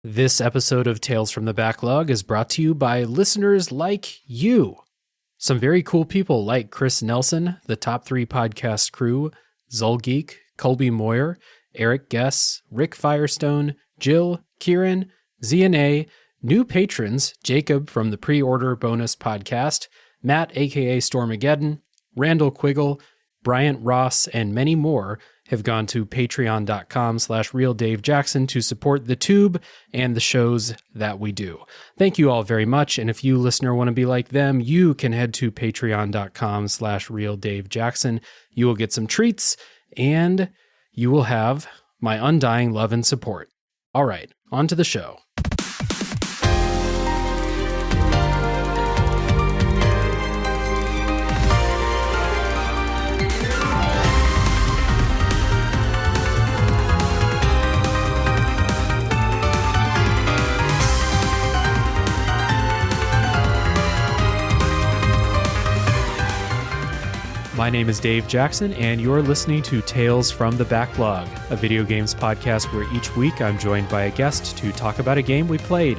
This episode of Tales from the Backlog is brought to you by listeners like you. Some very cool people like Chris Nelson, the Top 3 Podcast crew, Zulgeek, Colby Moyer, Eric Guess, Rick Firestone, Jill, Kieran, ZNA, new patrons, Jacob from the Pre-Order Bonus Podcast, Matt aka Stormageddon, Randall Quiggle, Bryant Ross, and many more have gone to patreon.com/realdavejackson to support the tube and the shows that we do. Thank you all very much. And if you, listener, want to be like them, you can head to patreon.com/realdavejackson. You will get some treats and you will have my undying love and support. All right, on to the show. My name is Dave Jackson, and you're listening to Tales from the Backlog, a video games podcast where each week I'm joined by a guest to talk about a game we played.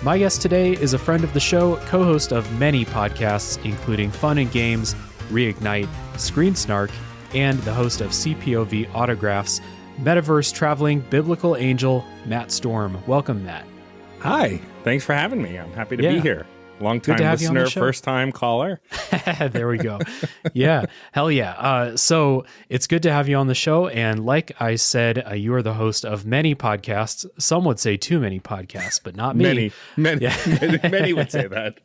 My guest today is a friend of the show, co-host of many podcasts, including Fun and Games, Reignite, Screen Snark, and the host of CPOV Autographs, Metaverse Traveling Biblical Angel, Matt Storm. Welcome, Matt. Hi, thanks for having me. I'm happy to be here. Long-time listener, first-time caller. There we go. Yeah, hell yeah. So it's good to have you on the show. And like I said, you are the host of many podcasts. Some would say too many podcasts, but not me. Many would say that.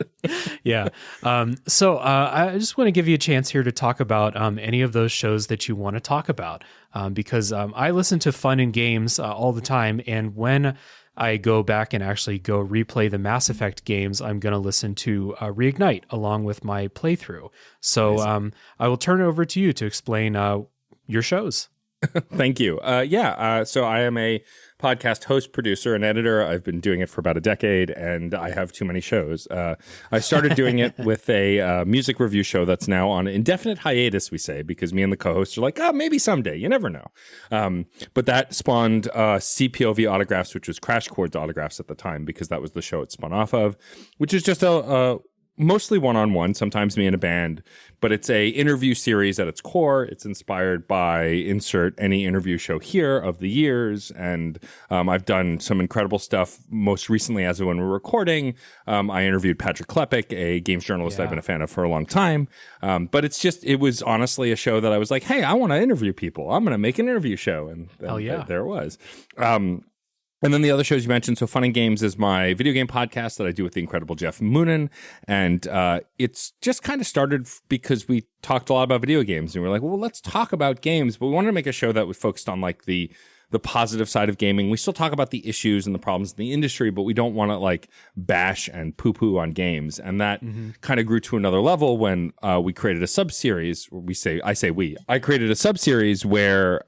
Yeah. So I just want to give you a chance here to talk about any of those shows that you want to talk about, because I listen to Fun and Games all the time. And when I go back and actually go replay the Mass Effect games, I'm going to listen to Reignite along with my playthrough. So nice. I will turn it over to you to explain your shows. Thank you. So I am a podcast host, producer, and editor. I've been doing it for about a decade, and I have too many shows. I started doing it with a music review show that's now on indefinite hiatus, we say, because me and the co-hosts are like, maybe someday. You never know. But that spawned CPOV Autographs, which was Crash Chords Autographs at the time, because that was the show it spun off of, which is just a mostly one-on-one, sometimes me and a band, but it's a interview series at its core. It's inspired by insert any interview show here of the years, and I've done some incredible stuff. Most recently, as of when we're recording, I interviewed Patrick Klepek, a games journalist I've been a fan of for a long time. But it was honestly a show that I was like, hey, I want to interview people. I'm going to make an interview show, and there it was. And then the other shows you mentioned, so Fun and Games is my video game podcast that I do with the incredible Jeff Moonen. And it's just kind of started because we talked a lot about video games. And we were like, well, let's talk about games. But we wanted to make a show that was focused on like the positive side of gaming. We still talk about the issues and the problems in the industry, but we don't want to like bash and poo-poo on games. And that kind of grew to another level when we created a sub-series. I created a sub-series where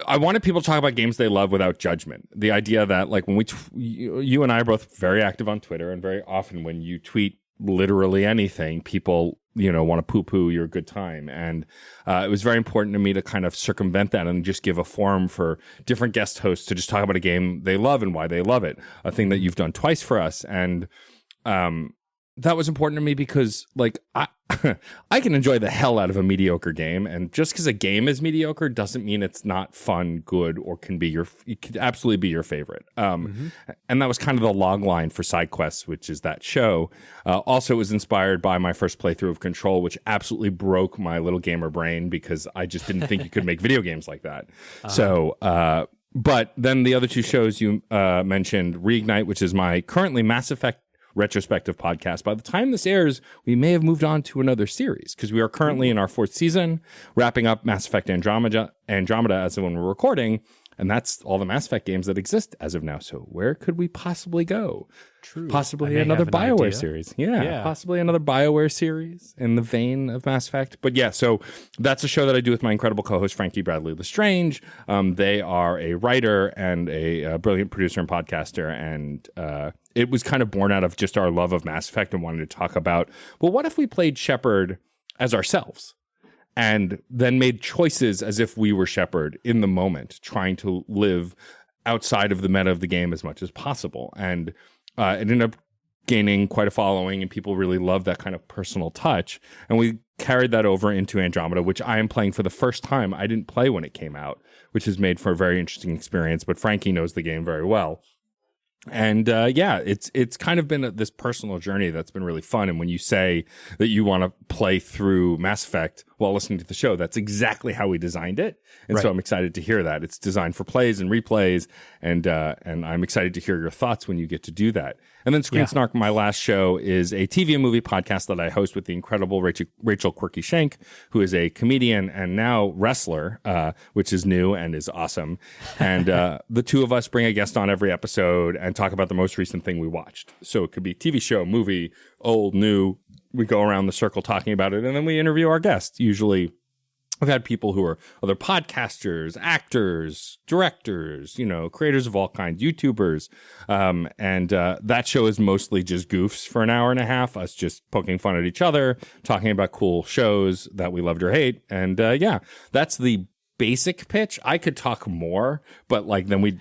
I wanted people to talk about games they love without judgment. The idea that like when you and I are both very active on Twitter, and very often when you tweet literally anything, people, want to poo-poo your good time. And it was very important to me to kind of circumvent that and just give a forum for different guest hosts to just talk about a game they love and why they love it. A thing that you've done twice for us. And that was important to me because like I can enjoy the hell out of a mediocre game, and just because a game is mediocre doesn't mean it's not fun, good, or it could absolutely be your favorite. And that was kind of the log line for Side Quests, which is that show. Also, it was inspired by my first playthrough of Control, which absolutely broke my little gamer brain because I just didn't think you could make video games like that. So, but then the other two shows you mentioned, Reignite, which is my currently Mass Effect retrospective podcast. By the time this airs, we may have moved on to another series because we are currently in our 4th season, wrapping up Mass Effect Andromeda as of when we're recording, and that's all the Mass Effect games that exist as of now. So where could we possibly go? True. Possibly another BioWare series. Yeah, possibly another BioWare series in the vein of Mass Effect. But yeah, so that's a show that I do with my incredible co-host, Frankie Bradley Lestrange. They are a writer and a brilliant producer and podcaster, and it was kind of born out of just our love of Mass Effect and wanting to talk about, well, what if we played Shepard as ourselves? And then made choices as if we were Shepard in the moment, trying to live outside of the meta of the game as much as possible. And it ended up gaining quite a following, and people really love that kind of personal touch. And we carried that over into Andromeda, which I am playing for the first time. I didn't play when it came out, which has made for a very interesting experience, but Frankie knows the game very well. And it's kind of been this personal journey that's been really fun. And when you say that you want to play through Mass Effect while listening to the show, that's exactly how we designed it. And so I'm excited to hear that. It's designed for plays and replays, and I'm excited to hear your thoughts when you get to do that. And then Screen Snark, my last show, is a TV and movie podcast that I host with the incredible Rachel Quirky Shank, who is a comedian and now wrestler, which is new and is awesome. And the two of us bring a guest on every episode and talk about the most recent thing we watched. So it could be TV show, movie, old, new. We go around the circle talking about it, and then we interview our guests. Usually I've had people who are other podcasters, actors, directors, creators of all kinds, YouTubers. And that show is mostly just goofs for an hour and a half, us just poking fun at each other, talking about cool shows that we loved or hate. And that's the basic pitch. I could talk more, but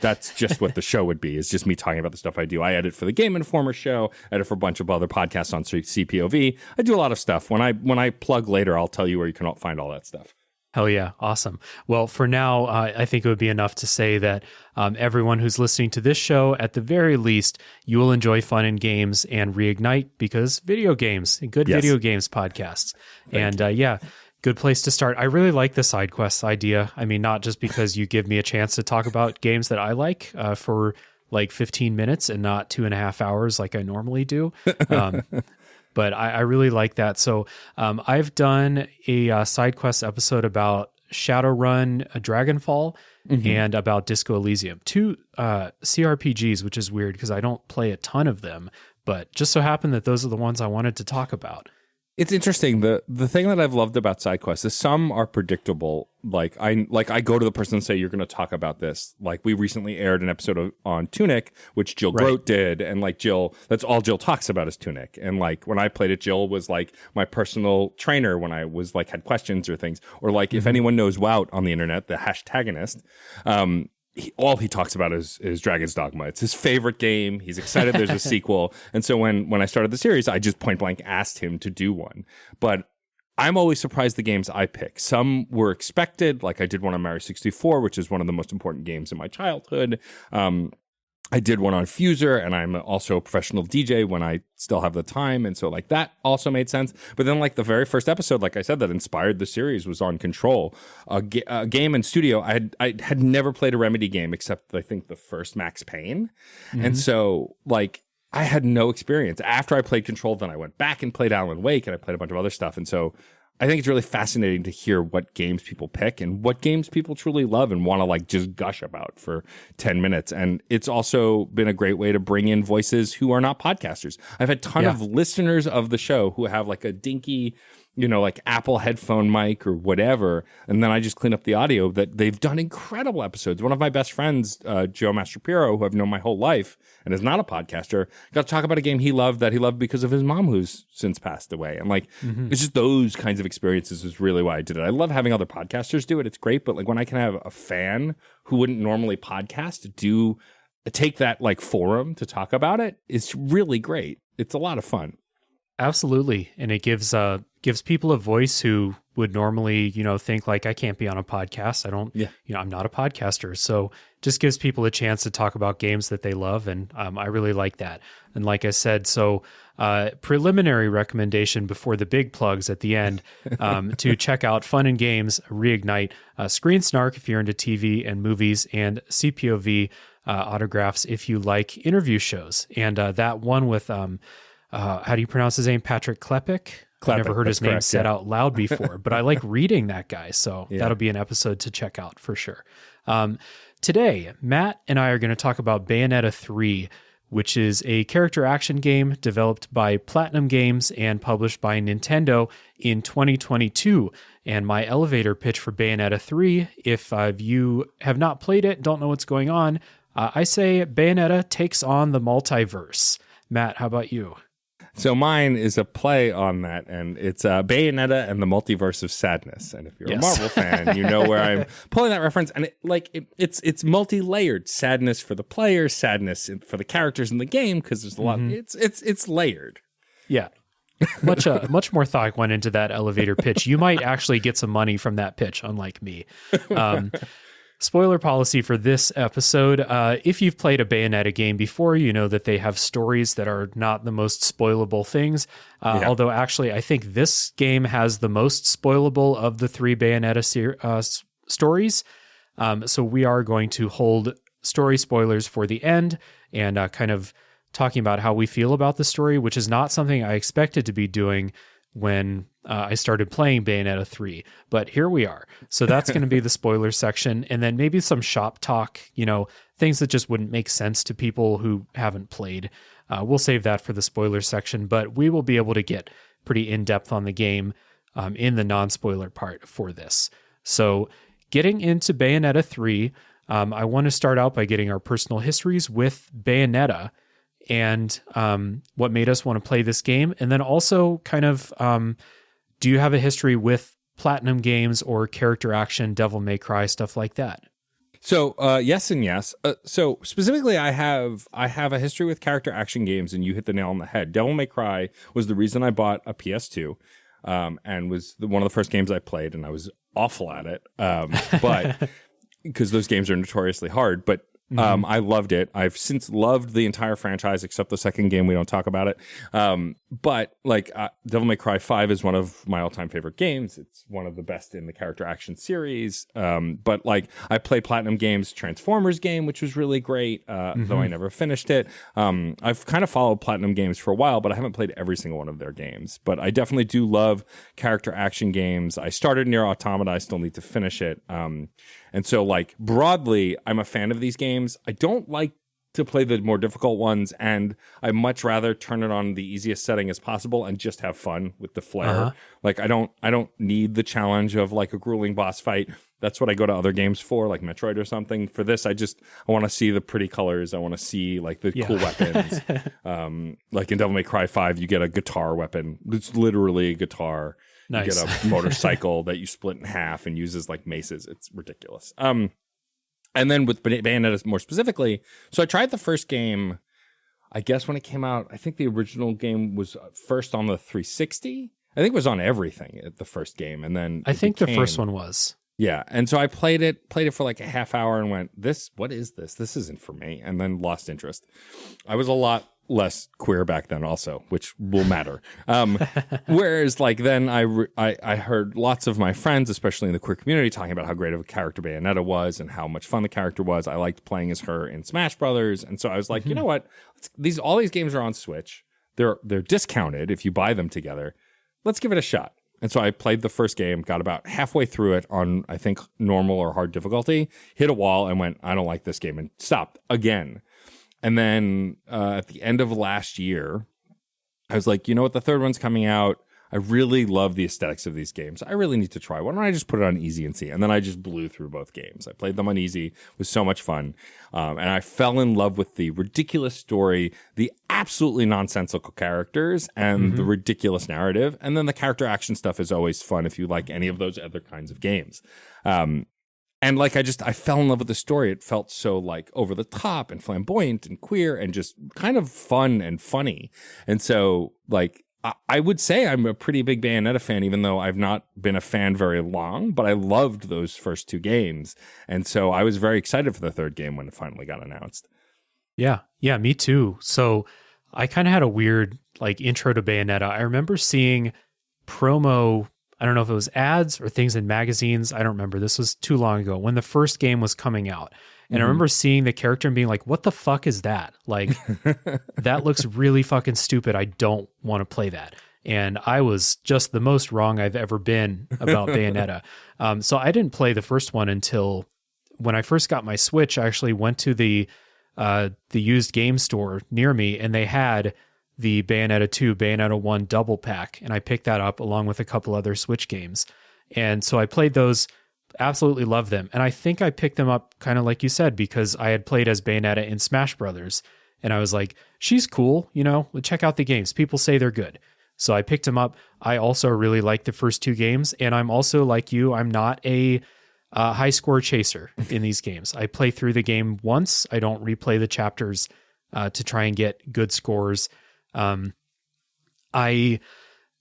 that's just what the show would be, is just me talking about the stuff I do. I edit for the Game Informer show, edit for a bunch of other podcasts on CPOV. I do a lot of stuff. When I plug later, I'll tell you where you can find all that stuff. Hell yeah. Awesome. Well, for now, I think it would be enough to say that everyone who's listening to this show, at the very least, you will enjoy fun and games and Reignite, because video games, good video games podcasts. Good place to start. I really like the side quests idea. I mean, not just because you give me a chance to talk about games that I like for like 15 minutes and not 2.5 hours like I normally do. But I really like that. So I've done a side quest episode about Shadowrun, Dragonfall, and about Disco Elysium. 2 CRPGs, which is weird because I don't play a ton of them, but just so happened that those are the ones I wanted to talk about. It's interesting. The thing that I've loved about side quests is some are predictable. I go to the person and say, you're going to talk about this. Like, we recently aired an episode on Tunic, which Jill Grote did, and Jill, that's all Jill talks about is Tunic. And when I played it, Jill was my personal trainer when I was had questions or things. Or if anyone knows Wout on the internet, the hashtagonist, all he talks about is Dragon's Dogma. It's his favorite game. He's excited there's a sequel. And so when I started the series, I just point blank asked him to do one. But I'm always surprised the games I pick. Some were expected, like I did one on Mario 64, which is one of the most important games in my childhood. I did one on Fuser, and I'm also a professional DJ when I still have the time. And so that also made sense. But then the very first episode, like I said, that inspired the series was on Control, a game in studio. I had never played a Remedy game except I think the first Max Payne. And so I had no experience. After I played Control, then I went back and played Alan Wake, and I played a bunch of other stuff. And so I think it's really fascinating to hear what games people pick and what games people truly love and want to just gush about for 10 minutes. And it's also been a great way to bring in voices who are not podcasters. I've had a ton of listeners of the show who have a dinky, Apple headphone mic or whatever. And then I just clean up the audio. That they've done incredible episodes. One of my best friends, Joe Mastropiro, who I've known my whole life and is not a podcaster, got to talk about a game he loved because of his mom, who's since passed away. And it's just those kinds of experiences is really why I did it. I love having other podcasters do it. It's great. But when I can have a fan who wouldn't normally podcast take that forum to talk about it, it's really great. It's a lot of fun. Absolutely. And it gives people a voice who would normally, think I can't be on a podcast. I'm not a podcaster. So just gives people a chance to talk about games that they love. And I really like that. And like I said, so preliminary recommendation before the big plugs at the end, to check out Fun and Games, Reignite, Screen Snark if you're into TV and movies, and CPOV autographs if you like interview shows. And that one with... how do you pronounce his name? Patrick Klepek? I've never heard his name said out loud before, but I like reading that guy. So that'll be an episode to check out for sure. Today, Matt and I are going to talk about Bayonetta 3, which is a character action game developed by Platinum Games and published by Nintendo in 2022. And my elevator pitch for Bayonetta 3, if you have not played it, don't know what's going on, I say Bayonetta takes on the multiverse. Matt, how about you? So mine is a play on that, and it's Bayonetta and the Multiverse of Sadness. And if you're a Marvel fan, you know where I'm pulling that reference. And it's multi-layered. Sadness for the player, sadness for the characters in the game, because there's a lot. It's layered. Yeah. Much more thought went into that elevator pitch. You might actually get some money from that pitch, unlike me. Spoiler policy for this episode. If you've played a Bayonetta game before, you know that they have stories that are not the most spoilable things. Although actually, I think this game has the most spoilable of the three Bayonetta stories. So we are going to hold story spoilers for the end and kind of talking about how we feel about the story, which is not something I expected to be doing when I started playing Bayonetta 3, but here we are. So that's going to be the spoiler section, and then maybe some shop talk, things that just wouldn't make sense to people who haven't played. We'll save that for the spoiler section, but we will be able to get pretty in-depth on the game in the non-spoiler part for this. So getting into Bayonetta 3, I want to start out by getting our personal histories with Bayonetta and what made us want to play this game. And then also kind of, do you have a history with Platinum games or character action, Devil May Cry, stuff like that? So yes and yes. So specifically, I have a history with character action games, and you hit the nail on the head. Devil May Cry was the reason I bought a PS2, and was one of the first games I played, and I was awful at it, but because those games are notoriously hard. But I loved it. I've since loved the entire franchise except the second game. We don't talk about it. But Devil May Cry 5 is one of my all-time favorite games. It's one of the best in the character action series. But I play Platinum Games' Transformers game, which was really great, though I never finished it. I've kind of followed Platinum Games for a while, but I haven't played every single one of their games. But I definitely do love character action games. I started Nier Automata. I still need to finish it. And so, broadly, I'm a fan of these games. I don't like to play the more difficult ones, and I much rather turn it on the easiest setting as possible and just have fun with the flair. I don't need the challenge of a grueling boss fight. That's what I go to other games for, like Metroid or something. For this, I want to see the pretty colors. I want to see the cool weapons. In Devil May Cry 5, you get a guitar weapon. It's literally a guitar. Nice. You get a motorcycle that you split in half and uses maces. It's ridiculous. And then with Bayonetta more specifically, so I tried the first game, I guess when it came out. I think the original game was first on the 360. I think it was on everything at the first game. And then I think the first one was. Yeah. And so I played it for a half hour and went, what is this? This isn't for me. And then lost interest. I was a lot less queer back then also, which will matter. Whereas then I heard lots of my friends, especially in the queer community, talking about how great of a character Bayonetta was and how much fun the character was. I liked playing as her in Smash Brothers. And so I was like, you know what? All these games are on Switch. They're discounted if you buy them together. Let's give it a shot. And so I played the first game, got about halfway through it on, I think, normal or hard difficulty, hit a wall and went, I don't like this game, and stopped again. And then at the end of last year, I was like, you know what? The third one's coming out. I really love the aesthetics of these games. I really need to try. Why don't I just put it on easy and see? And then I just blew through both games. I played them on easy. It was so much fun. And I fell in love with the ridiculous story, the absolutely nonsensical characters, and the ridiculous narrative. And then the character action stuff is always fun if you like any of those other kinds of games. And I fell in love with the story. It felt so over the top and flamboyant and queer and just kind of fun and funny. And so I would say I'm a pretty big Bayonetta fan, even though I've not been a fan very long, but I loved those first two games. And so I was very excited for the third game when it finally got announced. Yeah, me too. So I kind of had a weird intro to Bayonetta. I remember seeing promo, I don't know if it was ads or things in magazines. I don't remember. This was too long ago when the first game was coming out. And I remember seeing the character and being like, what the fuck is that? That looks really fucking stupid. I don't want to play that. And I was just the most wrong I've ever been about Bayonetta. So I didn't play the first one until when I first got my Switch. I actually went to the used game store near me, and they had the Bayonetta 2, Bayonetta 1 double pack. And I picked that up along with a couple other Switch games. And so I played those. Absolutely love them. And I think I picked them up kind of like you said, because I had played as Bayonetta in Smash Brothers. And I was like, she's cool, check out the games. People say they're good. So I picked them up. I also really like the first 2 games. And I'm also like you, I'm not a high score chaser in these games. I play through the game once. I don't replay the chapters to try and get good scores. I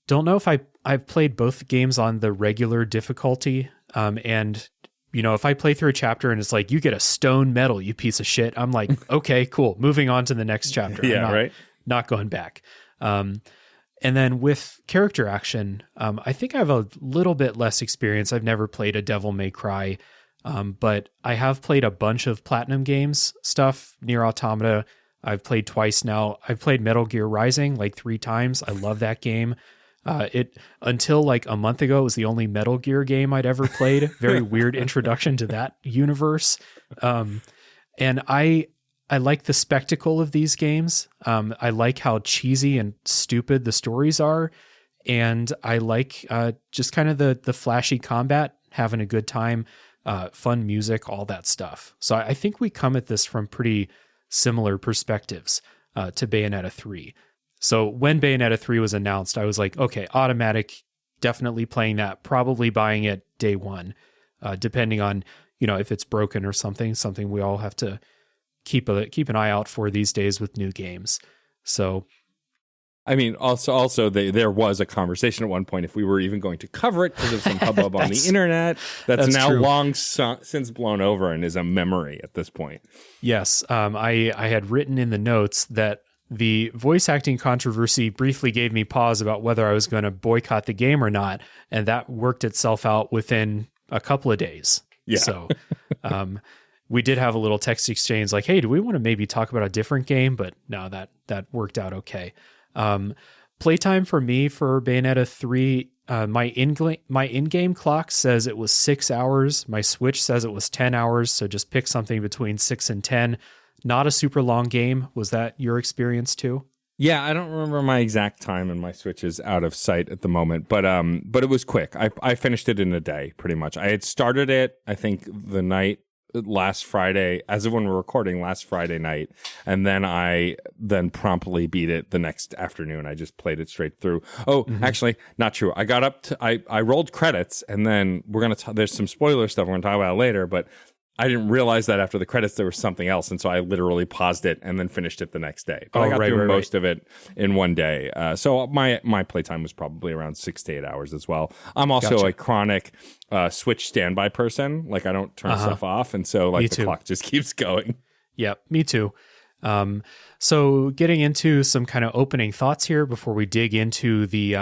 don't know if I've played both games on the regular difficulty. And if I play through a chapter and it's like, you get a stone medal, you piece of shit, I'm like, okay, cool. Moving on to the next chapter. Yeah, Not going back. And then with character action, I think I have a little bit less experience. I've never played a Devil May Cry, but I have played a bunch of Platinum Games stuff, Nier Automata. I've played twice now. I've played Metal Gear Rising like 3 times. I love that game. It until like a month ago, it was the only Metal Gear game I'd ever played. Very weird introduction to that universe. And I like the spectacle of these games. I like how cheesy and stupid the stories are. And I like just kind of the flashy combat, having a good time, fun music, all that stuff. So I think we come at this from pretty similar perspectives to Bayonetta 3. So when Bayonetta 3 was announced, I was like, okay, automatic, definitely playing that, probably buying it day one, depending on, if it's broken or something we all have to keep an eye out for these days with new games. So, I mean, also there was a conversation at one point if we were even going to cover it because of some hubbub on the internet. That's now true. long since blown over and is a memory at this point. Yes, I had written in the notes that the voice acting controversy briefly gave me pause about whether I was going to boycott the game or not, and that worked itself out within a couple of days. Yeah. So, we did have a little text exchange like, hey, do we want to maybe talk about a different game? But no, that worked out okay. Playtime for me for Bayonetta 3, my in-game clock says it was 6 hours. My Switch says it was 10 hours. So just pick something between 6 and 10. Not a super long game. Was that your experience too? Yeah, I don't remember my exact time, and my Switch is out of sight at the moment. But it was quick. I finished it in a day, pretty much. I had started it, I think, the night last Friday, as of when we're recording, last Friday night, and then I promptly beat it the next afternoon. I just played it straight through. Actually, not true. I got up to I rolled credits, and then there's some spoiler stuff we're gonna talk about later, but I didn't realize that after the credits there was something else, and so I literally paused it and then finished it the next day. But I got through most of it in one day. So my playtime was probably around 6 to 8 hours as well. I'm also a chronic Switch standby person. Like, I don't turn stuff off, and so like the clock just keeps going. Yeah, me too. So getting into some kind of opening thoughts here before we dig into the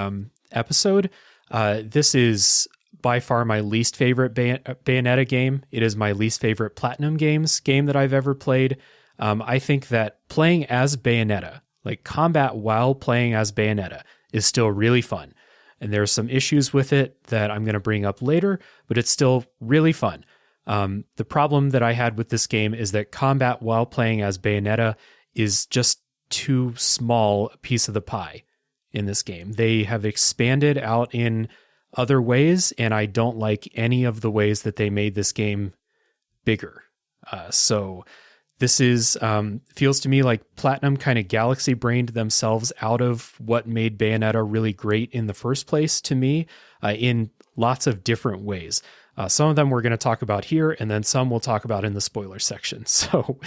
episode. This is by far my least favorite Bayonetta game. It is my least favorite Platinum Games game that I've ever played. I think that playing as Bayonetta, like combat while playing as Bayonetta, is still really fun. And there are some issues with it that I'm going to bring up later, but it's still really fun. The problem that I had with this game is that combat while playing as Bayonetta is just too small a piece of the pie in this game. They have expanded out in other ways, and I don't like any of the ways that they made this game bigger. So this is feels to me like Platinum kind of galaxy brained themselves out of what made Bayonetta really great in the first place to me, in lots of different ways. Some of them we're going to talk about here, and then some we'll talk about in the spoiler section. So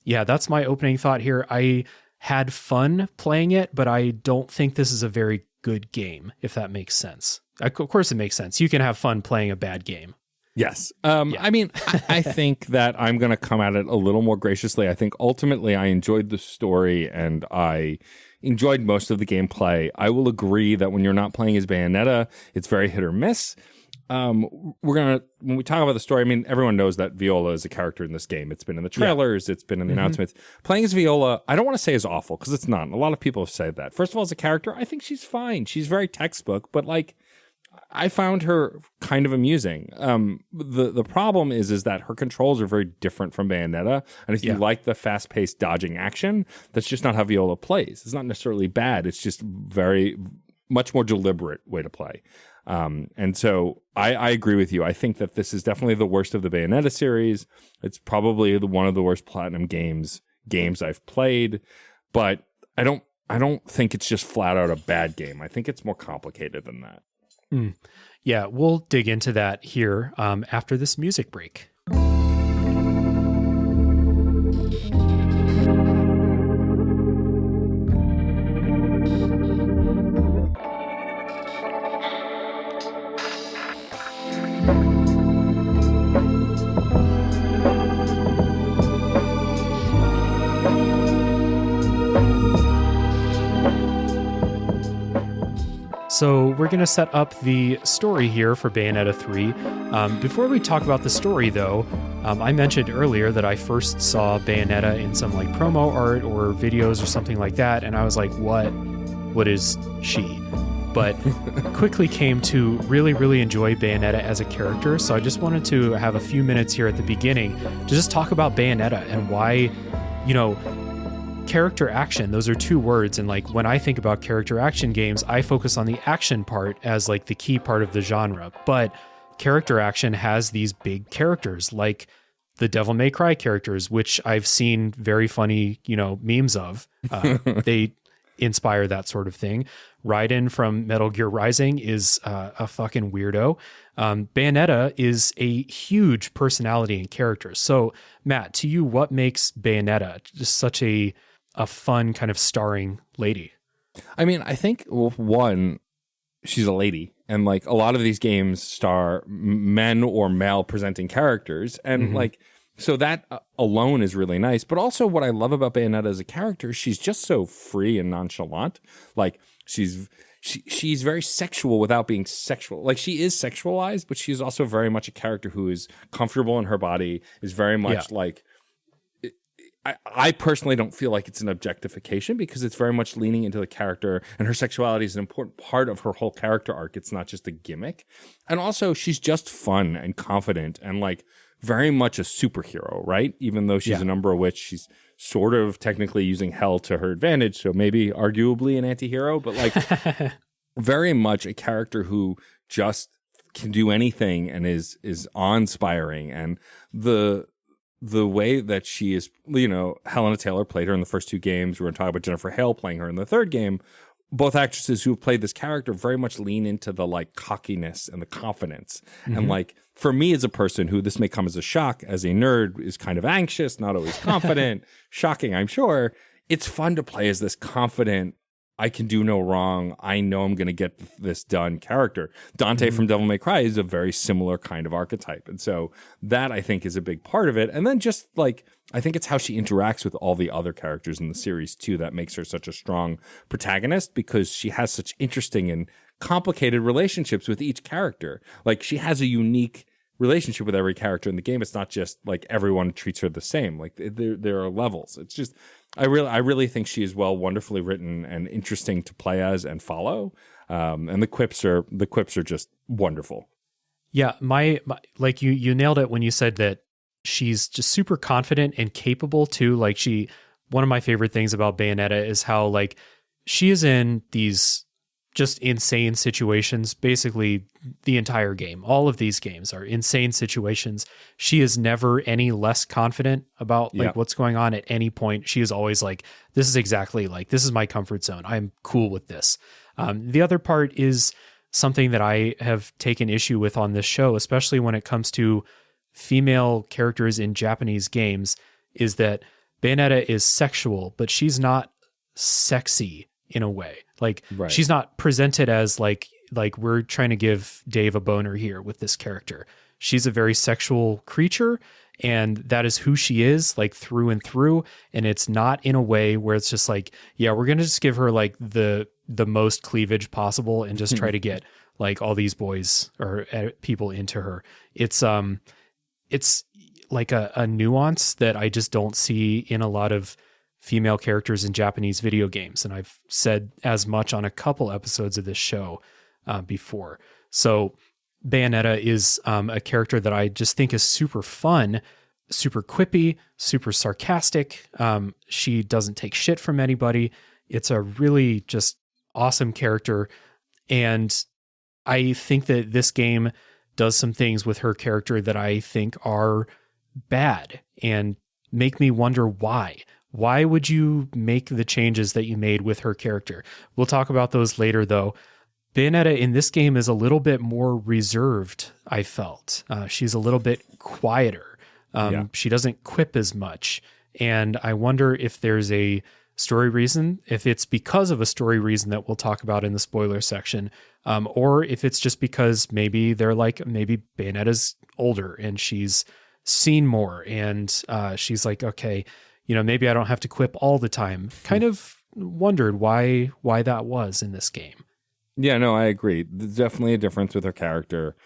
yeah, that's my opening thought here. I had fun playing it, but I don't think this is a very good game, if that makes sense. Of course it makes sense. You can have fun playing a bad game. Yes. I mean, I think that I'm going to come at it a little more graciously. I think ultimately I enjoyed the story and I enjoyed most of the gameplay. I will agree that when you're not playing as Bayonetta, it's very hit or miss. When we talk about the story, I mean, everyone knows that Viola is a character in this game. It's been in the trailers, it's been in the announcements. Playing as Viola, I don't want to say is awful, because it's not. A lot of people have said that. First of all, as a character, I think she's fine. She's very textbook, but like, I found her kind of amusing. The problem is that her controls are very different from Bayonetta, and if you like the fast-paced dodging action, that's just not how Viola plays. It's not necessarily bad. It's just much more deliberate way to play. And so I agree with you. I think that this is definitely the worst of the Bayonetta series. It's probably one of the worst Platinum Games games I've played, but I don't think it's just flat out a bad game. I think it's more complicated than that. Yeah, we'll dig into that here after this music break. So we're going to set up the story here for Bayonetta 3. Before we talk about the story, though, I mentioned earlier that I first saw Bayonetta in some like promo art or videos or something like that, and I was like, what is she? But quickly came to really, really enjoy Bayonetta as a character, so I just wanted to have a few minutes here at the beginning to just talk about Bayonetta and why, character action, those are two words, and like when I think about character action games, I focus on the action part as like the key part of the genre, but character action has these big characters like the Devil May Cry characters, which I've seen very funny memes of. They inspire that sort of thing. Raiden from Metal Gear Rising is a fucking weirdo. Bayonetta is a huge personality and character. So Matt, to you, what makes Bayonetta just such a fun kind of starring lady? I mean, I think, well, one, she's a lady, and like a lot of these games star men or male presenting characters, and like, so that alone is really nice. But also what I love about Bayonetta as a character, she's just so free and nonchalant. Like she's very sexual without being sexual. Like she is sexualized, but she's also very much a character who is comfortable in her body, is very much like, I personally don't feel like it's an objectification because it's very much leaning into the character, and her sexuality is an important part of her whole character arc. It's not just a gimmick. And also she's just fun and confident and like very much a superhero, right? Even though she's a number of witch, she's sort of technically using hell to her advantage. So maybe arguably an anti-hero, but like very much a character who just can do anything and is awe-inspiring. And the way that she is, Helena Taylor played her in the first two games. We're going to talk about Jennifer Hale playing her in the third game. Both actresses who have played this character very much lean into the like cockiness and the confidence. And like, for me as a person who this may come as a shock, as a nerd, is kind of anxious, not always confident, shocking, I'm sure. It's fun to play as this confident, I can do no wrong, I know I'm going to get this done character. Dante from Devil May Cry is a very similar kind of archetype. And so that, I think, is a big part of it. And then just like, I think it's how she interacts with all the other characters in the series too that makes her such a strong protagonist, because she has such interesting and complicated relationships with each character. Like she has a unique relationship with every character in the game. It's not just like everyone treats her the same. Like there are levels. It's just, I really think she is wonderfully written and interesting to play as and follow. And the quips are just wonderful. Yeah, my like you nailed it when you said that she's just super confident and capable too. Like one of my favorite things about Bayonetta is how like she is in these just insane situations. Basically, the entire game, all of these games are insane situations. She is never any less confident about like what's going on at any point. She is always like, this is exactly like, this is my comfort zone. I'm cool with this. The other part is something that I have taken issue with on this show, especially when it comes to female characters in Japanese games, is that Bayonetta is sexual, but she's not sexy in a way. Like she's not presented as like we're trying to give Dave a boner here with this character. She's a very sexual creature, and that is who she is, like through and through. And it's not in a way where it's just like, yeah, we're going to just give her like the most cleavage possible and just try to get like all these boys or people into her. It's like a nuance that I just don't see in a lot of female characters in Japanese video games. And I've said as much on a couple episodes of this show before. So Bayonetta is a character that I just think is super fun, super quippy, super sarcastic. She doesn't take shit from anybody. It's a really just awesome character. And I think that this game does some things with her character that I think are bad and make me wonder why. why would you make the changes that you made with her character? We'll talk about those later, though. Bayonetta in this game is a little bit more reserved, I felt. She's a little bit quieter. She doesn't quip as much. And I wonder if there's a story reason, if it's because of a story reason that we'll talk about in the spoiler section, or if it's just because maybe maybe Bayonetta's older and she's seen more and she's like, okay, maybe I don't have to quip all the time. Kind of wondered why that was in this game. Yeah, no, I agree. There's definitely a difference with her character.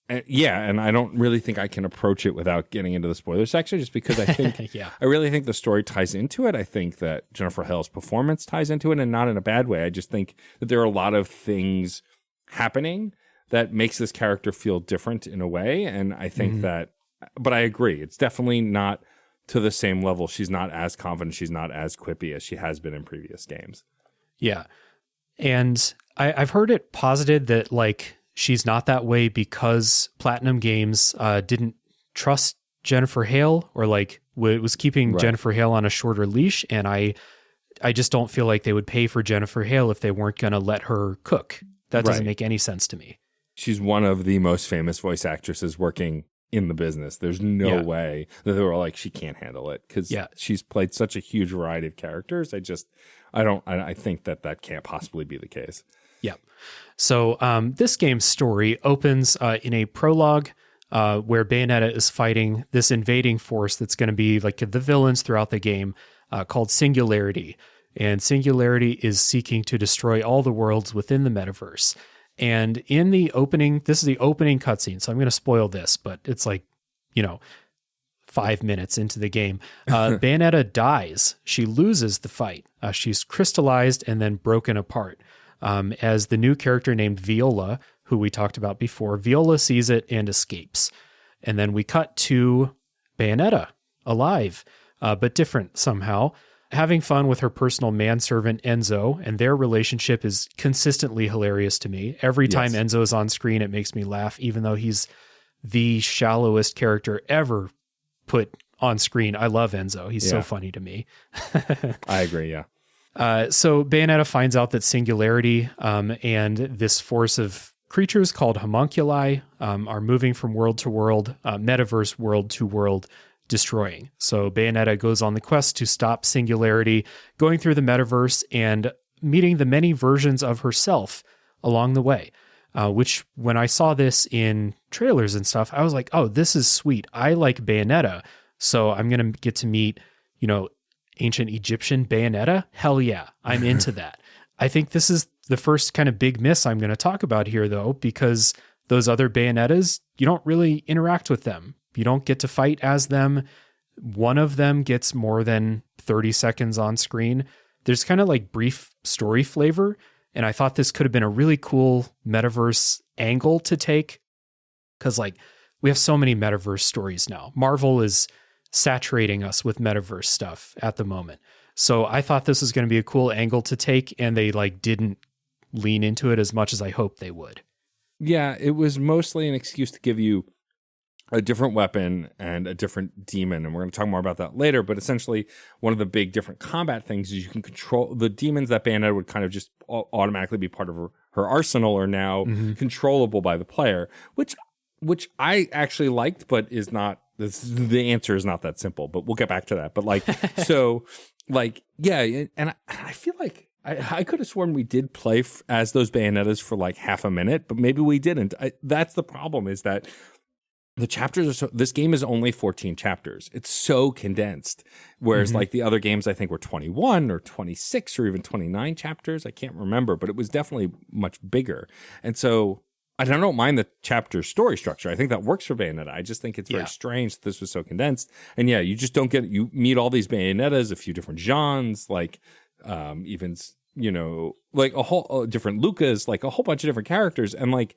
And I don't really think I can approach it without getting into the spoiler section, just because I think I really think the story ties into it. I think that Jennifer Hale's performance ties into it, and not in a bad way. I just think that there are a lot of things happening that makes this character feel different in a way. And I think but I agree. It's definitely not to the same level. She's not as confident. She's not as quippy as she has been in previous games. Yeah. And I've heard it posited that she's not that way because Platinum Games didn't trust Jennifer Hale, or was keeping Jennifer Hale on a shorter leash. And I just don't feel like they would pay for Jennifer Hale if they weren't going to let her cook. That doesn't make any sense to me. She's one of the most famous voice actresses working in the business. There's no way that they were like, she can't handle it, because she's played such a huge variety of characters. I think that can't possibly be the case. Yeah. So this game's story opens in a prologue where Bayonetta is fighting this invading force that's going to be the villains throughout the game, called Singularity. And Singularity is seeking to destroy all the worlds within the metaverse. And in the opening, this is the opening cutscene, so I'm going to spoil this, but it's 5 minutes into the game. Bayonetta dies. She loses the fight. She's crystallized and then broken apart. As the new character named Viola, who we talked about before, Viola sees it and escapes. And then we cut to Bayonetta, alive, but different somehow, having fun with her personal manservant Enzo, and their relationship is consistently hilarious to me. Every time Enzo is on screen, it makes me laugh, even though he's the shallowest character ever put on screen. I love Enzo. He's so funny to me. I agree, yeah. So Bayonetta finds out that Singularity and this force of creatures called homunculi are moving from world to world, metaverse world to world, destroying. So Bayonetta goes on the quest to stop Singularity, going through the metaverse and meeting the many versions of herself along the way, which when I saw this in trailers and stuff, I was like, oh, this is sweet. I like Bayonetta, so I'm going to get to meet, ancient Egyptian Bayonetta? Hell yeah, I'm into that. I think this is the first kind of big miss I'm going to talk about here, though, because those other Bayonettas, you don't really interact with them. You don't get to fight as them. One of them gets more than 30 seconds on screen. There's kind of brief story flavor, and I thought this could have been a really cool metaverse angle to take, because we have so many metaverse stories now. Marvel is saturating us with metaverse stuff at the moment. So I thought this was going to be a cool angle to take, and they didn't lean into it as much as I hoped they would. Yeah, it was mostly an excuse to give you a different weapon and a different demon, and we're going to talk more about that later. But essentially, one of the big different combat things is you can control the demons that Bayonetta would kind of just automatically be part of her arsenal are now controllable by the player, which I actually liked, but is not. The answer is not that simple, but we'll get back to that. But and I feel like I could have sworn we did play as those Bayonettas for half a minute, but maybe we didn't. That's the problem, is that the chapters are this game is only 14 chapters. It's so condensed. Whereas the other games I think were 21 or 26 or even 29 chapters. I can't remember, but it was definitely much bigger. And so I don't mind the chapter story structure. I think that works for Bayonetta. I just think it's very strange that this was so condensed. And you just don't you meet all these Bayonettas, a few different genres, even, a whole different Lucas, a whole bunch of different characters. And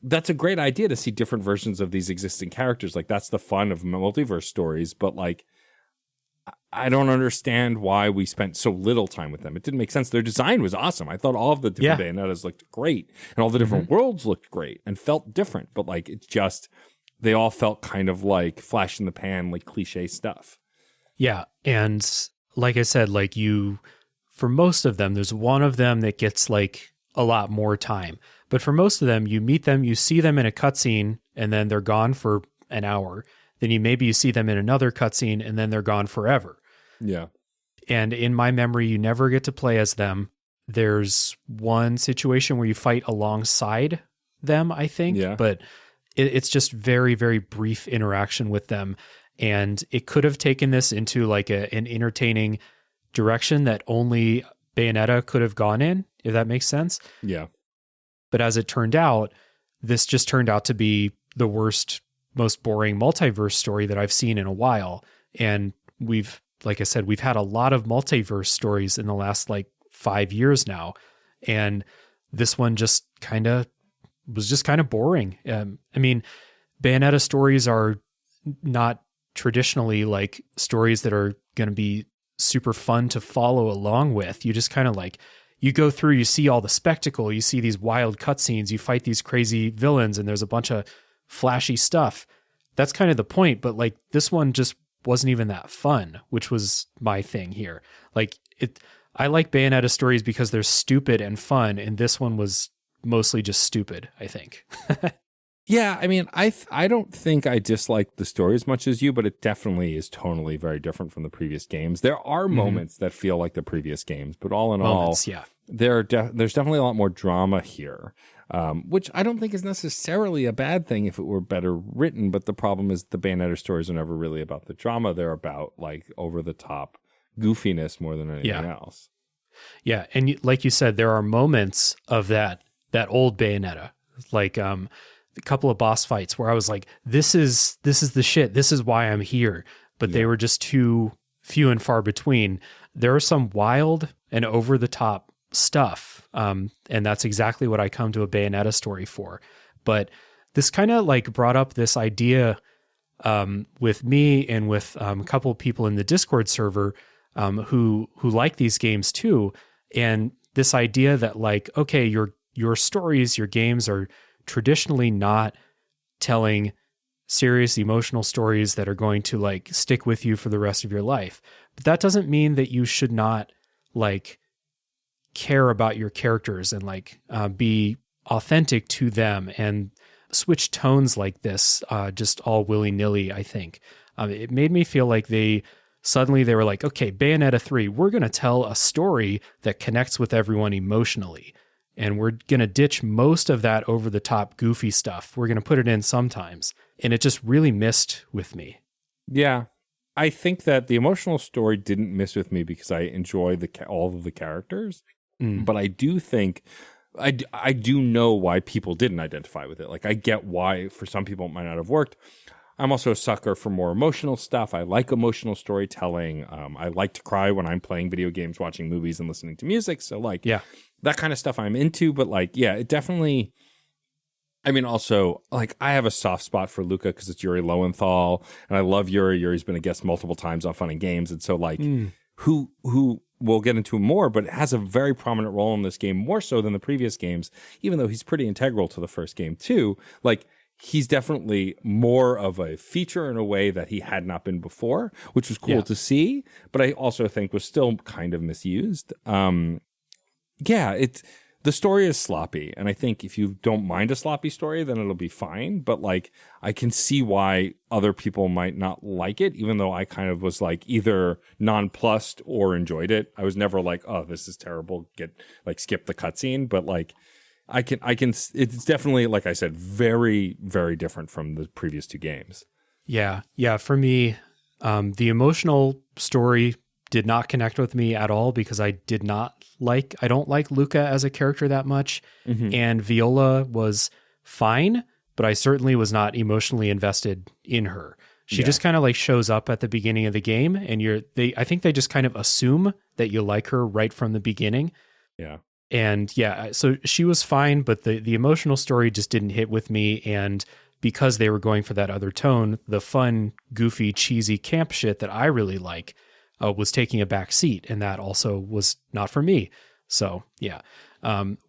that's a great idea to see different versions of these existing characters. That's the fun of multiverse stories. But I don't understand why we spent so little time with them. It didn't make sense. Their design was awesome. I thought all of the different Bayonettas looked great, and all the different worlds looked great and felt different. But it just, they all felt kind of flash in the pan, cliche stuff. Yeah. And like I said, like for most of them, there's one of them that gets like a lot more time. But for most of them, you meet them, you see them in a cutscene, and then they're gone for an hour. Then you see them in another cutscene, and then they're gone forever. Yeah. And in my memory, you never get to play as them. There's one situation where you fight alongside them, I think, but it's just very, very brief interaction with them. And it could have taken this into like an entertaining direction that only Bayonetta could have gone in, if that makes sense. Yeah. But as it turned out, this just turned out to be the worst, most boring multiverse story that I've seen in a while. And like I said, we've had a lot of multiverse stories in the last like 5 years now. And this one was kind of boring. I mean, Bayonetta stories are not traditionally like stories that are going to be super fun to follow along with. You just kind of like, you go through, you see all the spectacle, you see these wild cutscenes, you fight these crazy villains, and there's a bunch of flashy stuff. That's kind of the point, but like this one just wasn't even that fun, which was my thing here. Like I like Bayonetta stories because they're stupid and fun, and this one was mostly just stupid, I think. Yeah, I mean, I don't think I dislike the story as much as you, but it definitely is tonally very different from the previous games. There are moments that feel like the previous games, but all in all, there's definitely a lot more drama here, which I don't think is necessarily a bad thing if it were better written. But the problem is the Bayonetta stories are never really about the drama. They're about like over the top goofiness more than anything else. Yeah, and like you said, there are moments of that old Bayonetta, like a couple of boss fights where I was like, this is the shit. This is why I'm here. But they were just too few and far between. There are some wild and over the top stuff. And that's exactly what I come to a Bayonetta story for. But this kind of like brought up this idea with me and with a couple of people in the Discord server who like these games too. And this idea that like, okay, your stories, your games are traditionally not telling serious emotional stories that are going to like stick with you for the rest of your life. But that doesn't mean that you should not like care about your characters and like be authentic to them and switch tones like this just all willy-nilly, I think. It made me feel like they were like, okay, Bayonetta 3, we're going to tell a story that connects with everyone emotionally. And we're going to ditch most of that over the top goofy stuff. We're going to put it in sometimes. And it just really missed with me. Yeah. I think that the emotional story didn't miss with me because I enjoy all of the characters. But I do think, I do know why people didn't identify with it. Like I get why for some people it might not have worked. I'm also a sucker for more emotional stuff. I like emotional storytelling. I like to cry when I'm playing video games, watching movies, and listening to music. So like, that kind of stuff I'm into. But like, yeah, it definitely. I mean, also, like, I have a soft spot for Luca because it's Yuri Lowenthal, and I love Yuri. Yuri's been a guest multiple times on Fun and Games, and so like, who we'll get into more, but has a very prominent role in this game, more so than the previous games, even though he's pretty integral to the first game too. Like. He's definitely more of a feature in a way that he had not been before, which was cool to see, but I also think was still kind of misused. The story is sloppy, and I think if you don't mind a sloppy story, then it'll be fine, but like, I can see why other people might not like it, even though I kind of was like either nonplussed or enjoyed it. I was never like, oh, this is terrible, skip the cutscene, but like, I can, it's definitely, like I said, very, very different from the previous two games. Yeah. For me, the emotional story did not connect with me at all because I don't like Luca as a character that much. And Viola was fine, but I certainly was not emotionally invested in her. She just kind of like shows up at the beginning of the game, and I think they just kind of assume that you like her right from the beginning. Yeah. And so she was fine, but the emotional story just didn't hit with me. And because they were going for that other tone, the fun, goofy, cheesy camp shit that I really like was taking a back seat. And that also was not for me. So,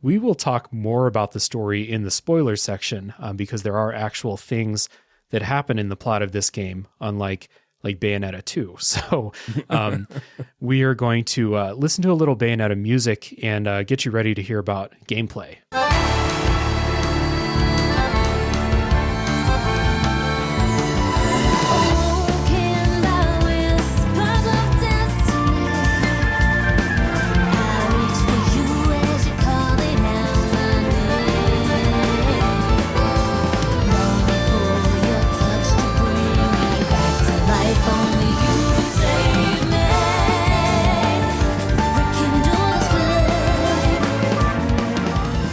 we will talk more about the story in the spoiler section because there are actual things that happen in the plot of this game, unlike like Bayonetta 2. So we are going to listen to a little Bayonetta music and get you ready to hear about gameplay.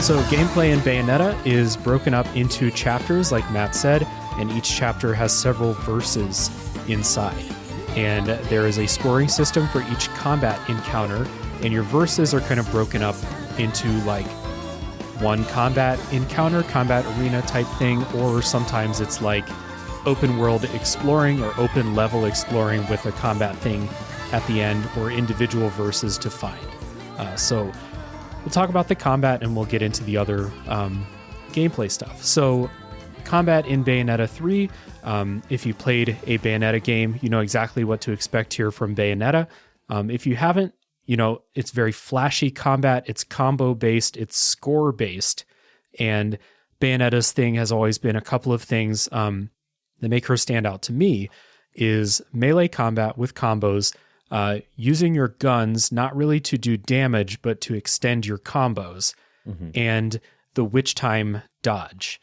So gameplay in Bayonetta is broken up into chapters, like Matt said, and each chapter has several verses inside. And there is a scoring system for each combat encounter, and your verses are kind of broken up into like one combat encounter, combat arena type thing, or sometimes it's like open world exploring or open level exploring with a combat thing at the end, or individual verses to find. So we'll talk about the combat and we'll get into the other gameplay stuff. So combat in Bayonetta 3, if you played a Bayonetta game, you know exactly what to expect here from Bayonetta. If you haven't, you know, it's very flashy combat, it's combo based, it's score based, and Bayonetta's thing has always been a couple of things that make her stand out to me is melee combat with combos, using your guns not really to do damage, but to extend your combos, and the witch time dodge,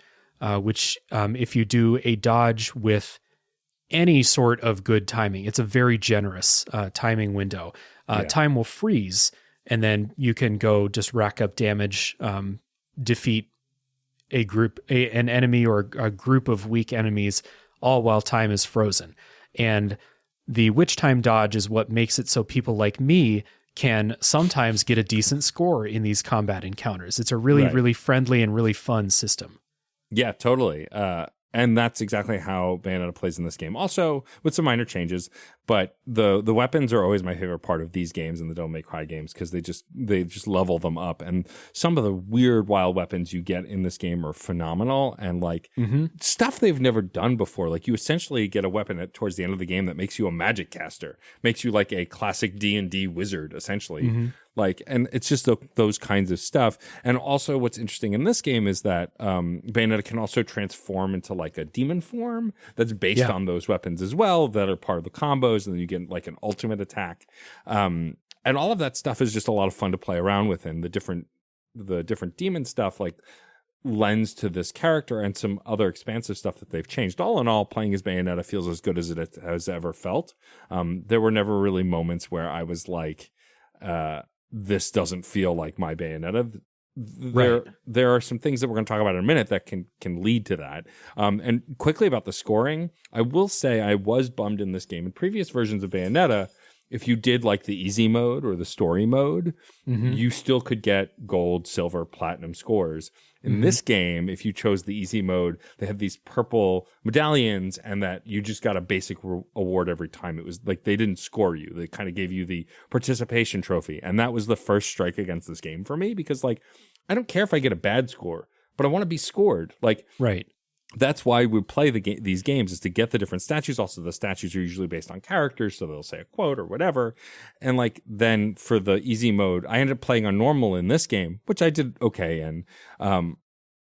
which if you do a dodge with any sort of good timing, it's a very generous timing window. Time will freeze, and then you can go just rack up damage, defeat an enemy or a group of weak enemies, all while time is frozen. And the witch time dodge is what makes it so people like me can sometimes get a decent score in these combat encounters. It's a really, really friendly and really fun system. Yeah, totally. And that's exactly how Bayonetta plays in this game. Also, with some minor changes, but the weapons are always my favorite part of these games and the Devil May Cry games, because they just level them up. And some of the weird, wild weapons you get in this game are phenomenal, and like stuff they've never done before. Like you essentially get a weapon towards the end of the game that makes you a magic caster, makes you like a classic D&D wizard, essentially. Like, and it's just those kinds of stuff. And also what's interesting in this game is that Bayonetta can also transform into like a demon form that's based on those weapons as well, that are part of the combos, and then you get like an ultimate attack. And all of that stuff is just a lot of fun to play around with, and the different demon stuff like lends to this character and some other expansive stuff that they've changed. All in all, playing as Bayonetta feels as good as it has ever felt. There were never really moments where I was like, this doesn't feel like my Bayonetta. There are some things that we're going to talk about in a minute that can lead to that. And quickly about the scoring, I will say I was bummed in this game. In previous versions of Bayonetta, if you did like the easy mode or the story mode, you still could get gold, silver, platinum scores. In this game, if you chose the easy mode, they have these purple medallions, and that you just got a basic award every time. It was like they didn't score you. They kind of gave you the participation trophy. And that was the first strike against this game for me, because like, I don't care if I get a bad score, but I want to be scored. Like, that's why we play these games, is to get the different statues. Also, the statues are usually based on characters, so they'll say a quote or whatever. And like, then for the easy mode, I ended up playing on normal in this game, which I did okay in,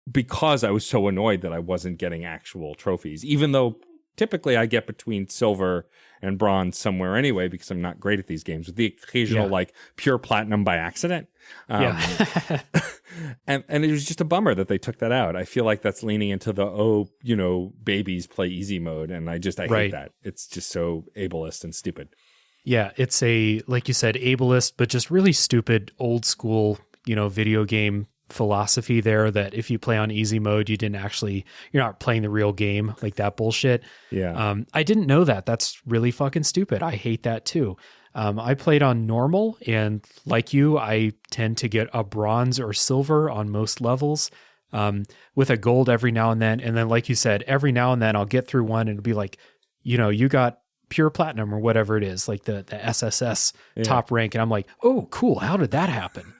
because I was so annoyed that I wasn't getting actual trophies, even though typically I get between silver and bronze somewhere anyway, because I'm not great at these games, with the occasional like pure platinum by accident. And it was just a bummer that they took that out. I feel like that's leaning into the, babies play easy mode. And I hate that. It's just so ableist and stupid. Yeah, it's like you said, ableist, but just really stupid, old school, video game philosophy there, that if you play on easy mode, you're not playing the real game, like that bullshit. I didn't know that. That's really fucking stupid. I hate that too. I played on normal, and like you, I tend to get a bronze or silver on most levels, with a gold every now and then. And then, like you said, every now and then I'll get through one and it'll be like, you got pure platinum or whatever it is, like the SSS top rank. And I'm like, oh, cool. How did that happen?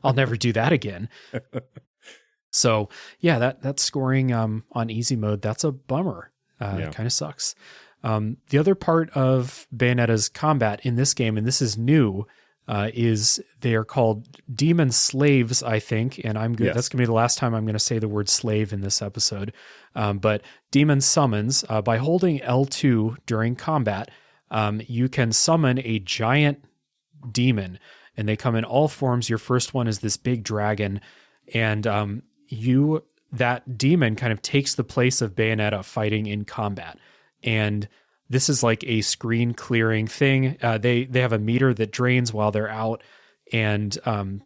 I'll never do that again. So yeah, that scoring on easy mode, that's a bummer. It kind of sucks. The other part of Bayonetta's combat in this game, and this is new, is they are called demon slaves, I think, and I'm good. Yes. That's going to be the last time I'm going to say the word slave in this episode. But demon summons, by holding L2 during combat, you can summon a giant demon, and they come in all forms. Your first one is this big dragon, and that demon kind of takes the place of Bayonetta fighting in combat. And this is like a screen clearing thing. They have a meter that drains while they're out, and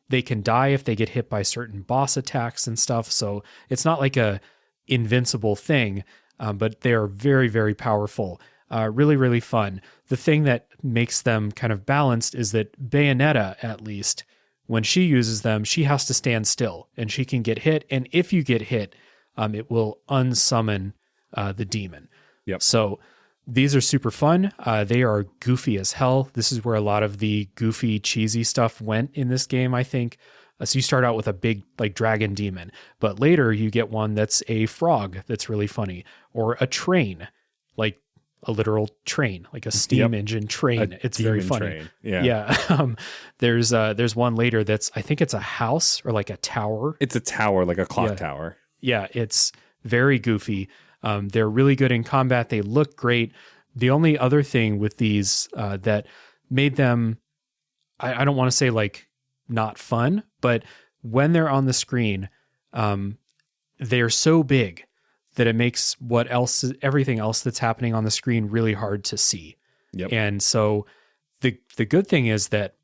they can die if they get hit by certain boss attacks and stuff. So it's not like a invincible thing, but they are very, very powerful. Really, really fun. The thing that makes them kind of balanced is that Bayonetta, at least, when she uses them, she has to stand still and she can get hit. And if you get hit, it will unsummon the demon. Yep. So these are super fun. They are goofy as hell. This is where a lot of the goofy, cheesy stuff went in this game, I think. So you start out with a big like dragon demon, but later you get one that's a frog that's really funny, or a train, like a literal train, like a steam engine train. It's very funny. Train. Yeah. There's one later that's, I think it's a house or like a tower. It's a tower, like a clock tower. Yeah, it's very goofy. They're really good in combat. They look great. The only other thing with these that made them, I don't want to say like not fun, but when they're on the screen, they're so big that it makes everything else that's happening on the screen really hard to see. Yep. And so the good thing is that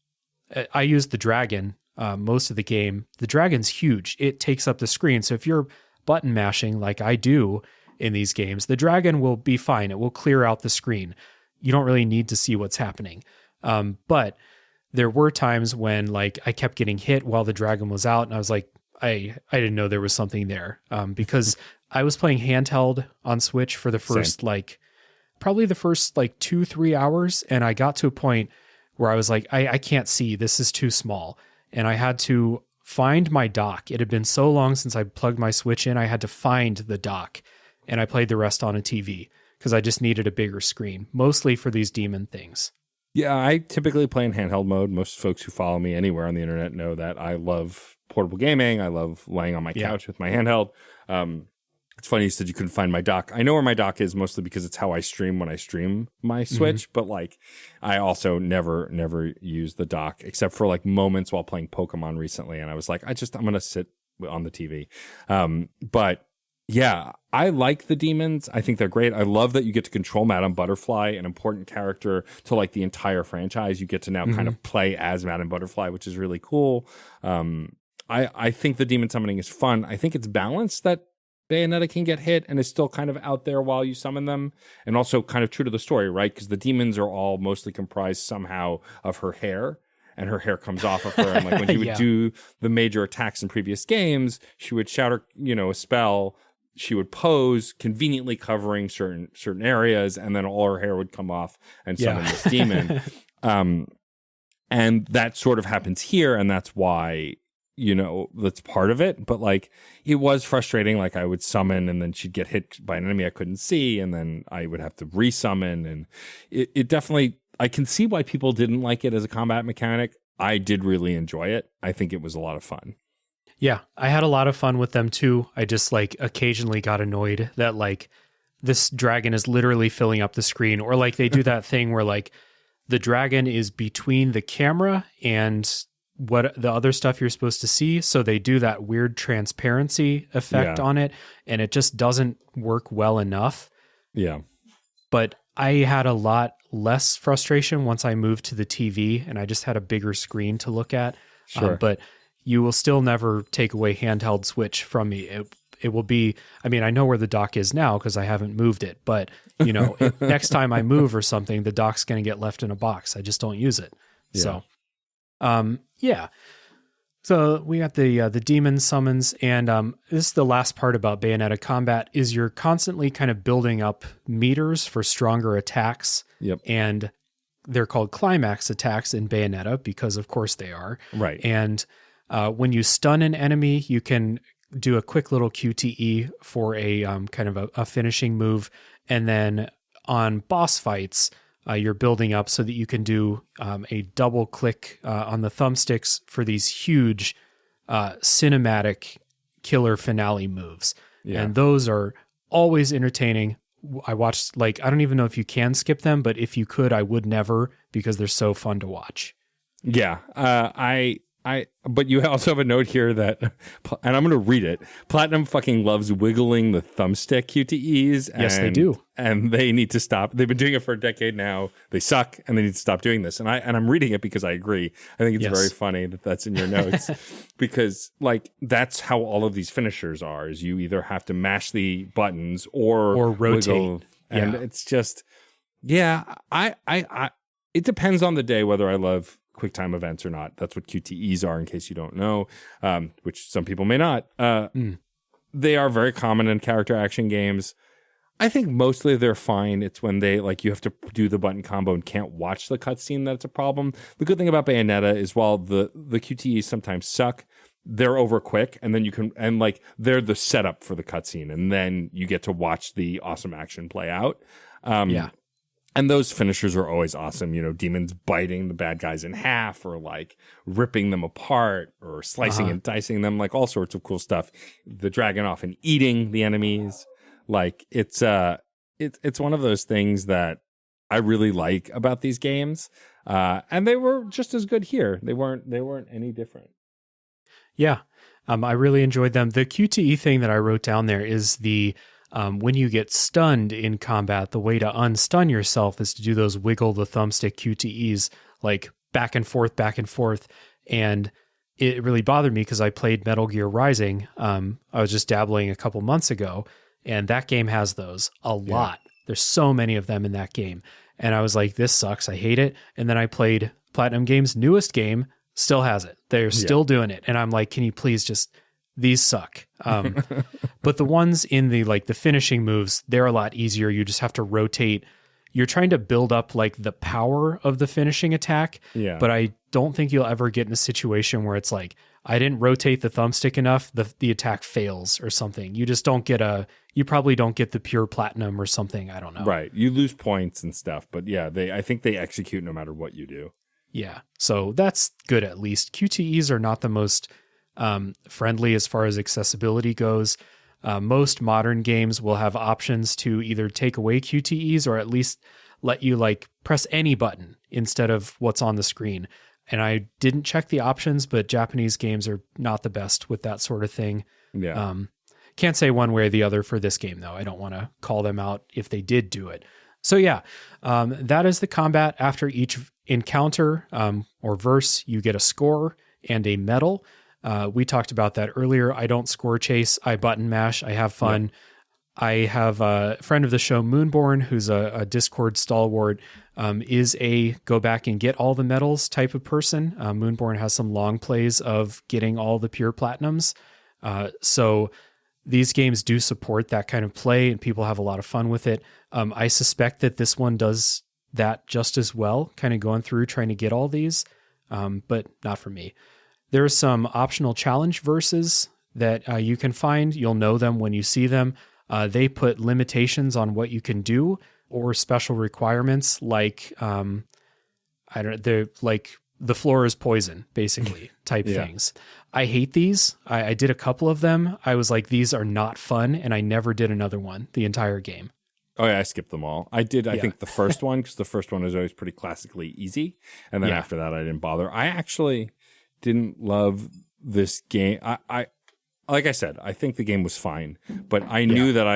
I use the dragon most of the game. The dragon's huge. It takes up the screen. So if you're button mashing like I do in these games, the dragon will be fine. It will clear out the screen. You don't really need to see what's happening. But there were times when like I kept getting hit while the dragon was out, and I was like, I didn't know there was something there, because I was playing handheld on Switch for the first probably the first 2-3 hours, and I got to a point where I was like, I can't see. This is too small, and I had to find my dock. It had been so long since I plugged my Switch in. I had to find the dock, and I played the rest on a TV because I just needed a bigger screen, mostly for these demon things. Yeah, I typically play in handheld mode. Most folks who follow me anywhere on the internet know that I love portable gaming. I love laying on my couch with my handheld. It's funny you said you couldn't find my dock. I know where my dock is mostly because it's how I stream when I stream my Switch. But I also never use the dock except for moments while playing Pokemon recently. And I was like, I'm going to sit on the TV. But yeah, I like the demons. I think they're great. I love that you get to control Madame Butterfly, an important character to the entire franchise. You get to now kind of play as Madame Butterfly, which is really cool. I think the demon summoning is fun. I think it's balanced that Bayonetta can get hit and is still kind of out there while you summon them, and also kind of true to the story, right? Because the demons are all mostly comprised somehow of her hair, and her hair comes off of her. And when she would do the major attacks in previous games, she would shout her, a spell. She would pose, conveniently covering certain areas, and then all her hair would come off and summon this demon. And that sort of happens here, and that's why, that's part of it. But it was frustrating. I would summon, and then she'd get hit by an enemy I couldn't see, and then I would have to resummon. And it definitely, I can see why people didn't like it as a combat mechanic. I did really enjoy it. I think it was a lot of fun. Yeah, I had a lot of fun with them too. I just occasionally got annoyed that this dragon is literally filling up the screen, or they do that thing where the dragon is between the camera and what the other stuff you're supposed to see. So they do that weird transparency effect on it, and it just doesn't work well enough. Yeah. But I had a lot less frustration once I moved to the TV and I just had a bigger screen to look at. Sure. But you will still never take away handheld Switch from me. It will be, I know where the dock is now because I haven't moved it, but next time I move or something, the dock's going to get left in a box. I just don't use it. Yeah. So, So we got the demon summons, and this is the last part about Bayonetta combat, is you're constantly kind of building up meters for stronger attacks. Yep. And they're called climax attacks in Bayonetta because of course they are. Right. And when you stun an enemy, you can do a quick little QTE for a kind of a finishing move. And then on boss fights, you're building up so that you can do a double click on the thumbsticks for these huge cinematic killer finale moves. Yeah. And those are always entertaining. I watched, I don't even know if you can skip them, but if you could, I would never, because they're so fun to watch. Yeah. But you also have a note here that, and I'm going to read it. Platinum fucking loves wiggling the thumbstick QTEs. Yes, they do. And they need to stop. They've been doing it for a decade now. They suck, and they need to stop doing this. And I'm reading it because I agree. I think it's very funny that that's in your notes because that's how all of these finishers are. Is you either have to mash the buttons or rotate, wiggle, and it's just it depends on the day whether I love QuickTime events or not. That's what QTEs are, in case you don't know, which some people may not. They are very common in character action games. I think mostly they're fine. It's when they you have to do the button combo and can't watch the cutscene that's a problem. The good thing about Bayonetta is while the QTEs sometimes suck, they're over quick, and then you can they're the setup for the cutscene, and then you get to watch the awesome action play out. And those finishers are always awesome. Demons biting the bad guys in half, or ripping them apart, or slicing and dicing them, all sorts of cool stuff. The dragon off and eating the enemies. It's one of those things that I really like about these games. And they were just as good here. They weren't any different. Yeah. I really enjoyed them. The QTE thing that I wrote down there is the when you get stunned in combat, the way to unstun yourself is to do those wiggle the thumbstick QTEs, back and forth. And it really bothered me because I played Metal Gear Rising. I was just dabbling a couple months ago, and that game has those a lot. There's so many of them in that game. And I was like, this sucks. I hate it. And then I played Platinum Games' newest game, still has it. They're still doing it. And I'm like, can you please just... These suck. But the ones in the finishing moves, they're a lot easier. You just have to rotate. You're trying to build up the power of the finishing attack. Yeah. But I don't think you'll ever get in a situation where it's I didn't rotate the thumbstick enough. The attack fails or something. You just don't get you probably don't get the pure platinum or something. I don't know. Right. You lose points and stuff. But yeah, I think they execute no matter what you do. Yeah. So that's good at least. QTEs are not the most... friendly as far as accessibility goes. Most modern games will have options to either take away QTEs or at least let you press any button instead of what's on the screen. And I didn't check the options, but Japanese games are not the best with that sort of thing. Yeah. Can't say one way or the other for this game though. I don't want to call them out if they did do it. So yeah, that is the combat. After each encounter or verse, you get a score and a medal. We talked about that earlier. I don't score chase. I button mash. I have fun. Yep. I have a friend of the show, Moonborn, who's a Discord stalwart, is a go back and get all the medals type of person. Moonborn has some long plays of getting all the pure platinums. So these games do support that kind of play, and people have a lot of fun with it. I suspect that this one does that just as well, kind of going through trying to get all these, but not for me. There are some optional challenge verses that you can find. You'll know them when you see them. They put limitations on what you can do or special requirements, the floor is poison, basically, type things. I hate these. I did a couple of them. I was like, these are not fun, and I never did another one the entire game. Oh, yeah, I skipped them all. I did, I think, the first one, because the first one is always pretty classically easy. And then after that, I didn't bother. I actually... didn't love this game. I like I said, I think the game was fine, but I knew that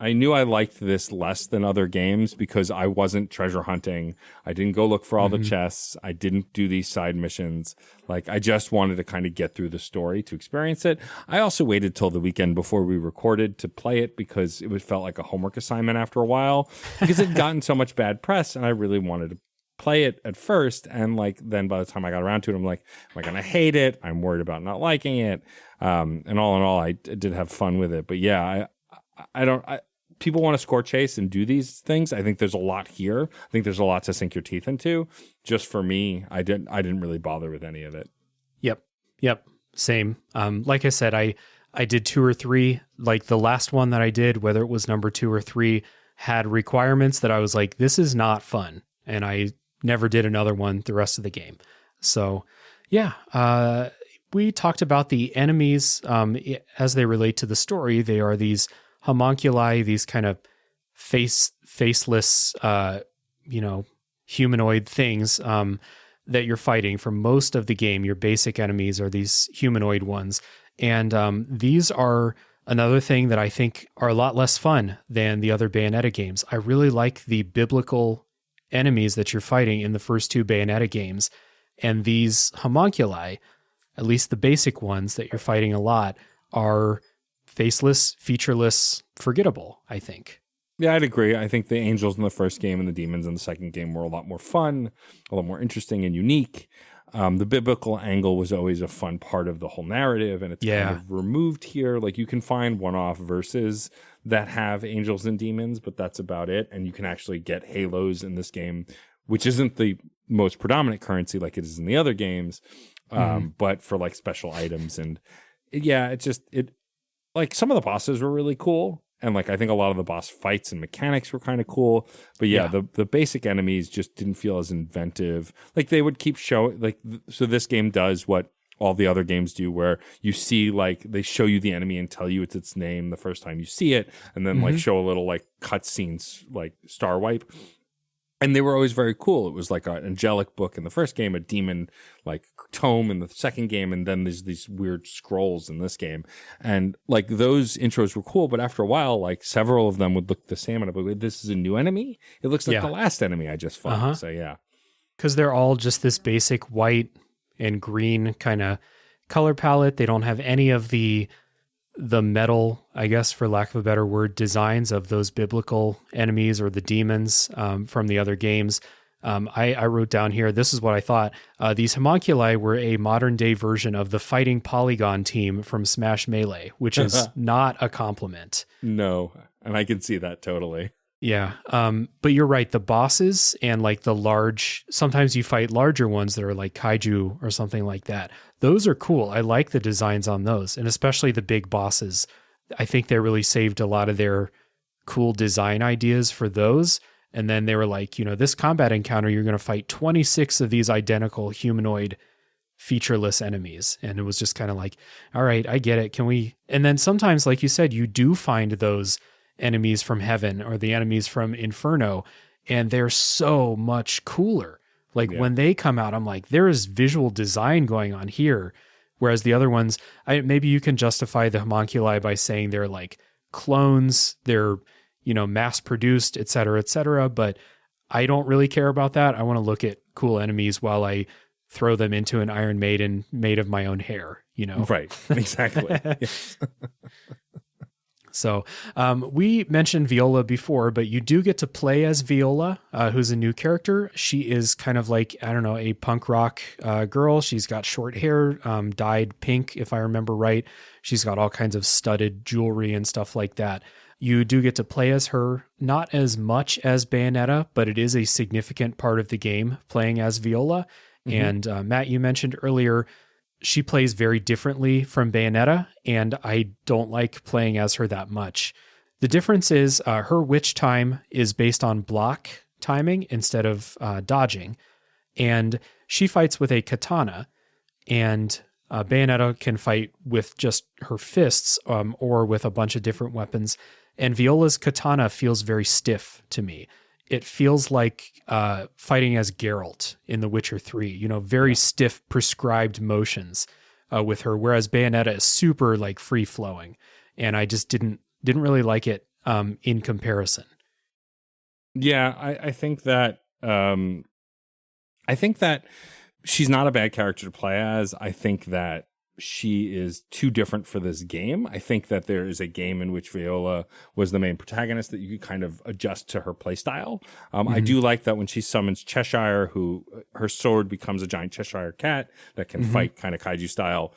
I knew I liked this less than other games because I wasn't treasure hunting. I didn't go look for all the chests. I didn't do these side missions. I just wanted to kind of get through the story to experience it. I also waited till the weekend before we recorded to play it because it felt like a homework assignment after a while because it had gotten so much bad press, and I really wanted to play it at first, and then by the time I got around to it, I'm like, am I gonna hate it? I'm worried about not liking it. And all in all, I did have fun with it. But yeah, people want to score chase and do these things. I think there's a lot here. I think there's a lot to sink your teeth into. Just for me, I didn't really bother with any of it. Yep. Same. Like I said, I did 2 or 3. The last one that I did, whether it was number 2 or 3, had requirements that I was like, this is not fun. And I never did another one the rest of the game. So yeah, we talked about the enemies as they relate to the story. They are these homunculi, these kind of faceless, humanoid things that you're fighting. For most of the game, your basic enemies are these humanoid ones. And these are another thing that I think are a lot less fun than the other Bayonetta games. I really like the biblical enemies that you're fighting in the first two Bayonetta games. And these homunculi, at least the basic ones that you're fighting a lot, are faceless, featureless, forgettable, I think. Yeah, I'd agree. I think the angels in the first game and the demons in the second game were a lot more fun, a lot more interesting and unique. The biblical angle was always a fun part of the whole narrative, and it's kind of removed here. Like, you can find one-off verses that have angels and demons, but that's about it. And you can actually get halos in this game, which isn't the most predominant currency like it is in the other games, but for like special items. And yeah, it like some of the bosses were really cool. And like, I think a lot of the boss fights and mechanics were kind of cool, but the basic enemies just didn't feel as inventive. Like, they would keep showing, like, so this game does what all the other games do, where you see, like, they show you the enemy and tell you it's its name the first time you see it, and then like show a little like cutscenes, like star wipe. And they were always very cool. It was like an angelic book in the first game, a demon like tome in the second game, and then there's these weird scrolls in this game. And like, those intros were cool, but after a while, like, several of them would look the same, and I'd be like, this is a new enemy? It looks like the last enemy I just fought. So yeah. Because they're all just this basic white and green kind of color palette. They don't have any of the metal, I guess, for lack of a better word, designs of those biblical enemies or the demons from the other games. I wrote down here, this is what I thought. These homunculi were a modern day version of the fighting polygon team from Smash Melee, which is not a compliment. No, and I can see that totally. Yeah, but you're right. The bosses and like the large, sometimes you fight larger ones that are like kaiju or something like that. Those are cool. I like the designs on those, and especially the big bosses. I think they really saved a lot of their cool design ideas for those. And then they were like, this combat encounter, you're going to fight 26 of these identical humanoid featureless enemies. And it was just kind of like, all right, I get it. Can we? And then sometimes, like you said, you do find those enemies from heaven or the enemies from Inferno, and they're so much cooler. Like, when they come out, I'm like, there is visual design going on here. Whereas the other ones, maybe you can justify the homunculi by saying they're like clones, they're, mass produced, et cetera, but I don't really care about that. I want to look at cool enemies while I throw them into an Iron Maiden made of my own hair, Right, exactly. So we mentioned Viola before, but you do get to play as Viola, who's a new character. She is kind of like, I don't know, a punk rock girl. She's got short hair, dyed pink, if I remember right. She's got all kinds of studded jewelry and stuff like that. You do get to play as her, not as much as Bayonetta, but it is a significant part of the game, playing as Viola. And Matt, you mentioned earlier, she plays very differently from Bayonetta, and I don't like playing as her that much. The difference is her witch time is based on block timing instead of dodging, and she fights with a katana, and Bayonetta can fight with just her fists or with a bunch of different weapons, and Viola's katana feels very stiff to me. It feels like fighting as Geralt in The Witcher 3, very stiff, prescribed motions with her, whereas Bayonetta is super like free flowing, and I just didn't really like it in comparison. Yeah, I think that she's not a bad character to play as. I think that she is too different for this game. I think that there is a game in which Viola was the main protagonist that you could kind of adjust to her playstyle. I do like that when she summons Cheshire, who her sword becomes a giant Cheshire cat that can fight kind of kaiju style.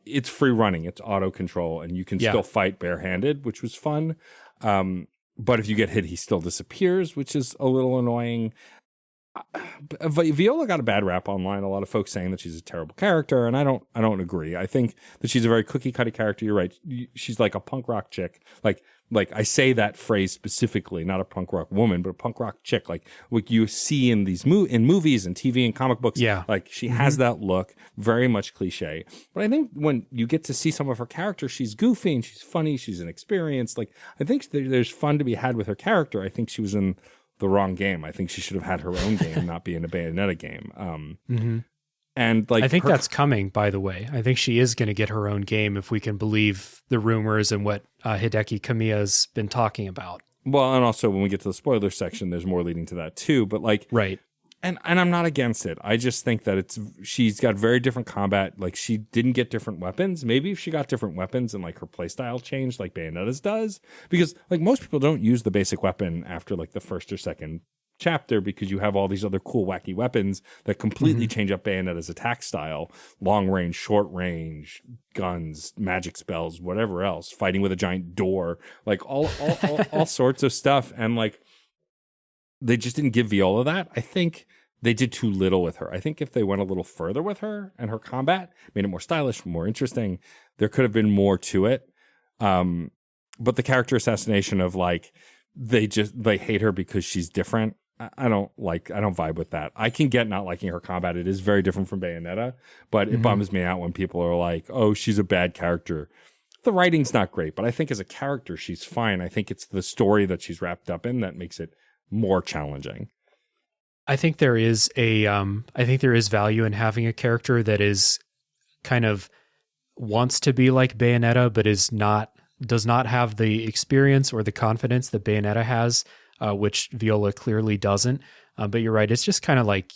It's free running, it's auto control, and you can still fight barehanded, which was fun. But if you get hit, he still disappears, which is a little annoying. Viola got a bad rap online. A lot of folks saying that she's a terrible character, and I don't agree. I think that she's a very cookie cutter character. You're right. She's like a punk rock chick. Like, like I say that phrase specifically, not a punk rock woman, but a punk rock chick, like what you see in these in movies and TV and comic books. Yeah. Like she has that look, very much cliche. But I think when you get to see some of her characters, she's goofy and she's funny, she's inexperienced. Like I think there's fun to be had with her character. I think she was in the wrong game. I think she should have had her own game, not be in a Bayonetta game. And like I think that's coming, by the way. I think she is going to get her own game if we can believe the rumors and what Hideki Kamiya's been talking about. Well, and also when we get to the spoiler section, there's more leading to that too. But like, right. And I'm not against it. I just think that she's got very different combat. Like she didn't get different weapons. Maybe if she got different weapons and like her playstyle changed like Bayonetta's does, because like most people don't use the basic weapon after like the first or second chapter because you have all these other cool wacky weapons that completely change up Bayonetta's attack style, long range, short range, guns, magic spells, whatever else, fighting with a giant door, like all sorts of stuff. And like they just didn't give Viola that. I think they did too little with her. I think if they went a little further with her and her combat, made it more stylish, more interesting, there could have been more to it. But the character assassination of like they hate her because she's different. I don't vibe with that. I can get not liking her combat. It is very different from Bayonetta, but it bums me out when people are like, oh, she's a bad character. The writing's not great, but I think as a character, she's fine. I think it's the story that she's wrapped up in that makes it more challenging. I think there is value in having a character that is kind of wants to be like Bayonetta, but does not have the experience or the confidence that Bayonetta has. Which Viola clearly doesn't. But you're right. It's just kind of like,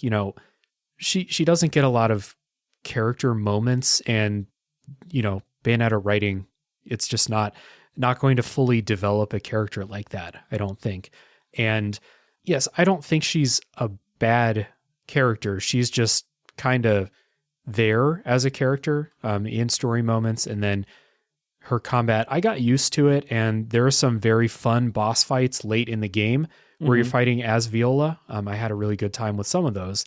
she doesn't get a lot of character moments and, Bayonetta writing, it's just not going to fully develop a character like that, I don't think. And yes, I don't think she's a bad character. She's just kind of there as a character in story moments. And then her combat, I got used to it, and there are some very fun boss fights late in the game where you're fighting as Viola. I had a really good time with some of those,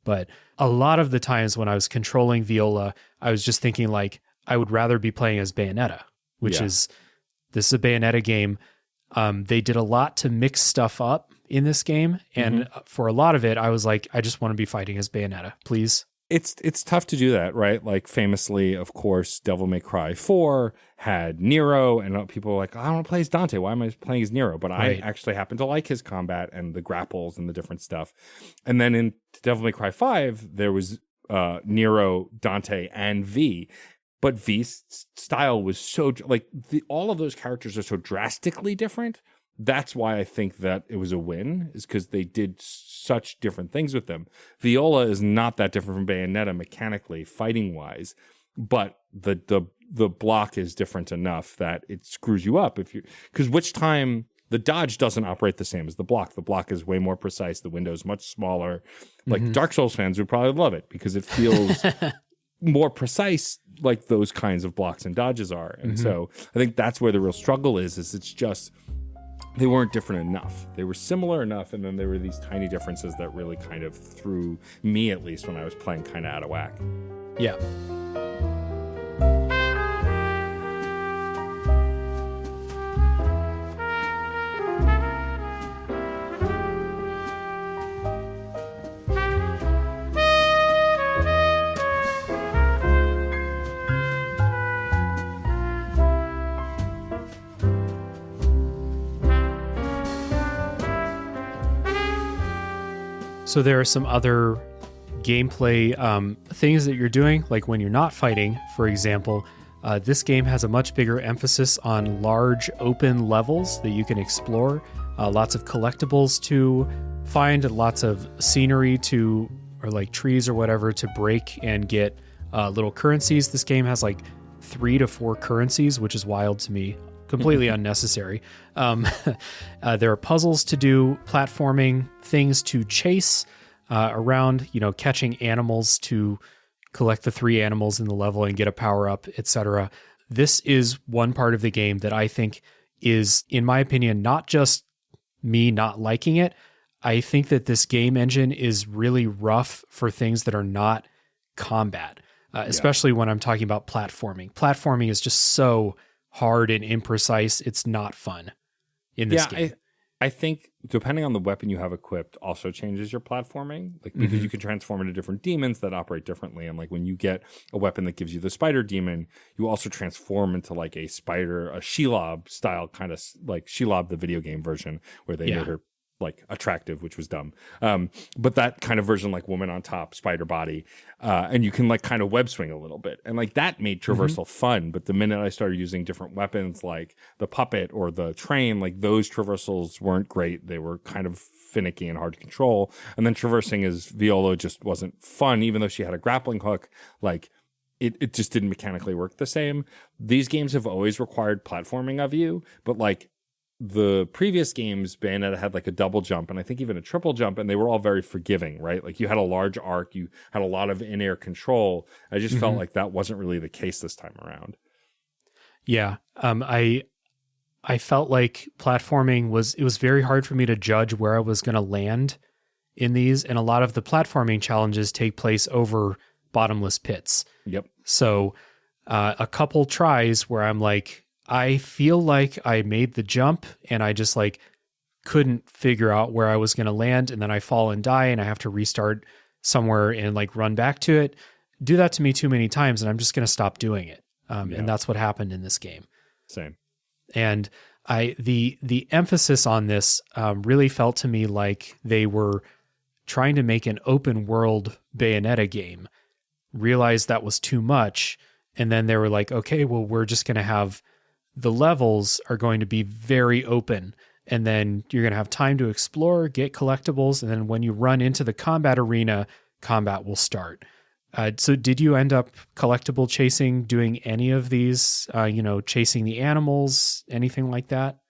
but a lot of the times when I was controlling Viola, I was just thinking like, I would rather be playing as Bayonetta, this is a Bayonetta game. They did a lot to mix stuff up in this game, and for a lot of it, I was like, I just want to be fighting as Bayonetta, please. It's tough to do that, right? Like famously, of course, Devil May Cry 4 had Nero, and people were like, I don't want to play as Dante. Why am I playing as Nero? But I actually happen to like his combat and the grapples and the different stuff. And then in Devil May Cry 5, there was Nero, Dante, and V. But V's style was so, like, all of those characters are so drastically different. That's why I think that it was a win, is because they did such different things with them. Viola is not that different from Bayonetta mechanically, fighting wise, but the block is different enough that it screws you up because which time the dodge doesn't operate the same as the block. The block is way more precise. The window is much smaller. Like Dark Souls fans would probably love it because it feels more precise, like those kinds of blocks and dodges are. And so I think that's where the real struggle is it's just. They weren't different enough. They were similar enough, and then there were these tiny differences that really kind of threw me, at least when I was playing, kind of out of whack. Yeah. So there are some other gameplay things that you're doing, like when you're not fighting, for example. This game has a much bigger emphasis on large open levels that you can explore, lots of collectibles to find, lots of scenery or like trees or whatever to break and get little currencies. This game has like 3 to 4 currencies, which is wild to me. Completely unnecessary. There are puzzles to do, platforming, things to chase around, catching animals to collect the 3 animals in the level and get a power up, etc. This is one part of the game that I think is, in my opinion, not just me not liking it. I think that this game engine is really rough for things that are not combat, especially when I'm talking about platforming. Platforming is just so hard and imprecise, it's not fun in this game. I think depending on the weapon you have equipped also changes your platforming, like because you can transform into different demons that operate differently. And like when you get a weapon that gives you the spider demon, you also transform into like a Shelob style kind of like Shelob, the video game version where they made her like attractive, which was dumb. But that kind of version, like woman on top, spider body, and you can like kind of web swing a little bit. And like that made traversal fun. But the minute I started using different weapons like the puppet or the train, like those traversals weren't great. They were kind of finicky and hard to control. And then traversing as Viola just wasn't fun, even though she had a grappling hook. Like it just didn't mechanically work the same. These games have always required platforming of you, but like the previous games, Bayonetta had like a double jump and I think even a triple jump, and they were all very forgiving, right? Like you had a large arc, you had a lot of in-air control. I just felt like that wasn't really the case this time around. Yeah. I felt like platforming it was very hard for me to judge where I was going to land in these. And a lot of the platforming challenges take place over bottomless pits. Yep. So a couple tries where I'm like, I feel like I made the jump and I just like couldn't figure out where I was going to land. And then I fall and die and I have to restart somewhere and like run back to it. Do that to me too many times and I'm just going to stop doing it. And that's what happened in this game. Same. And the emphasis on this really felt to me like they were trying to make an open world Bayonetta game, realized that was too much. And then they were like, okay, well, we're just going to have the levels are going to be very open, and then you're going to have time to explore, get collectibles, and then when you run into the combat arena, combat will start. So did you end up collectible chasing, doing any of these, chasing the animals, anything like that?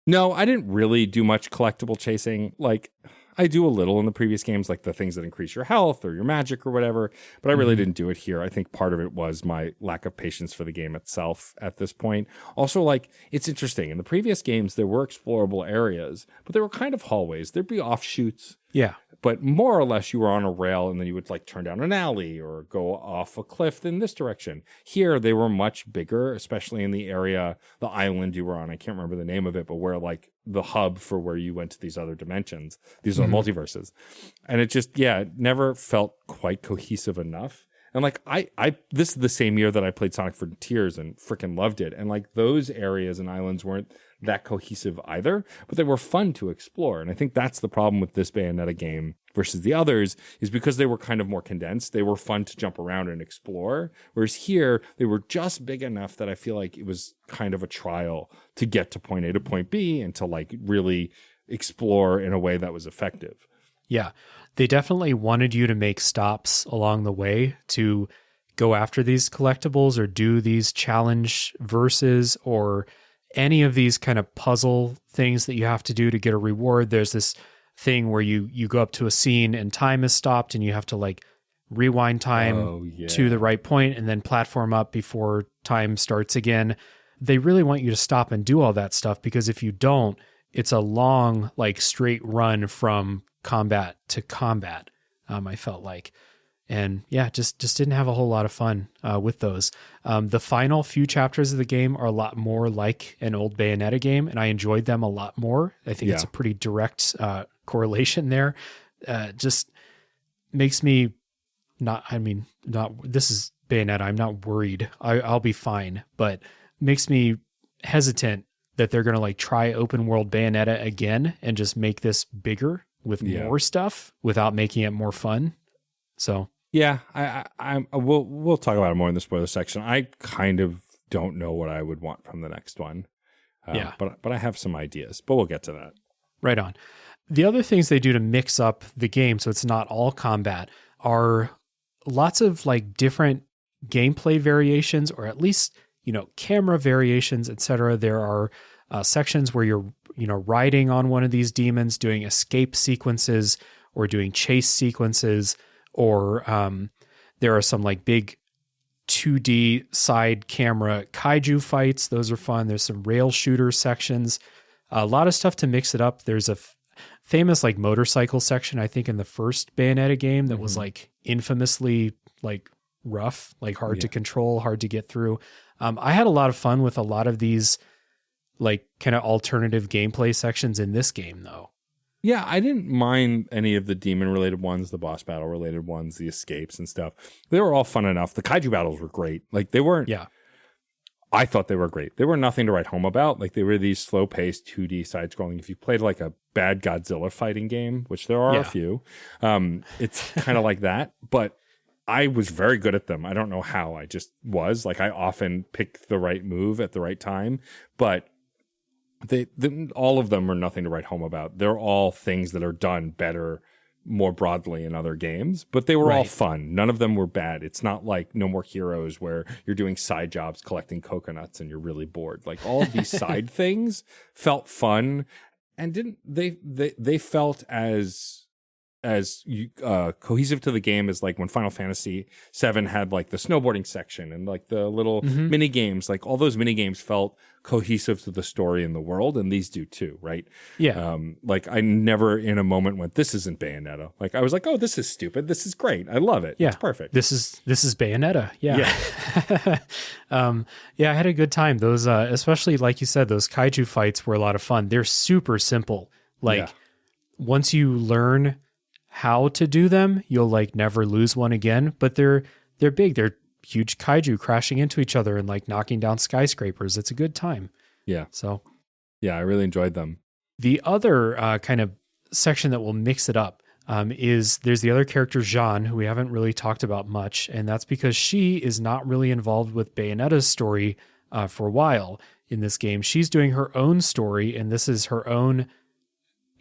No, I didn't really do much collectible chasing. Like I do a little in the previous games, like the things that increase your health or your magic or whatever, but I really didn't do it here. I think part of it was my lack of patience for the game itself at this point. Also, like, it's interesting. In the previous games, there were explorable areas, but they were kind of hallways. There'd be offshoots. Yeah. But more or less, you were on a rail and then you would like turn down an alley or go off a cliff in this direction. Here, they were much bigger, especially in the area, the island you were on. I can't remember the name of it, but where like the hub for where you went to these other dimensions. These are multiverses. And it just, it never felt quite cohesive enough. And like, this is the same year that I played Sonic Frontiers and freaking loved it. And like those areas and islands weren't that cohesive either, but they were fun to explore. And I think that's the problem with this Bayonetta game versus the others, is because they were kind of more condensed. They were fun to jump around and explore. Whereas here, they were just big enough that I feel like it was kind of a trial to get to point A to point B and to like really explore in a way that was effective. Yeah. They definitely wanted you to make stops along the way to go after these collectibles or do these challenge verses or any of these kind of puzzle things that you have to do to get a reward. There's this thing where you go up to a scene and time is stopped and you have to like rewind time to the right point and then platform up before time starts again. They really want you to stop and do all that stuff, because if you don't, it's a long, like straight run from combat to combat. I felt like, and just didn't have a whole lot of fun with those. The final few chapters of the game are a lot more like an old Bayonetta game, and I enjoyed them a lot more. I think it's a pretty direct correlation there. Just makes me this is Bayonetta. I'm not worried. I'll be fine, but makes me hesitant that they're going to like try open world Bayonetta again and just make this bigger with more stuff without making it more fun. So we'll talk about it more in the spoiler section. I kind of don't know what I would want from the next one. But I have some ideas, but we'll get to that. Right on. The other things they do to mix up the game so it's not all combat are lots of like different gameplay variations, or at least, camera variations, etc. There are sections where you're, riding on one of these demons, doing escape sequences or doing chase sequences, or there are some like big 2D side camera kaiju fights. Those are fun. There's some rail shooter sections, a lot of stuff to mix it up. There's a famous like motorcycle section, I think in the first Bayonetta game, that was like infamously like rough, like hard to control, hard to get through. I had a lot of fun with a lot of these like kind of alternative gameplay sections in this game though. Yeah, I didn't mind any of the demon-related ones, the boss battle-related ones, the escapes and stuff. They were all fun enough. The kaiju battles were great. Like, they weren't... Yeah. I thought they were great. They were nothing to write home about. Like, they were these slow-paced 2D side-scrolling. If you played, like, a bad Godzilla fighting game, which there are a few, it's kind of like that. But I was very good at them. I don't know how. I just was. Like, I often picked the right move at the right time. But... all of them are nothing to write home about. They're all things that are done better, more broadly in other games, but they were all fun. None of them were bad. It's not like No More Heroes where you're doing side jobs collecting coconuts and you're really bored. Like all of these side things felt fun and they felt as cohesive to the game as like when Final Fantasy VII had like the snowboarding section and like the little mini games. Like all those mini games felt cohesive to the story and the world, and these do too, right? Yeah. Like I never in a moment went, "This isn't Bayonetta." Like I was like, "Oh, this is stupid. This is great. I love it. Yeah, it's perfect. This is Bayonetta." Yeah. Yeah, I had a good time. Those, especially like you said, those kaiju fights were a lot of fun. They're super simple. Like once you learn how to do them, you'll like never lose one again. But they're big. They're huge kaiju crashing into each other and like knocking down skyscrapers. It's a good time. Yeah. So yeah, I really enjoyed them. The other kind of section that will mix it up is there's the other character, Jeanne, who we haven't really talked about much. And that's because she is not really involved with Bayonetta's story for a while in this game. She's doing her own story, and this is her own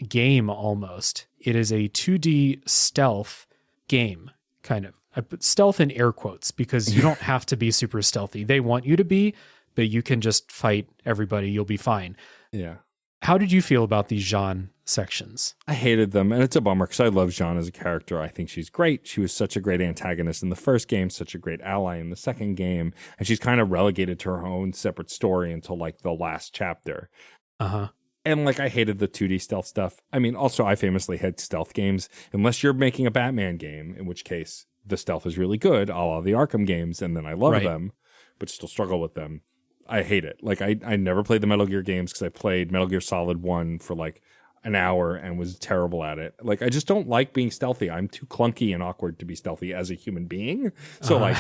game almost. It is a 2D stealth game, kind of. I put stealth in air quotes because you don't have to be super stealthy. They want you to be, but you can just fight everybody. You'll be fine. Yeah. How did you feel about these Jeanne sections? I hated them, and it's a bummer because I love Jeanne as a character. I think she's great. She was such a great antagonist in the first game, such a great ally in the second game, and she's kind of relegated to her own separate story until like the last chapter. And like I hated the 2D stealth stuff. I mean, also I famously hate stealth games unless you're making a Batman game, in which case the stealth is really good, a la the Arkham games, and then I love them, but still struggle with them. I hate it. Like I never played the Metal Gear games because I played Metal Gear Solid 1 for like an hour and was terrible at it. Like I just don't like being stealthy. I'm too clunky and awkward to be stealthy as a human being. So like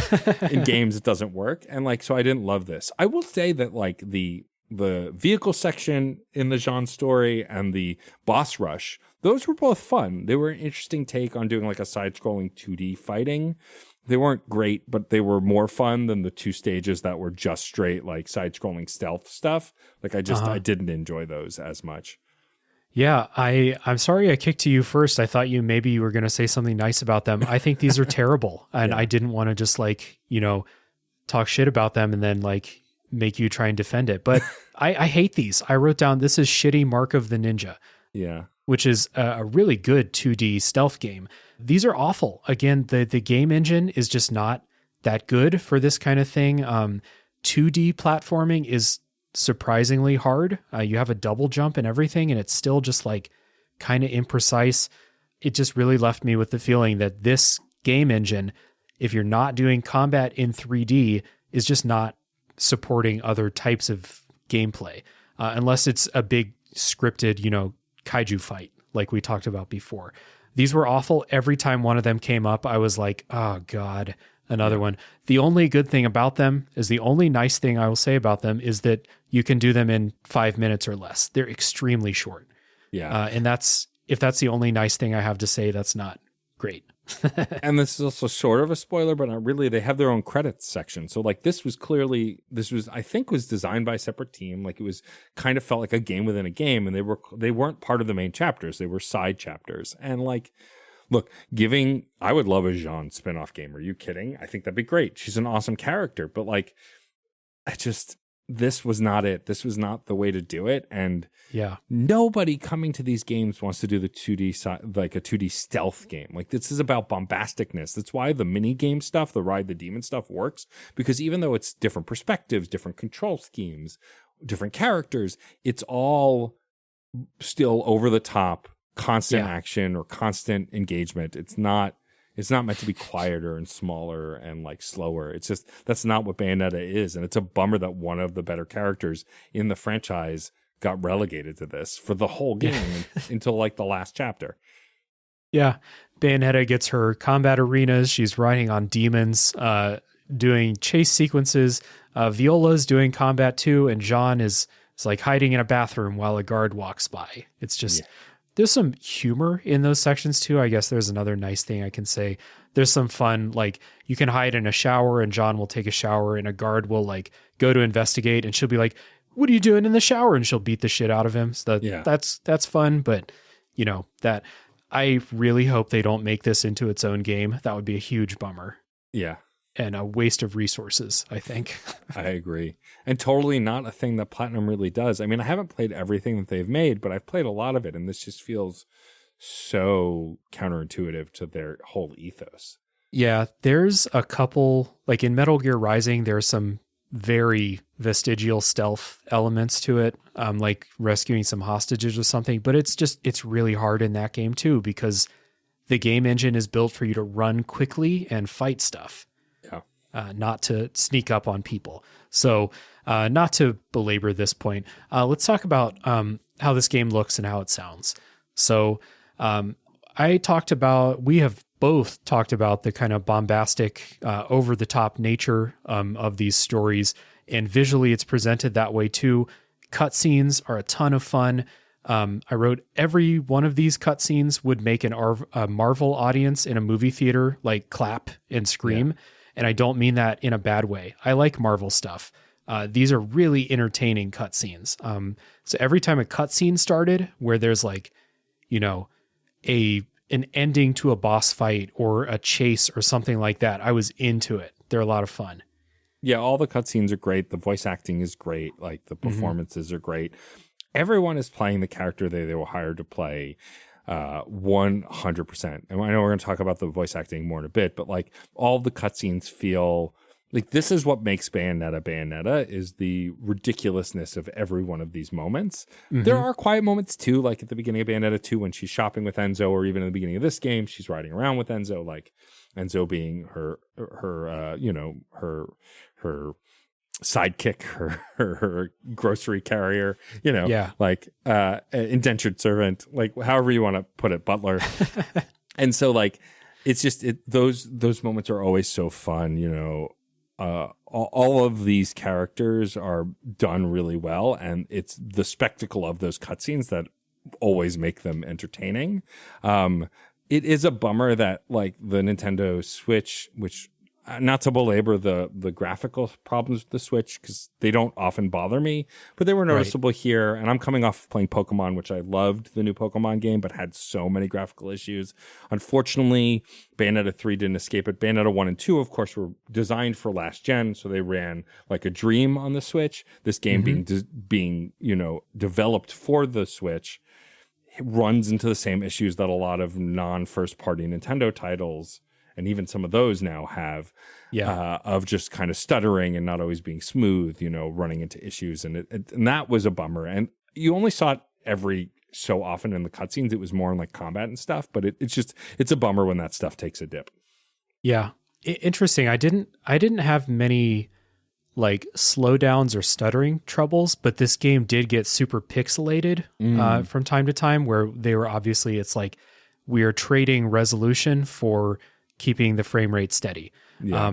in games it doesn't work. And like so I didn't love this. I will say that like the vehicle section in the Jeanne story and the boss rush, those were both fun. They were an interesting take on doing like a side-scrolling 2D fighting. They weren't great, but they were more fun than the two stages that were just straight like side-scrolling stealth stuff. Like I just I didn't enjoy those as much. Yeah, I'm sorry I kicked to you first. I thought maybe you were going to say something nice about them. I think these are terrible, and I didn't want to just like, talk shit about them and then like make you try and defend it. But I hate these. I wrote down, this is shitty Mark of the Ninja. Yeah. Which is a really good 2D stealth game. These are awful. Again, the game engine is just not that good for this kind of thing. 2D platforming is surprisingly hard. You have a double jump and everything, and it's still just like kind of imprecise. It just really left me with the feeling that this game engine, if you're not doing combat in 3D, is just not supporting other types of gameplay, unless it's a big scripted, kaiju fight like we talked about before. These were awful. Every time one of them came up, I was like, oh God, another one. The only good thing about them is the only nice thing I will say about them is that you can do them in 5 minutes or less. They're extremely short. Yeah. And if that's the only nice thing I have to say, that's not great. And this is also sort of a spoiler, but not really. They have their own credits section. So like this was I think was designed by a separate team. Like it was kind of felt like a game within a game, and they weren't part of the main chapters. They were side chapters. And like, look, I would love a Jeanne spinoff game. Are you kidding? I think that'd be great. She's an awesome character, but like, this was not it. This was not the way to do it. And nobody coming to these games wants to do the 2D, like a 2D stealth game. Like this is about bombasticness. That's why the mini game stuff, the Ride the Demon stuff works, because even though it's different perspectives, different control schemes, different characters, it's all still over the top, constant action or constant engagement. It's It's not meant to be quieter and smaller and like slower. It's just that's not what Bayonetta is, and it's a bummer that one of the better characters in the franchise got relegated to this for the whole game until like the last chapter. Yeah. Bayonetta gets her combat arenas. She's riding on demons, doing chase sequences. Viola's doing combat too, and Jean is like hiding in a bathroom while a guard walks by. It's just, there's some humor in those sections too. I guess there's another nice thing I can say. There's some fun, like you can hide in a shower and Jean will take a shower and a guard will like go to investigate and she'll be like, "What are you doing in the shower?" And she'll beat the shit out of him. So that's fun. But you know, that I really hope they don't make this into its own game. That would be a huge bummer. Yeah. And a waste of resources, I think. I agree. And totally not a thing that Platinum really does. I mean, I haven't played everything that they've made, but I've played a lot of it. And this just feels so counterintuitive to their whole ethos. Yeah, there's a couple, like in Metal Gear Rising, there's some very vestigial stealth elements to it, like rescuing some hostages or something. But it's really hard in that game too, because the game engine is built for you to run quickly and fight stuff. Not to sneak up on people. So not to belabor this point, let's talk about how this game looks and how it sounds. So we have both talked about the kind of bombastic, over-the-top nature of these stories, and visually it's presented that way too. Cutscenes are a ton of fun. I wrote every one of these cutscenes would make a Marvel audience in a movie theater like clap and scream. Yeah. And I don't mean that in a bad way. I like Marvel stuff. These are really entertaining cutscenes. So every time a cutscene started where there's like, you know, an ending to a boss fight or a chase or something like that, I was into it. They're a lot of fun. Yeah, all the cutscenes are great. The voice acting is great. Like the performances are great. Everyone is playing the character they were hired to play. 100%. And I know we're going to talk about the voice acting more in a bit, but like all the cutscenes feel like this is what makes Bayonetta is the ridiculousness of every one of these moments. There are quiet moments too, like at the beginning of Bayonetta 2 when she's shopping with Enzo, or even at the beginning of this game, she's riding around with Enzo, like Enzo being her sidekick, her grocery carrier, like indentured servant, like however you want to put it, butler. And so like it's just those moments are always so fun. All of these characters are done really well, and it's the spectacle of those cutscenes that always make them entertaining. It is a bummer that like the Nintendo Switch, which not to belabor the graphical problems with the Switch, because they don't often bother me, but they were noticeable here. And I'm coming off of playing Pokemon, which I loved the new Pokemon game, but had so many graphical issues. Unfortunately, Bayonetta 3 didn't escape it. Bayonetta 1 and 2, of course, were designed for last gen, so they ran like a dream on the Switch. This game being developed for the Switch, it runs into the same issues that a lot of non-first party Nintendo titles, and even some of those now have, of just kind of stuttering and not always being smooth, running into issues. And and that was a bummer. And you only saw it every so often in the cutscenes. It was more in like combat and stuff, but it's a bummer when that stuff takes a dip. Yeah. Interesting. I didn't have many like slowdowns or stuttering troubles, but this game did get super pixelated from time to time, where they were obviously, it's like we are trading resolution for keeping the frame rate steady. Yeah.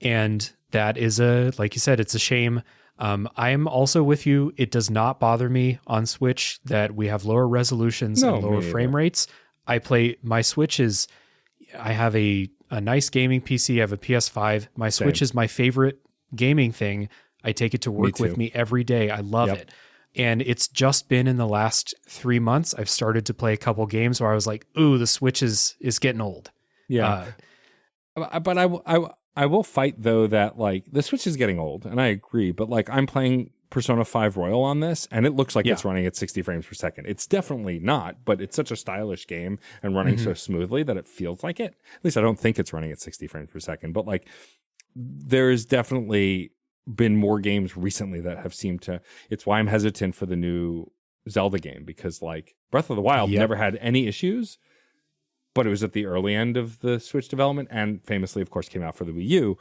And that is like you said, it's a shame. I am also with you. It does not bother me on Switch that we have lower resolutions and lower frame rates. My Switch I have a nice gaming PC. I have a PS5. My Switch is my favorite gaming thing. I take it to work with me every day. I love it. And it's just been in the last 3 months, I've started to play a couple games where I was like, ooh, the Switch is getting old. Yeah. But I will fight though that like the Switch is getting old, and I agree, but like I'm playing Persona 5 Royal on this and it looks like it's running at 60 frames per second. It's definitely not, but it's such a stylish game and running so smoothly that it feels like it. At least I don't think it's running at 60 frames per second, but like there's definitely been more games recently that have seemed to, it's why I'm hesitant for the new Zelda game, because like Breath of the Wild never had any issues, but it was at the early end of the Switch development, and famously, of course, came out for the Wii U.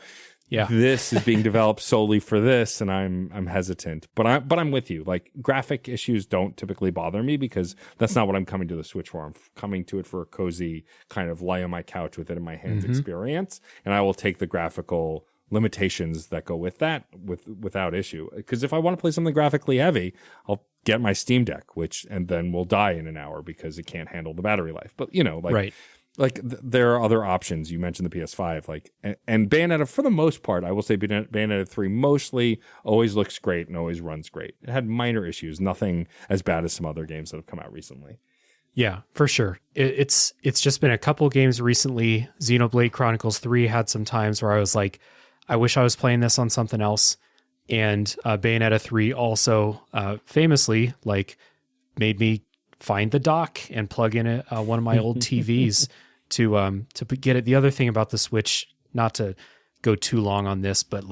Yeah. This is being developed solely for this, and I'm hesitant. But I'm with you. Like, graphic issues don't typically bother me because that's not what I'm coming to the Switch for. I'm coming to it for a cozy kind of lie on my couch with it in my hands experience, and I will take the graphical limitations that go with that without issue. Because if I want to play something graphically heavy, I'll get my Steam Deck, and then will die in an hour because it can't handle the battery life. But Right. There are other options. You mentioned the PS5, and Bayonetta, for the most part, I will say Bayonetta 3 mostly always looks great and always runs great. It had minor issues, nothing as bad as some other games that have come out recently. Yeah, for sure. It's just been a couple games recently. Xenoblade Chronicles 3 had some times where I was like, I wish I was playing this on something else. And Bayonetta 3 also famously made me find the dock and plug in one of my old TVs to get it. The other thing about the Switch, not to go too long on this, but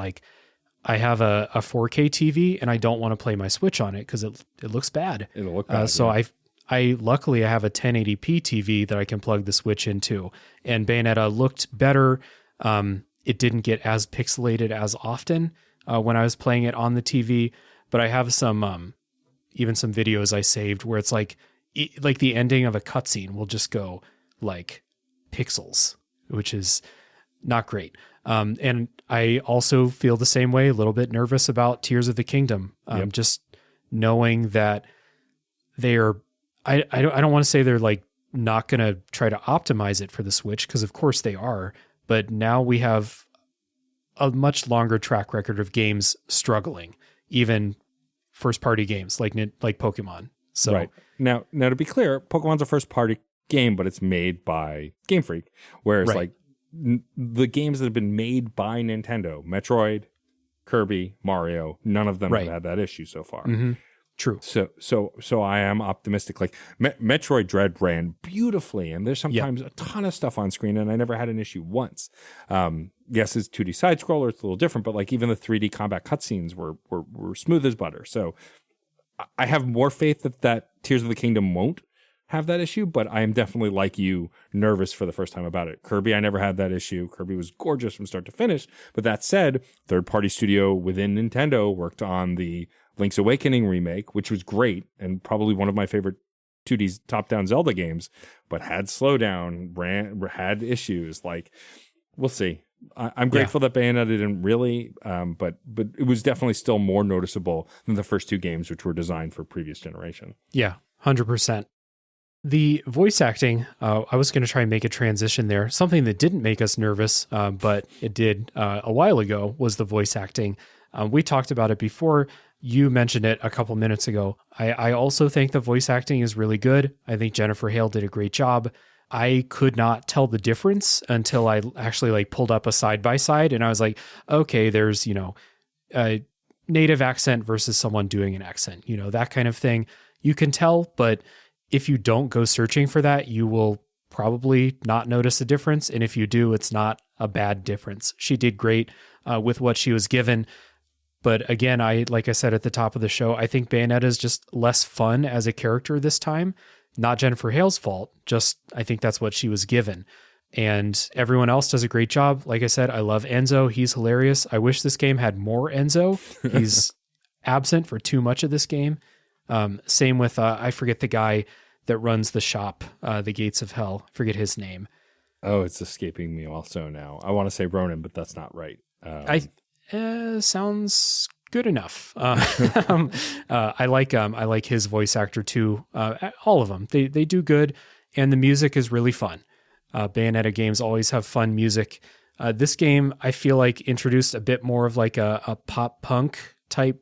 I have a 4K TV and I don't want to play my Switch on it because it looks bad. It'll look bad. So I luckily have a 1080p TV that I can plug the Switch into, and Bayonetta looked better. It didn't get as pixelated as often when I was playing it on the TV, but I have some even some videos I saved where it's like the ending of a cutscene will just go pixels, which is not great. And I also feel the same way, a little bit nervous about Tears of the Kingdom. Just knowing that they're, I don't want to say they're not going to try to optimize it for the Switch, because of course they are, but now we have a much longer track record of games struggling, even first party games like Pokemon. So right. Now to be clear, Pokemon's a first party game, but it's made by Game Freak, whereas the games that have been made by Nintendo, Metroid, Kirby, Mario, none of them have had that issue so far. Mm-hmm. True. So I am optimistic. Metroid Dread ran beautifully, and there's sometimes a ton of stuff on screen, and I never had an issue once. Yes, it's 2D side scroller, it's a little different, but even the 3D combat cutscenes were smooth as butter. So I have more faith that Tears of the Kingdom won't have that issue, but I am definitely, like you, nervous for the first time about it. Kirby, I never had that issue. Kirby was gorgeous from start to finish. But that said, third-party studio within Nintendo worked on the Link's Awakening remake, which was great and probably one of my favorite 2D top-down Zelda games, but had slowdown, had issues. We'll see. I'm grateful that Bayonetta didn't really, but it was definitely still more noticeable than the first two games, which were designed for previous generation. Yeah, 100%. The voice acting, I was going to try and make a transition there. Something that didn't make us nervous, but it did a while ago, was the voice acting. We talked about it before. You mentioned it a couple minutes ago. I also think the voice acting is really good. I think Jennifer Hale did a great job. I could not tell the difference until I actually pulled up a side-by-side, and I was like, okay, there's, a native accent versus someone doing an accent, that kind of thing. You can tell, but if you don't go searching for that, you will probably not notice a difference. And if you do, it's not a bad difference. She did great with what she was given. But again, like I said at the top of the show, I think Bayonetta is just less fun as a character this time. Not Jennifer Hale's fault, just I think that's what she was given. And everyone else does a great job. Like I said, I love Enzo. He's hilarious. I wish this game had more Enzo. He's absent for too much of this game. Same with, I forget the guy that runs the shop, the Gates of Hell. I forget his name. Oh, it's escaping me also now. I want to say Ronan, but that's not right. Sounds good enough. I like his voice actor too. All of them, they do good, and the music is really fun. Bayonetta games always have fun music. This game, I feel like, introduced a bit more of a pop punk type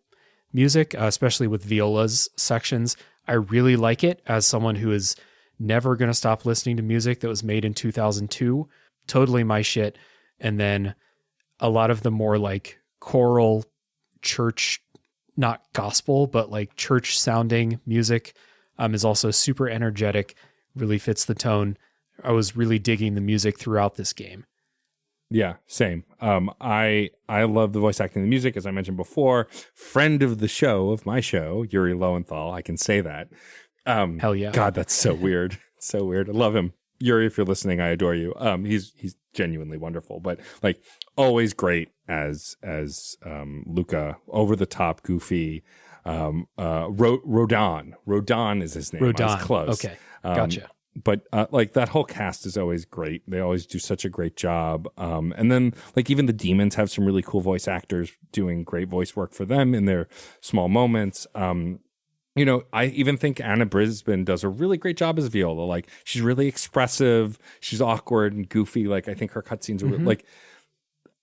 music, especially with Viola's sections. I really like it as someone who is never going to stop listening to music that was made in 2002. Totally my shit. And then a lot of the more choral church, not gospel, but church sounding music is also super energetic, really fits the tone. I was really digging the music throughout this game. Yeah, same. I love the voice acting and the music, as I mentioned before. Friend of the show, of my show, Yuri Lowenthal. I can say that. Hell yeah. God, that's so weird. So weird. I love him. Yuri, if you're listening, I adore you. He's genuinely wonderful, but like always great as Luca, over the top, goofy. Rodon is his name. Rodon. I was close. Okay, gotcha. But like that whole cast is always great. They always do such a great job. And then like even the demons have some really cool voice actors doing great voice work for them in their small moments. You know, I even think Anna Brisbane does a really great job as Viola. Like she's really expressive. She's awkward and goofy. Like I think her cutscenes are like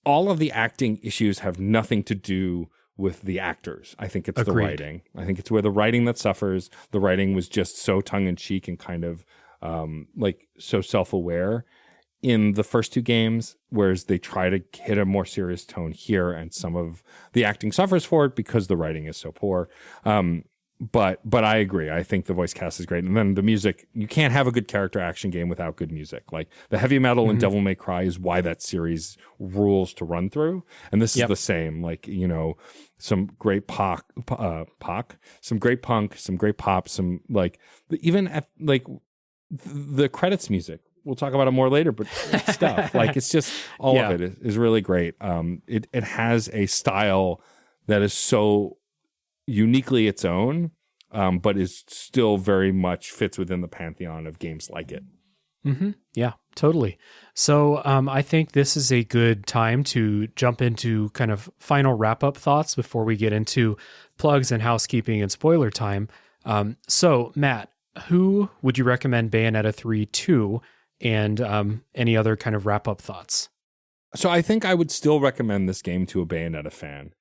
all of the acting issues have nothing to do with the actors. I think it's the writing. I think it's where the writing that suffers. The writing was just so tongue in cheek and kind of like so self-aware in the first two games, whereas they try to hit a more serious tone here, and some of the acting suffers for it because the writing is so poor. But I agree. I think the voice cast is great. And then the music, you can't have a good character action game without good music. Like the heavy metal in Devil May Cry is why that series rules to run through. And this is the same. Like, you know, some great some great punk, some great pop, some like even at, like the credits music. We'll talk about it more later, but stuff like it's just all of it is really great. It has a style that is so uniquely its own, but is still very much fits within the pantheon of games like it. Yeah, totally. So I think this is a good time to jump into kind of final wrap-up thoughts before we get into plugs and housekeeping and spoiler time. So Matt, who would you recommend Bayonetta 3 to, and any other kind of wrap-up thoughts? So I think I would still recommend this game to a Bayonetta fan.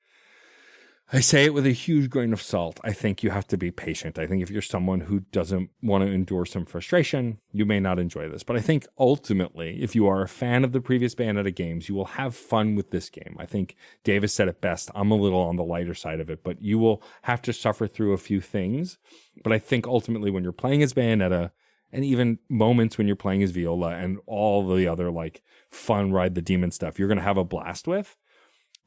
I say it with a huge grain of salt. I think you have to be patient. I think if you're someone who doesn't want to endure some frustration, you may not enjoy this. But I think ultimately, if you are a fan of the previous Bayonetta games, you will have fun with this game. I think Davis said it best. I'm a little on the lighter side of it, but you will have to suffer through a few things. But I think ultimately when you're playing as Bayonetta, and even moments when you're playing as Viola and all the other like fun ride the demon stuff, you're going to have a blast with.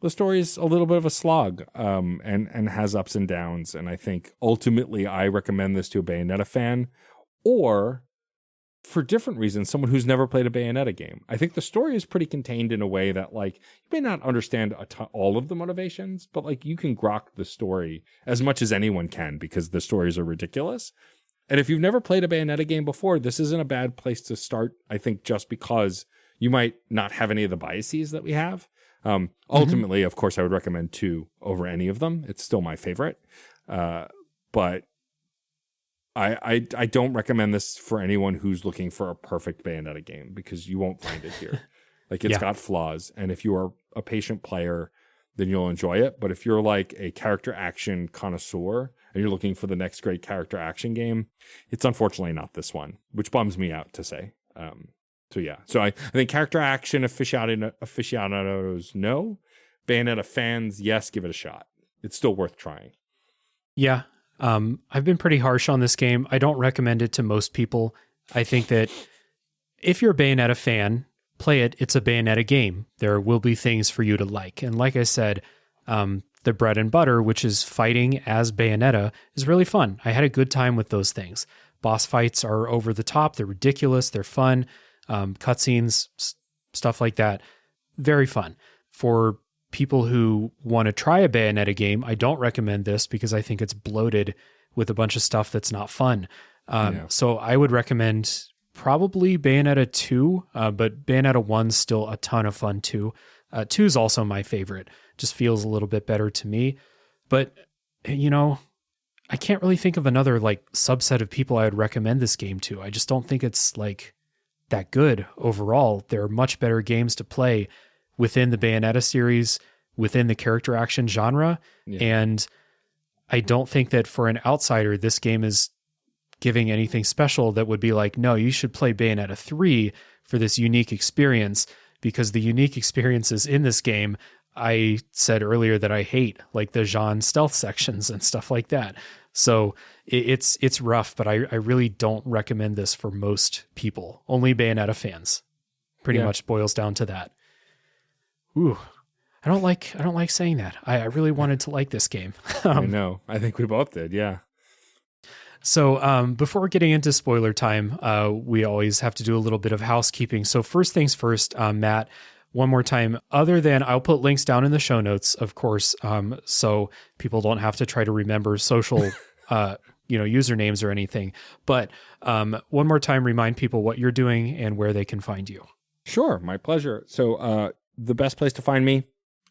The story is a little bit of a slog, and has ups and downs. And I think ultimately I recommend this to a Bayonetta fan, or for different reasons, someone who's never played a Bayonetta game. I think the story is pretty contained in a way that like you may not understand all of the motivations, but like you can grok the story as much as anyone can because the stories are ridiculous. And if you've never played a Bayonetta game before, this isn't a bad place to start, I think, just because you might not have any of the biases that we have. Ultimately, of course, I would recommend 2 over any of them. It's still my favorite. But I don't recommend this for anyone who's looking for a perfect Bayonetta game because you won't find it here. Like it's got flaws. And if you are a patient player, then you'll enjoy it. But if you're like a character action connoisseur and you're looking for the next great character action game, it's unfortunately not this one, which bums me out to say. So I think character action aficionados, no. Bayonetta fans, yes, give it a shot. It's still worth trying. Yeah, I've been pretty harsh on this game. I don't recommend it to most people. I think that if you're a Bayonetta fan, play it. It's a Bayonetta game. There will be things for you to like. And like I said, the bread and butter, which is fighting as Bayonetta, is really fun. I had a good time with those things. Boss fights are over the top. They're ridiculous. They're fun. Cutscenes, stuff like that. Very fun. For people who want to try a Bayonetta game, I don't recommend this because I think it's bloated with a bunch of stuff that's not fun. So I would recommend probably Bayonetta 2, but Bayonetta 1's still a ton of fun too. 2 is also my favorite. Just feels a little bit better to me. But, you know, I can't really think of another like subset of people I would recommend this game to. I just don't think it's like that good overall. There are much better games to play within the Bayonetta series, within the character action genre. And I don't think that for an outsider, this game is giving anything special that would be like, no, you should play Bayonetta 3 for this unique experience, because the unique experiences in this game, I said earlier that I hate, like the Jean stealth sections and stuff like that. So it's rough, but I really don't recommend this for most people. Only Bayonetta fans. Pretty much boils down to that. Ooh, I don't like saying that. I really wanted to like this game. I know. I think we both did. Yeah. So before getting into spoiler time, we always have to do a little bit of housekeeping. So first things first, Matt, one more time, other than I'll put links down in the show notes, of course, so people don't have to try to remember social usernames or anything. But one more time, remind people what you're doing and where they can find you. Sure, my pleasure. So the best place to find me,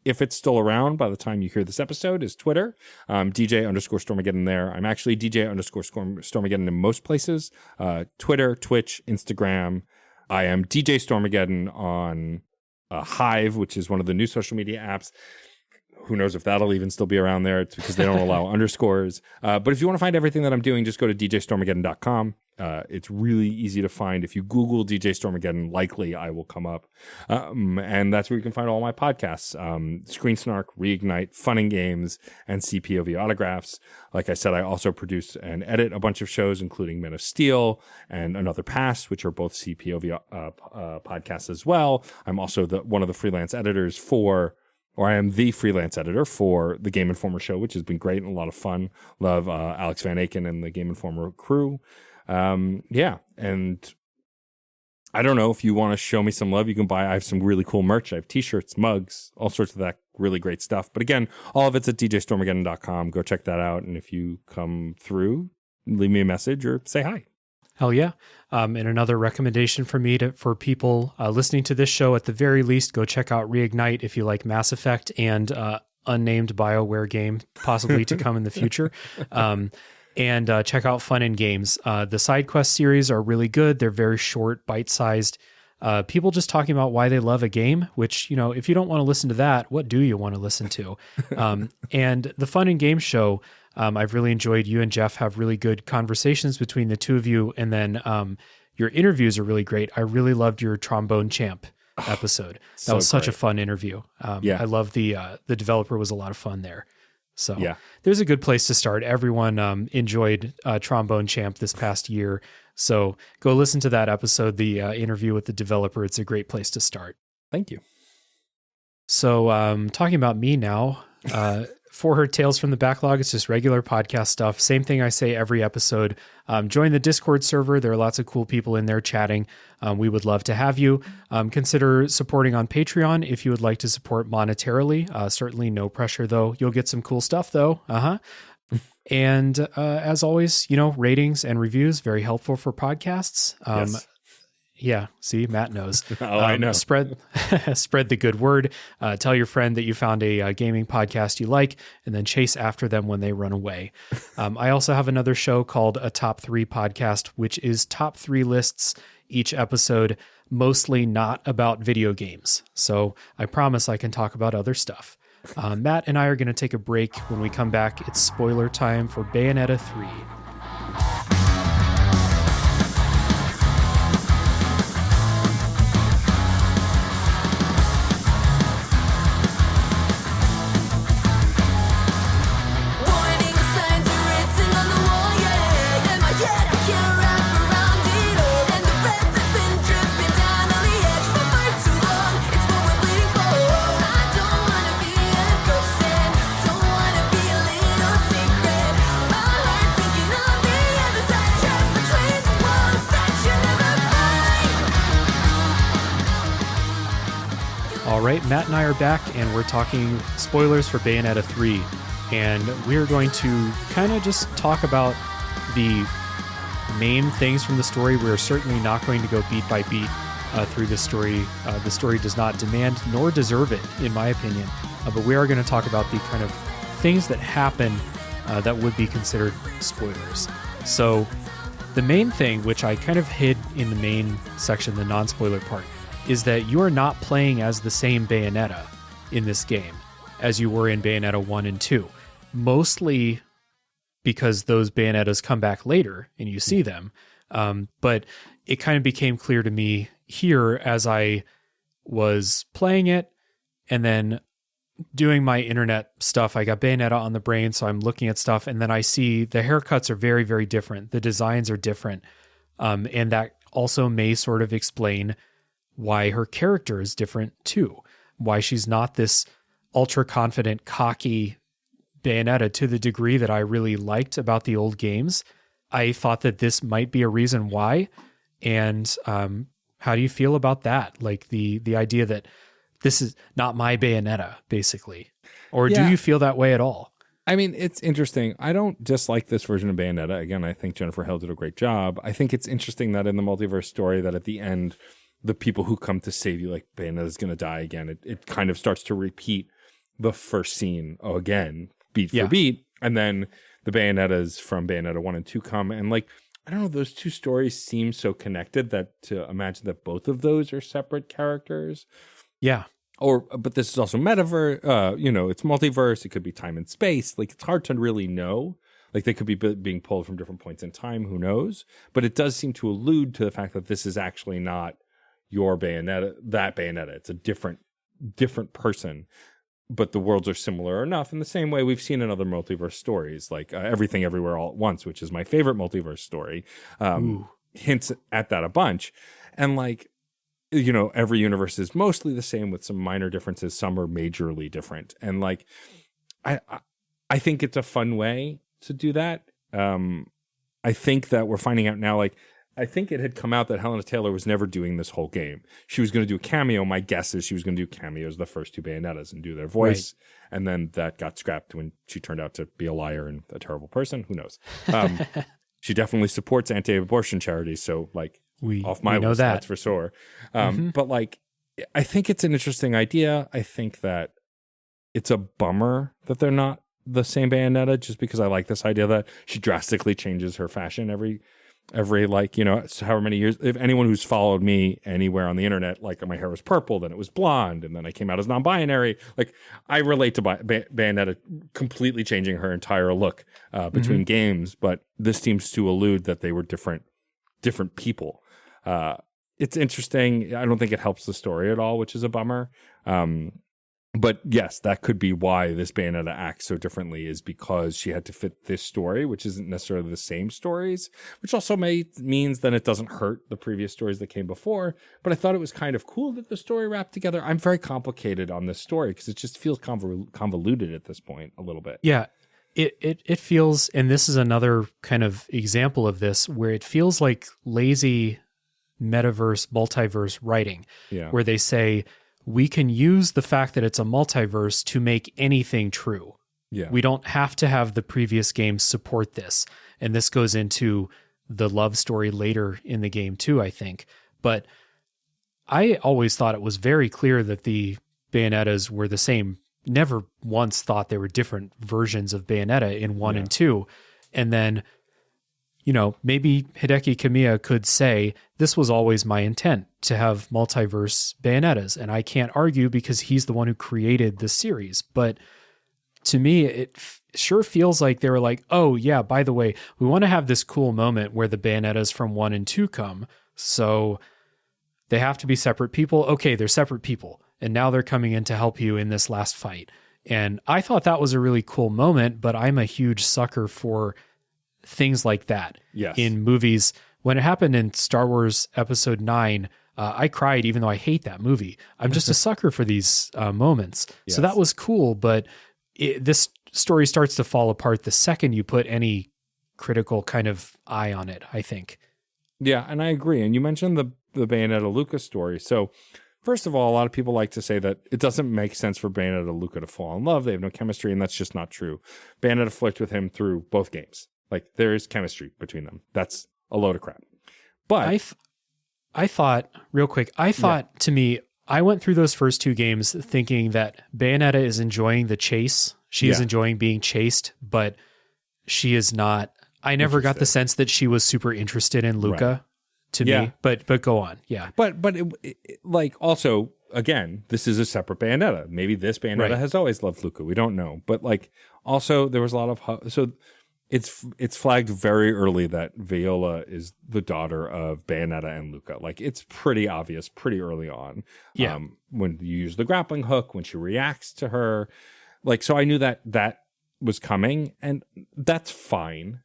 if it's still around by the time you hear this episode, is Twitter, DJ_Stormageddon there. I'm actually DJ_Stormageddon in most places. Twitter, Twitch, Instagram. I am DJ Stormageddon on Hive, which is one of the new social media apps. Who knows if that'll even still be around there. It's because they don't allow underscores. But if you want to find everything that I'm doing, just go to djstormageddon.com. It's really easy to find. If you Google DJ Stormageddon, likely I will come up. And that's where you can find all my podcasts. Screen Snark, Reignite, Fun and Games, and CPOV Autographs. Like I said, I also produce and edit a bunch of shows, including Men of Steel and Another Pass, which are both CPOV podcasts as well. I'm also one of the freelance editors I am the freelance editor for the Game Informer show, which has been great and a lot of fun. Love Alex Van Aken and the Game Informer crew. And I don't know, if you want to show me some love, you can I have some really cool merch. I have t-shirts, mugs, all sorts of that really great stuff. But again, all of it's at djstormageddon.com. Go check that out. And if you come through, leave me a message or say hi. Hell yeah. And another recommendation for me for people listening to this show, at the very least, go check out Reignite if you like Mass Effect and unnamed BioWare game, possibly to come in the future. And check out Fun and Games. The side quest series are really good. They're very short, bite-sized. People just talking about why they love a game, which, if you don't want to listen to that, what do you want to listen to? And the Fun and Games show, I've really enjoyed. You and Jeff have really good conversations between the two of you. And then your interviews are really great. I really loved your Trombone Champ episode. That was such a fun interview. I love the developer was a lot of fun there. So there's a good place to start. Everyone enjoyed Trombone Champ this past year. So go listen to that episode, the interview with the developer. It's a great place to start. Thank you. So talking about me now, for her Tales from the Backlog, it's just regular podcast stuff. Same thing I say every episode. Join the Discord server. There are lots of cool people in there chatting. We would love to have you. Consider supporting on Patreon if you would like to support monetarily. Certainly no pressure, though. You'll get some cool stuff, though. And as always, ratings and reviews, very helpful for podcasts. Yes. Yeah, see, Matt knows. I know. Spread the good word. Tell your friend that you found a gaming podcast you like, and then chase after them when they run away. I also have another show called A Top 3 Podcast, which is top 3 lists each episode, mostly not about video games. So I promise I can talk about other stuff. Matt and I are going to take a break. When we come back, it's spoiler time for Bayonetta 3. All right, Matt and I are back, and we're talking spoilers for Bayonetta 3. And we're going to kind of just talk about the main things from the story. We're certainly not going to go beat by beat through the story. The story does not demand nor deserve it, in my opinion. But we are going to talk about the kind of things that happen that would be considered spoilers. So the main thing, which I kind of hid in the main section, the non-spoiler part, is that you are not playing as the same Bayonetta in this game as you were in Bayonetta 1 and 2. Mostly because those Bayonettas come back later and you see them. But it kind of became clear to me here as I was playing it and then doing my internet stuff. I got Bayonetta on the brain, so I'm looking at stuff, and then I see the haircuts are very, very different. The designs are different. And that also may sort of explain why her character is different too. Why she's not this ultra confident, cocky Bayonetta to the degree that I really liked about the old games. I thought that this might be a reason why. And how do you feel about that? Like the idea that this is not my Bayonetta, basically. Or do you feel that way at all? I mean, it's interesting. I don't dislike this version of Bayonetta. Again, I think Jennifer Hale did a great job. I think it's interesting that in the multiverse story that at the end, the people who come to save you, like Bayonetta's going to die again, it kind of starts to repeat the first scene again, beat for beat. And then the Bayonettas from Bayonetta 1 and 2 come. And like, I don't know, those two stories seem so connected that to imagine that both of those are separate characters. Yeah. But this is also metaverse, it's multiverse. It could be time and space. Like, it's hard to really know. Like, they could be being pulled from different points in time. Who knows? But it does seem to allude to the fact that this is actually not your Bayonetta, that Bayonetta. It's a different person. But the worlds are similar enough in the same way we've seen in other multiverse stories, like Everything Everywhere All at Once, which is my favorite multiverse story, hints at that a bunch. And like, every universe is mostly the same with some minor differences. Some are majorly different. And like, I think it's a fun way to do that. I think that we're finding out now, like, I think it had come out that Helena Taylor was never doing this whole game. She was going to do a cameo. My guess is she was going to do cameos the first two Bayonettas and do their voice. Right. And then that got scrapped when she turned out to be a liar and a terrible person. Who knows? She definitely supports anti-abortion charities. So like, off my list, that's for sure. But like, I think it's an interesting idea. I think that it's a bummer that they're not the same Bayonetta, just because I like this idea that she drastically changes her fashion every like, however many years. If anyone who's followed me anywhere on the internet, like my hair was purple, then it was blonde, and then I came out as non-binary. Like, I relate to Bayonetta completely changing her entire look between games, but this seems to allude that they were different people. It's interesting. I don't think it helps the story at all, which is a bummer. But yes, that could be why this Bayonetta acts so differently, is because she had to fit this story, which isn't necessarily the same stories, which also means that it doesn't hurt the previous stories that came before. But I thought it was kind of cool that the story wrapped together. I'm very complicated on this story because it just feels convoluted at this point a little bit. Yeah, it feels, and this is another kind of example of this, where it feels like lazy metaverse, multiverse writing, where they say, we can use the fact that it's a multiverse to make anything true. Yeah. We don't have to have the previous games support this. And this goes into the love story later in the game too, I think. But I always thought it was very clear that the Bayonettas were the same. Never once thought they were different versions of Bayonetta in 1 and 2. And then, maybe Hideki Kamiya could say, this was always my intent, to have multiverse Bayonettas. And I can't argue because he's the one who created the series. But to me, it sure feels like they were like, oh yeah, by the way, we want to have this cool moment where the Bayonettas from 1 and 2 come. So they have to be separate people. Okay, they're separate people. And now they're coming in to help you in this last fight. And I thought that was a really cool moment, but I'm a huge sucker for things like that in movies. When it happened in Star Wars Episode 9, I cried even though I hate that movie. I'm just a sucker for these moments. Yes. So that was cool, but this story starts to fall apart the second you put any critical kind of eye on it, I think. Yeah, and I agree. And you mentioned the Bayonetta Luca story. So first of all, a lot of people like to say that it doesn't make sense for Bayonetta and Luca to fall in love. They have no chemistry, and that's just not true. Bayonetta flirts with him through both games. Like, there is chemistry between them. That's a load of crap. But I thought, real quick, to me, I went through those first two games thinking that Bayonetta is enjoying the chase. She is enjoying being chased, but she is not. I never got the sense that she was super interested in Luca to me, but go on. Yeah. But like, also, again, this is a separate Bayonetta. Maybe this Bayonetta has always loved Luca. We don't know. But like, also there was a lot of, so it's flagged very early that Viola is the daughter of Bayonetta and Luca. Like, it's pretty obvious pretty early on. Yeah. When you use the grappling hook, when she reacts to her, like, so I knew that was coming, and that's fine.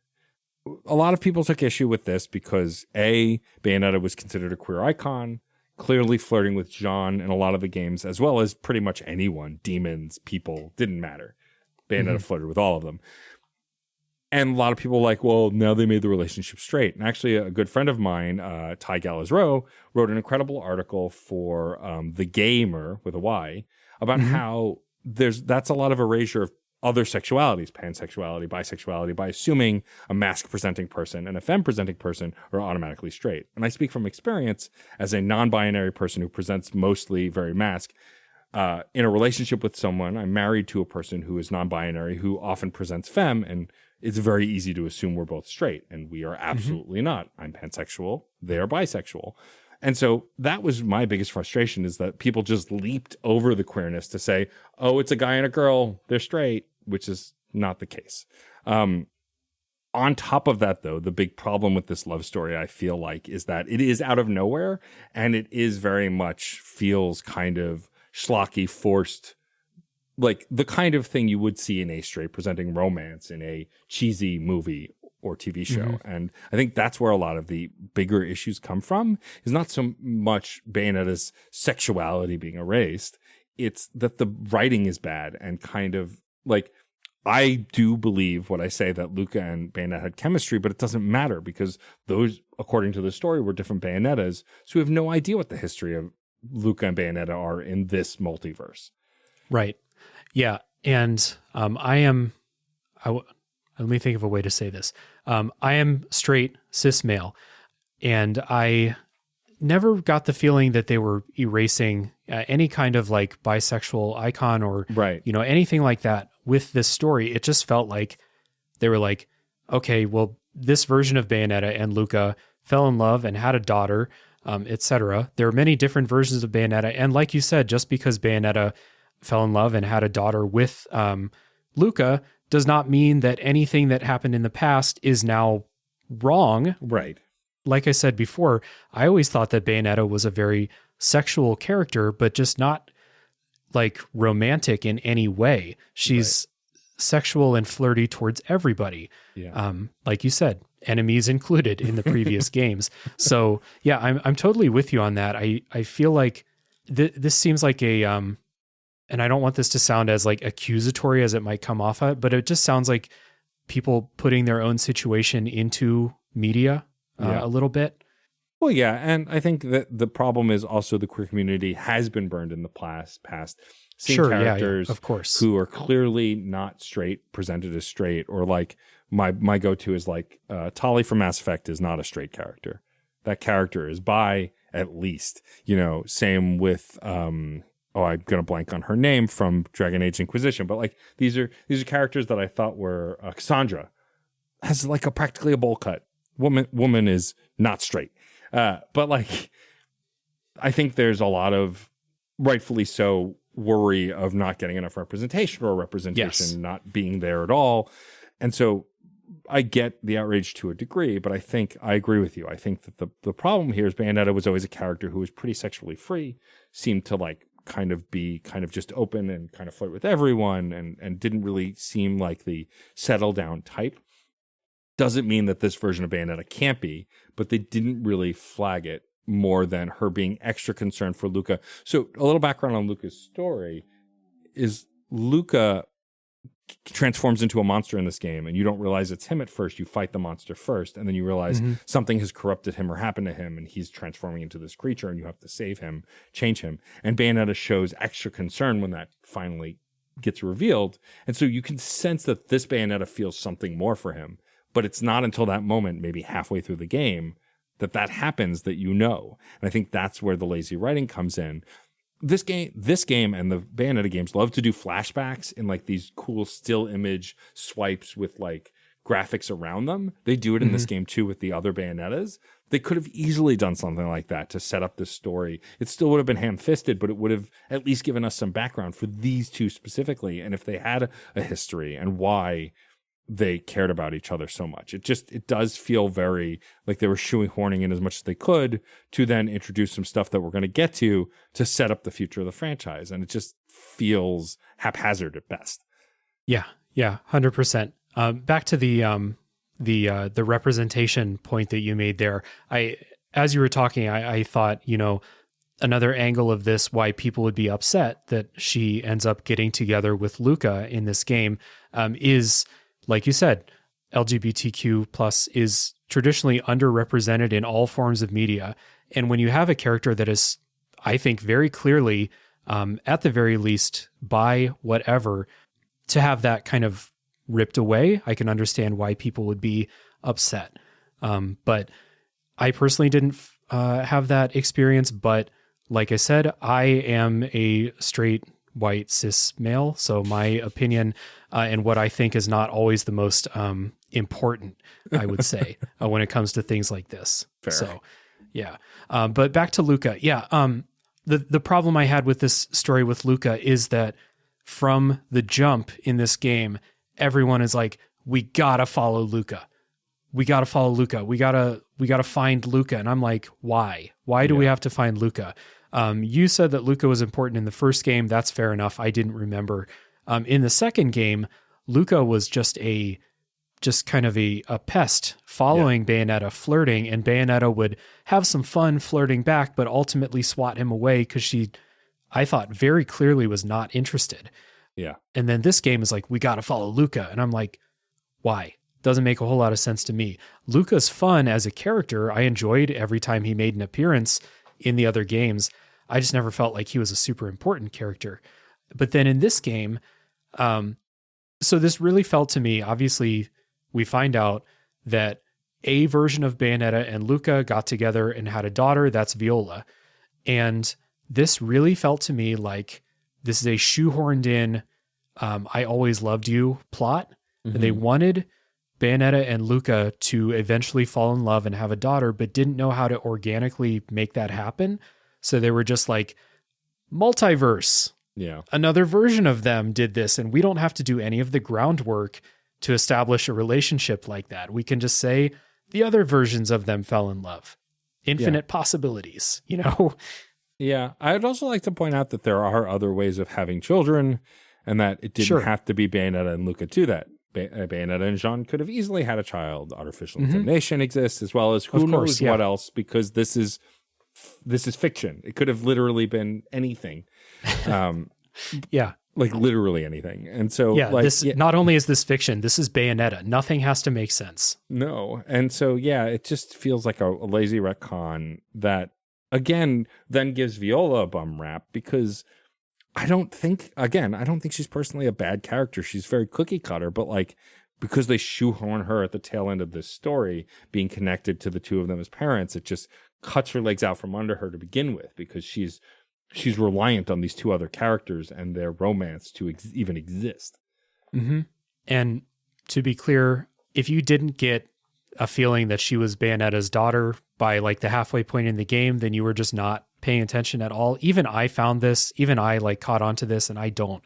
A lot of people took issue with this because Bayonetta was considered a queer icon, clearly flirting with Jean in a lot of the games, as well as pretty much anyone, demons, people, didn't matter. Bayonetta flirted with all of them. And a lot of people are like, well, now they made the relationship straight. And actually, a good friend of mine, Ty Gallows-Rowe, wrote an incredible article for The Gamer with a Y about how that's a lot of erasure of other sexualities, pansexuality, bisexuality, by assuming a masc-presenting person and a femme-presenting person are automatically straight. And I speak from experience as a non-binary person who presents mostly very masc. In a relationship with someone, I'm married to a person who is non-binary, who often presents femme, and it's very easy to assume we're both straight, and we are absolutely not. I'm pansexual, they are bisexual. And so that was my biggest frustration, is that people just leaped over the queerness to say, oh, it's a guy and a girl, they're straight, which is not the case. On top of that, though, the big problem with this love story, I feel like, is that it is out of nowhere, and it is very much feels kind of schlocky, forced, like the kind of thing you would see in a straight presenting romance in a cheesy movie or TV show. And I think that's where a lot of the bigger issues come from, is not so much Bayonetta's sexuality being erased. It's that the writing is bad, and kind of like, I do believe what I say, that Luca and Bayonetta had chemistry, but it doesn't matter because those, according to the story, were different Bayonettas. So we have no idea what the history of Luca and Bayonetta are in this multiverse. Right. Yeah. And let me think of a way to say this. I am straight cis male, and I never got the feeling that they were erasing any kind of like bisexual icon or, anything like that with this story. It just felt like they were like, okay, well, this version of Bayonetta and Luca fell in love and had a daughter, etc. There are many different versions of Bayonetta. And like you said, just because Bayonetta fell in love and had a daughter with Luca does not mean that anything that happened in the past is now wrong. Right. Like I said before, I always thought that Bayonetta was a very sexual character, but just not like romantic in any way. She's sexual and flirty towards everybody. Yeah. Like you said, enemies included in the previous games. So yeah, I'm totally with you on that. I feel like this seems like a, and I don't want this to sound as like accusatory as it might come off at, but it just sounds like people putting their own situation into media a little bit. Well, yeah. And I think that the problem is also the queer community has been burned in the past. Seeing characters of course, who are clearly not straight presented as straight, or like my go-to is like Tali from Mass Effect is not a straight character. That character is bi, at least. Same with I'm going to blank on her name from Dragon Age Inquisition, but like these are characters that I thought were Cassandra has like practically a bowl cut. Woman is not straight. But like, I think there's a lot of, rightfully so, worry of not getting enough representation, or representation not being there at all. And so I get the outrage to a degree, but I think I agree with you. I think that the problem here is Bayonetta was always a character who was pretty sexually free, seemed to like kind of be just open and kind of flirt with everyone, and didn't really seem like the settle down type. Doesn't mean that this version of Bayonetta can't be, but they didn't really flag it more than her being extra concerned for Luca. So a little background on Luca's story is Luca transforms into a monster in this game, and you don't realize it's him at first. You fight the monster first, and then you realize something has corrupted him or happened to him, and he's transforming into this creature, and you have to save him, change him. And Bayonetta shows extra concern when that finally gets revealed. And so you can sense that this Bayonetta feels something more for him. But it's not until that moment, maybe halfway through the game, that happens, that And I think that's where the lazy writing comes in. This game and the Bayonetta games love to do flashbacks in like these cool still image swipes with like graphics around them. They do it in this game too with the other Bayonettas. They could have easily done something like that to set up this story. It still would have been ham-fisted, but it would have at least given us some background for these two specifically. And if they had a history and why they cared about each other so much. It does feel very like they were shoehorning in as much as they could to then introduce some stuff that we're going to get to set up the future of the franchise. And it just feels haphazard at best. Yeah. 100%. Back to the representation point that you made there. As you were talking, I thought, another angle of this, why people would be upset that she ends up getting together with Luca in this game, is, like you said, LGBTQ plus is traditionally underrepresented in all forms of media. And when you have a character that is, I think, very clearly, at the very least, bi whatever, to have that kind of ripped away, I can understand why people would be upset. But I personally didn't have that experience. But like I said, I am a straight white cis male, so my opinion and what I think is not always the most important, I would say, when it comes to things like this. Fair. So, yeah. But back to Luca. Yeah. The problem I had with this story with Luca is that from the jump in this game, everyone is like, we gotta follow Luca. We gotta follow Luca. We gotta find Luca. And I'm like, why? Why do we have to find Luca? You said that Luca was important in the first game. That's fair enough. I didn't remember. In the second game, Luca was just kind of a pest following Bayonetta, flirting, and Bayonetta would have some fun flirting back, but ultimately swat him away because she, I thought, very clearly was not interested. Yeah. And then this game is like, we got to follow Luca. And I'm like, why? Doesn't make a whole lot of sense to me. Luca's fun as a character. I enjoyed every time he made an appearance in the other games. I just never felt like he was a super important character. But then in this game, so this really felt to me, obviously, we find out that a version of Bayonetta and Luca got together and had a daughter. That's Viola. And this really felt to me like this is a shoehorned in, I always loved you plot. Mm-hmm. And they wanted Bayonetta and Luca to eventually fall in love and have a daughter, but didn't know how to organically make that happen. So they were just like, multiverse. Yeah. Another version of them did this, and we don't have to do any of the groundwork to establish a relationship like that. We can just say the other versions of them fell in love. Infinite possibilities, you know? Yeah. I'd also like to point out that there are other ways of having children, and that it didn't have to be Bayonetta and Luca to that. Bayonetta and Jean could have easily had a child. Artificial insemination exists, as well as who knows what else, because this is fiction. It could have literally been anything. Like literally anything. And so not only is this fiction, this is Bayonetta. Nothing has to make sense. No. And so, it just feels like a lazy retcon that, again, then gives Viola a bum rap, because I don't think she's personally a bad character. She's very cookie cutter, but like, because they shoehorn her at the tail end of this story, being connected to the two of them as parents, it just cuts her legs out from under her to begin with, because she's reliant on these two other characters and their romance to even exist. Mm-hmm. And to be clear, if you didn't get a feeling that she was Bayonetta's daughter by like the halfway point in the game, then you were just not paying attention at all. Even I found this, like caught onto this, and I don't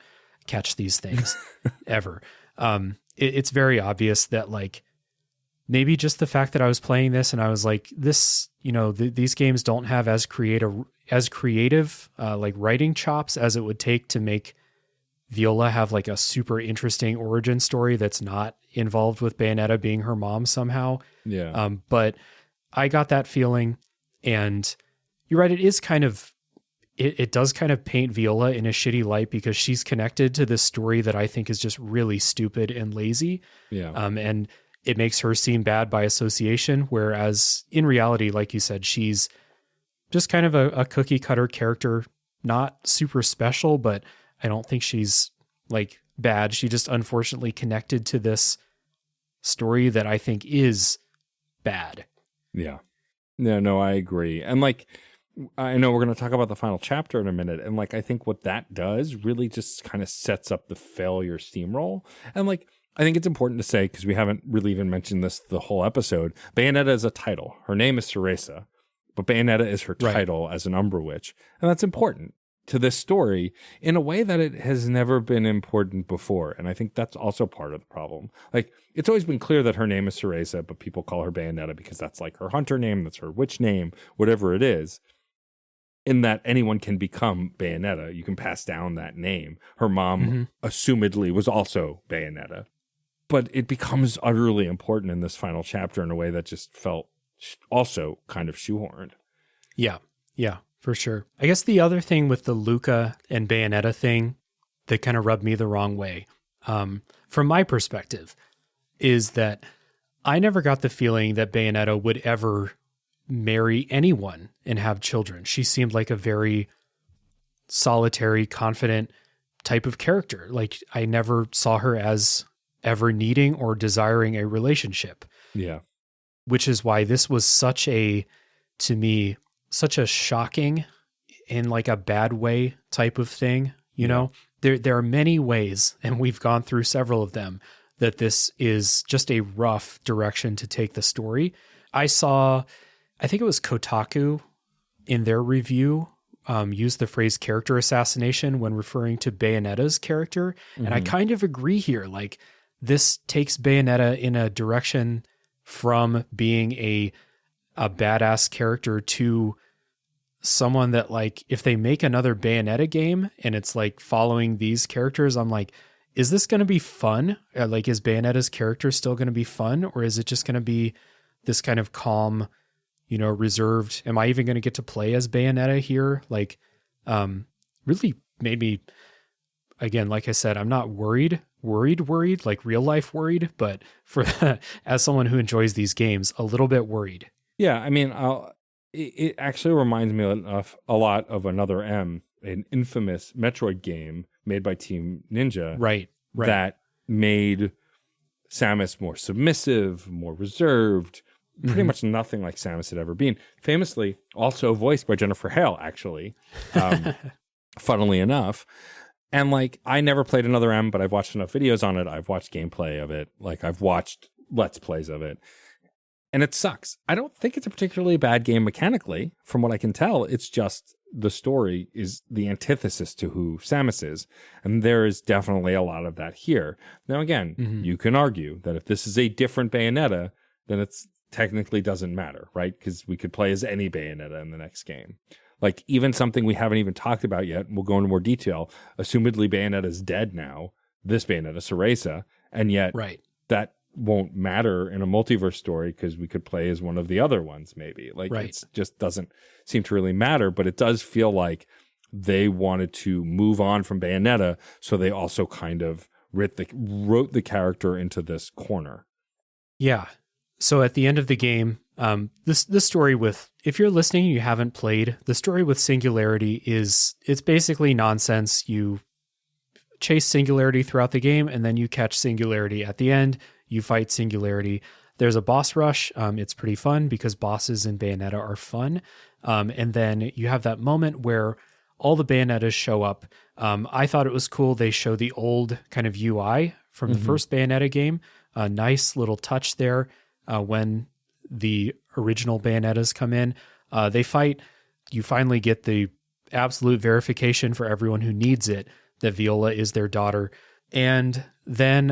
catch these things ever. It's very obvious that like maybe just the fact that I was playing this and I was like, this, these games don't have as creative like writing chops as it would take to make Viola have like a super interesting origin story that's not involved with Bayonetta being her mom somehow. Yeah. But I got that feeling, and you're right. It is kind of, it does kind of paint Viola in a shitty light, because she's connected to this story that I think is just really stupid and lazy. Yeah. And it makes her seem bad by association. Whereas in reality, like you said, she's just kind of a cookie cutter character, not super special, but I don't think she's like bad. She just unfortunately connected to this story that I think is bad. Yeah. No, I agree. And like, I know we're going to talk about the final chapter in a minute. And like, I think what that does really just kind of sets up the failure steamroll. And like, I think it's important to say, because we haven't really even mentioned this the whole episode, Bayonetta is a title. Her name is Cereza, but Bayonetta is her title as an Umbra Witch. And that's important to this story in a way that it has never been important before. And I think that's also part of the problem. Like, it's always been clear that her name is Cereza, but people call her Bayonetta because that's like her hunter name, that's her witch name, whatever it is. In that anyone can become Bayonetta. You can pass down that name. Her mom, assumedly, was also Bayonetta. But it becomes utterly important in this final chapter in a way that just felt also kind of shoehorned. Yeah, for sure. I guess the other thing with the Luca and Bayonetta thing that kind of rubbed me the wrong way, from my perspective, is that I never got the feeling that Bayonetta would ever marry anyone and have children. She seemed like a very solitary, confident type of character. Like, I never saw her as ever needing or desiring a relationship. Yeah. Which is why this was to me, such a shocking, in like a bad way type of thing. You know, there are many ways, and we've gone through several of them, that this is just a rough direction to take the story. I think it was Kotaku in their review, used the phrase character assassination when referring to Bayonetta's character. Mm-hmm. And I kind of agree here. Like, this takes Bayonetta in a direction from being a badass character to someone that, like, if they make another Bayonetta game and it's like following these characters, I'm like, is this going to be fun? Like, is Bayonetta's character still going to be fun, or is it just going to be this kind of calm, you know, reserved? Am I even going to get to play as Bayonetta here? Like, really made me, again, like I said, I'm not worried, like real life worried, but for as someone who enjoys these games, a little bit worried. Yeah, I mean, it actually reminds me of a lot of Another M, an infamous Metroid game made by Team Ninja. Right. That made Samus more submissive, more reserved, pretty much nothing like Samus had ever been. Famously, also voiced by Jennifer Hale, actually, funnily enough. And like, I never played Another M, but I've watched enough videos on it. I've watched gameplay of it. Like, I've watched Let's Plays of it. And it sucks. I don't think it's a particularly bad game mechanically, from what I can tell. It's just the story is the antithesis to who Samus is. And there is definitely a lot of that here. Now, again, you can argue that if this is a different Bayonetta, then it's technically doesn't matter, right? Because we could play as any Bayonetta in the next game. Like, even something we haven't even talked about yet, and we'll go into more detail, assumedly Bayonetta's dead now, this Bayonetta, Cereza, and yet that won't matter in a multiverse story because we could play as one of the other ones, maybe. Like, it just doesn't seem to really matter, but it does feel like they wanted to move on from Bayonetta, so they also kind of wrote the character into this corner. Yeah. So at the end of the game, this story with, if you're listening and you haven't played, the story with Singularity it's basically nonsense. You chase Singularity throughout the game, and then you catch Singularity at the end. You fight Singularity. There's a boss rush. It's pretty fun because bosses in Bayonetta are fun. And then you have that moment where all the Bayonettas show up. I thought it was cool. They show the old kind of UI from the first Bayonetta game. A nice little touch there when the original Bayonettas come in. They fight. You finally get the absolute verification for everyone who needs it that Viola is their daughter. And then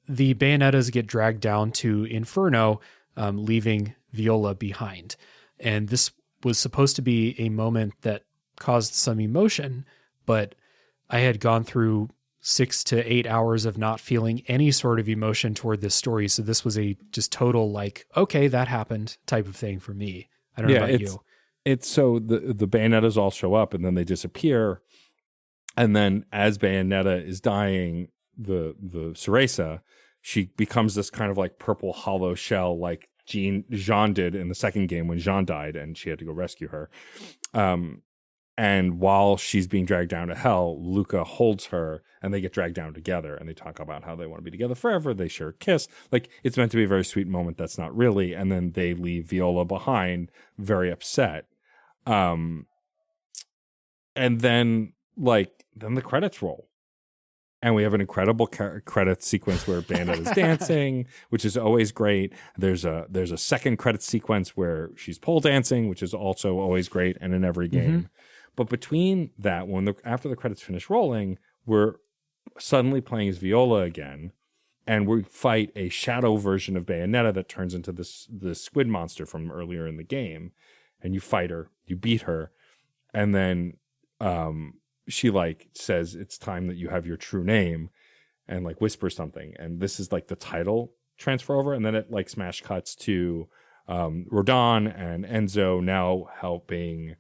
the Bayonettas get dragged down to Inferno, leaving Viola behind. And this was supposed to be a moment that caused some emotion, but I had gone through 6 to 8 hours of not feeling any sort of emotion toward this story. So this was a just total, like, okay, that happened type of thing for me. I don't know about you. It's so the Bayonettas all show up and then they disappear. And then as Bayonetta is dying, the Cereza, she becomes this kind of like purple hollow shell, like Jean did in the second game when Jean died and she had to go rescue her. And while she's being dragged down to hell, Luca holds her and they get dragged down together and they talk about how they want to be together forever. They share a kiss. Like, it's meant to be a very sweet moment. That's not really. And then they leave Viola behind, very upset. And then the credits roll. And we have an incredible credit sequence where Bandit is dancing, which is always great. There's a second credit sequence where she's pole dancing, which is also always great and in every game. Mm-hmm. But between that, after the credits finish rolling, we're suddenly playing as Viola again, and we fight a shadow version of Bayonetta that turns into this squid monster from earlier in the game. And you fight her, you beat her, and then she says it's time that you have your true name, and whispers something, and this is the title transfer over, and then it smash cuts to Rodin and Enzo now helping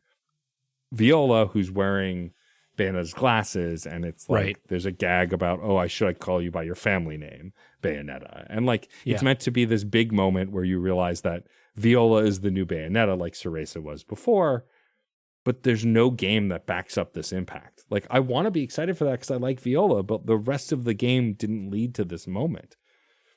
Viola, who's wearing Bayonetta's glasses, and it's like Right. there's a gag about, oh, I call you by your family name, Bayonetta. And like it's Yeah. meant to be this big moment where you realize that Viola is the new Bayonetta, like Cereza was before, but there's no game that backs up this impact. Like I want to be excited for that because I like Viola, but the rest of the game didn't lead to this moment.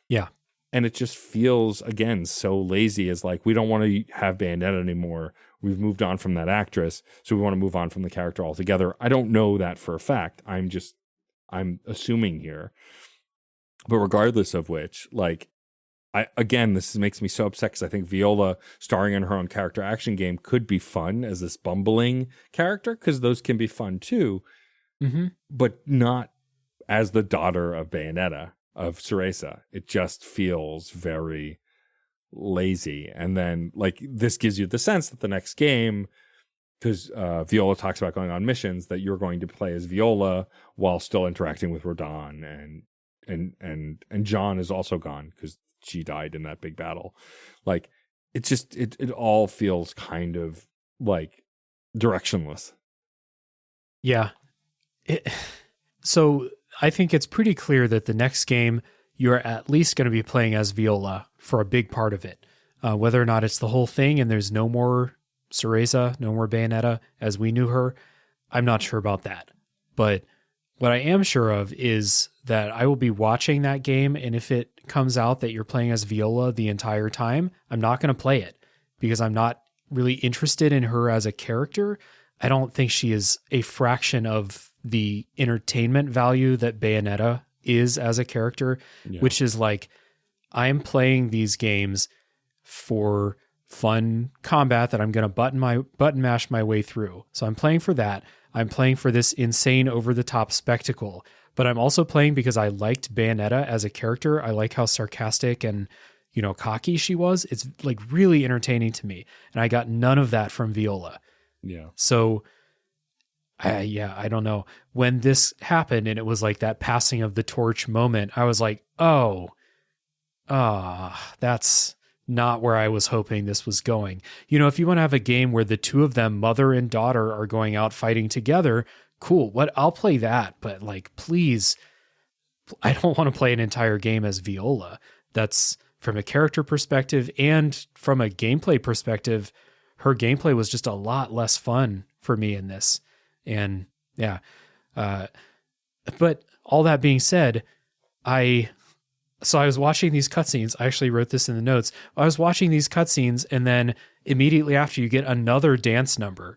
Yeah. And it just feels, again, so lazy as like, we don't want to have Bayonetta anymore. We've moved on from that actress, so we want to move on from the character altogether. I don't know that for a fact. I'm assuming here. But regardless of which, like, this makes me so upset because I think Viola starring in her own character action game could be fun as this bumbling character, because those can be fun too, but not as the daughter of Bayonetta, of Cereza. It just feels very lazy. And then like this gives you the sense that the next game, because Viola talks about going on missions, that you're going to play as Viola while still interacting with Rodin, and John is also gone because she died in that big battle. Like it all feels kind of like directionless. Yeah. So I think it's pretty clear that the next game you're at least going to be playing as Viola for a big part of it. Whether or not it's the whole thing and there's no more Cereza, no more Bayonetta as we knew her, I'm not sure about that. But what I am sure of is that I will be watching that game, and if it comes out that you're playing as Viola the entire time, I'm not going to play it because I'm not really interested in her as a character. I don't think she is a fraction of the entertainment value that Bayonetta is as a character, which is like, I'm playing these games for fun combat that I'm going to button mash my way through. So I'm playing for that. I'm playing for this insane over the top spectacle, but I'm also playing because I liked Bayonetta as a character. I like how sarcastic and, cocky she was. It's like really entertaining to me. And I got none of that from Viola. Yeah. So I don't know. When this happened and it was like that passing of the torch moment, I was like, that's not where I was hoping this was going. If you want to have a game where the two of them, mother and daughter, are going out fighting together, cool. I'll play that. But like, please, I don't want to play an entire game as Viola. That's from a character perspective and from a gameplay perspective. Her gameplay was just a lot less fun for me in this. And yeah. But all that being said, I was watching these cutscenes. I actually wrote this in the notes. I was watching these cutscenes, and then immediately after you get another dance number.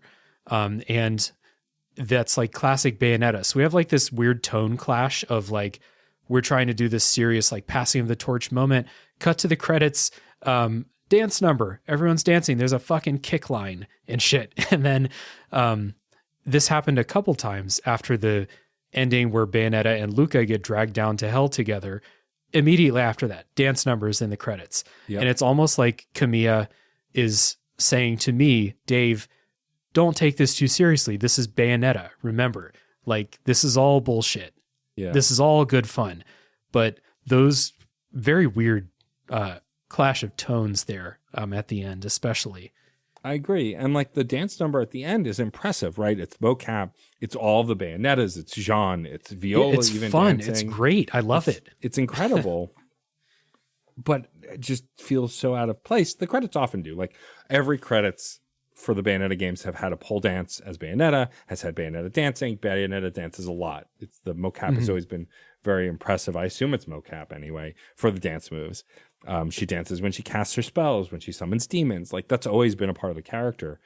And that's like classic Bayonetta. So we have like this weird tone clash of like, we're trying to do this serious, like passing of the torch moment, cut to the credits, dance number. Everyone's dancing. There's a fucking kick line and shit. And then, this happened a couple times after the ending where Bayonetta and Luca get dragged down to hell together. Immediately after that, dance numbers in the credits. Yep. And it's almost like Kamiya is saying to me, Dave, don't take this too seriously. This is Bayonetta. Remember, like, this is all bullshit. Yeah. This is all good fun. But those very weird clash of tones there at the end, especially. I agree. And like the dance number at the end is impressive, right? It's mocap. It's all the Bayonettas. It's Jean. It's Viola. It's even fun. Dancing. It's great. I love it. It's incredible. But it just feels so out of place. The credits often do. Like every credits for the Bayonetta games have had a pole dance as Bayonetta, has had Bayonetta dancing. Bayonetta dances a lot. It's the mocap has always been very impressive. I assume it's mocap anyway for the dance moves. She dances when she casts her spells, when she summons demons. Like that's always been a part of the character.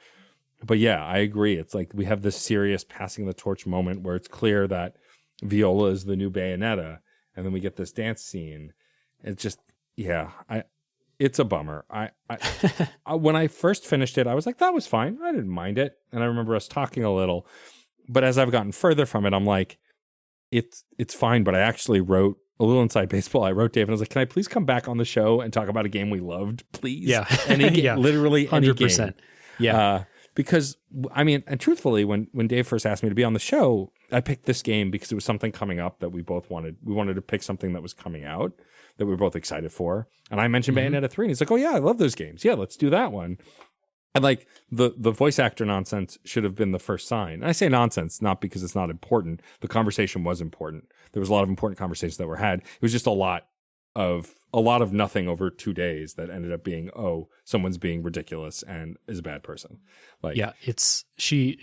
But yeah, I agree. It's like we have this serious passing the torch moment where it's clear that Viola is the new Bayonetta, and then we get this dance scene. It's just, it's a bummer. I when I first finished it, I was like, that was fine. I didn't mind it, and I remember us talking a little. But as I've gotten further from it, I'm like, it's fine. But I actually wrote a little inside baseball. I wrote Dave and I was like, can I please come back on the show and talk about a game we loved, please? Yeah. Literally 100%. Any game. Yeah. Because, I mean, and truthfully, when Dave first asked me to be on the show, I picked this game because it was something coming up that we both wanted. We wanted to pick something that was coming out that we were both excited for. And I mentioned Bayonetta 3, and he's like, oh, yeah, I love those games. Yeah, let's do that one. And like the voice actor nonsense should have been the first sign. And I say nonsense not because it's not important. The conversation was important. There was a lot of important conversations that were had. It was just a lot of nothing over 2 days that ended up being, oh, someone's being ridiculous and is a bad person. Like, yeah, it's she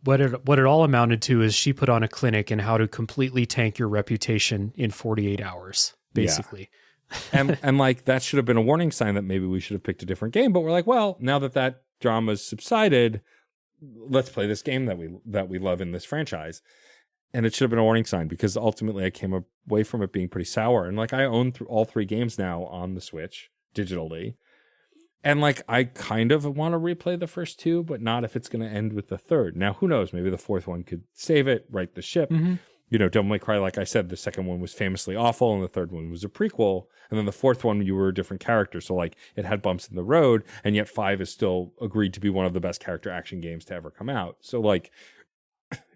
what it all amounted to is she put on a clinic in how to completely tank your reputation in 48 hours, basically. Yeah. and like that should have been a warning sign that maybe we should have picked a different game. But we're like, well, now that drama's subsided, let's play this game that we love in this franchise. And it should have been a warning sign, because ultimately I came away from it being pretty sour. And like I own all 3 games now on the Switch digitally. And like I kind of want to replay the first 2, but not if it's going to end with the third. Now, who knows? Maybe the 4th one could save it, right the ship. Mm-hmm. You know, Devil May Cry, like I said, the second one was famously awful, and the third one was a prequel. And then the 4th one, you were a different character. So like it had bumps in the road, and yet 5 is still agreed to be one of the best character action games to ever come out. So like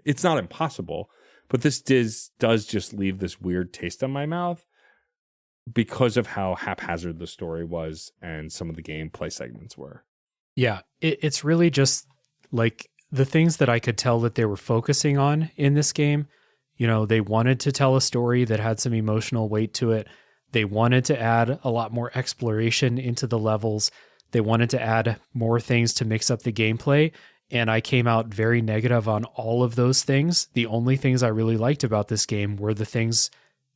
it's not impossible. But this does just leave this weird taste in my mouth because of how haphazard the story was and some of the gameplay segments were. Yeah, it's really just like the things that I could tell that they were focusing on in this game. You know, they wanted to tell a story that had some emotional weight to it. They wanted to add a lot more exploration into the levels. They wanted to add more things to mix up the gameplay. And I came out very negative on all of those things. The only things I really liked about this game were the things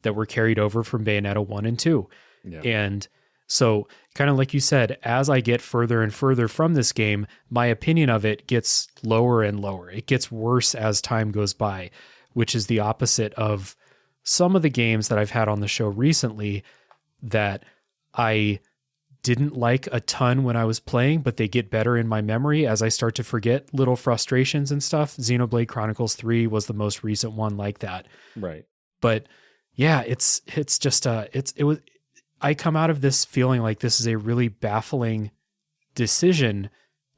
that were carried over from Bayonetta 1 and 2. Yeah. And so, kind of like you said, as I get further and further from this game, my opinion of it gets lower and lower. It gets worse as time goes by, which is the opposite of some of the games that I've had on the show recently that I didn't like a ton when I was playing, but they get better in my memory as I start to forget little frustrations and stuff. Xenoblade Chronicles 3 was the most recent one like that. Right. But yeah, it's just I come out of this feeling like this is a really baffling decision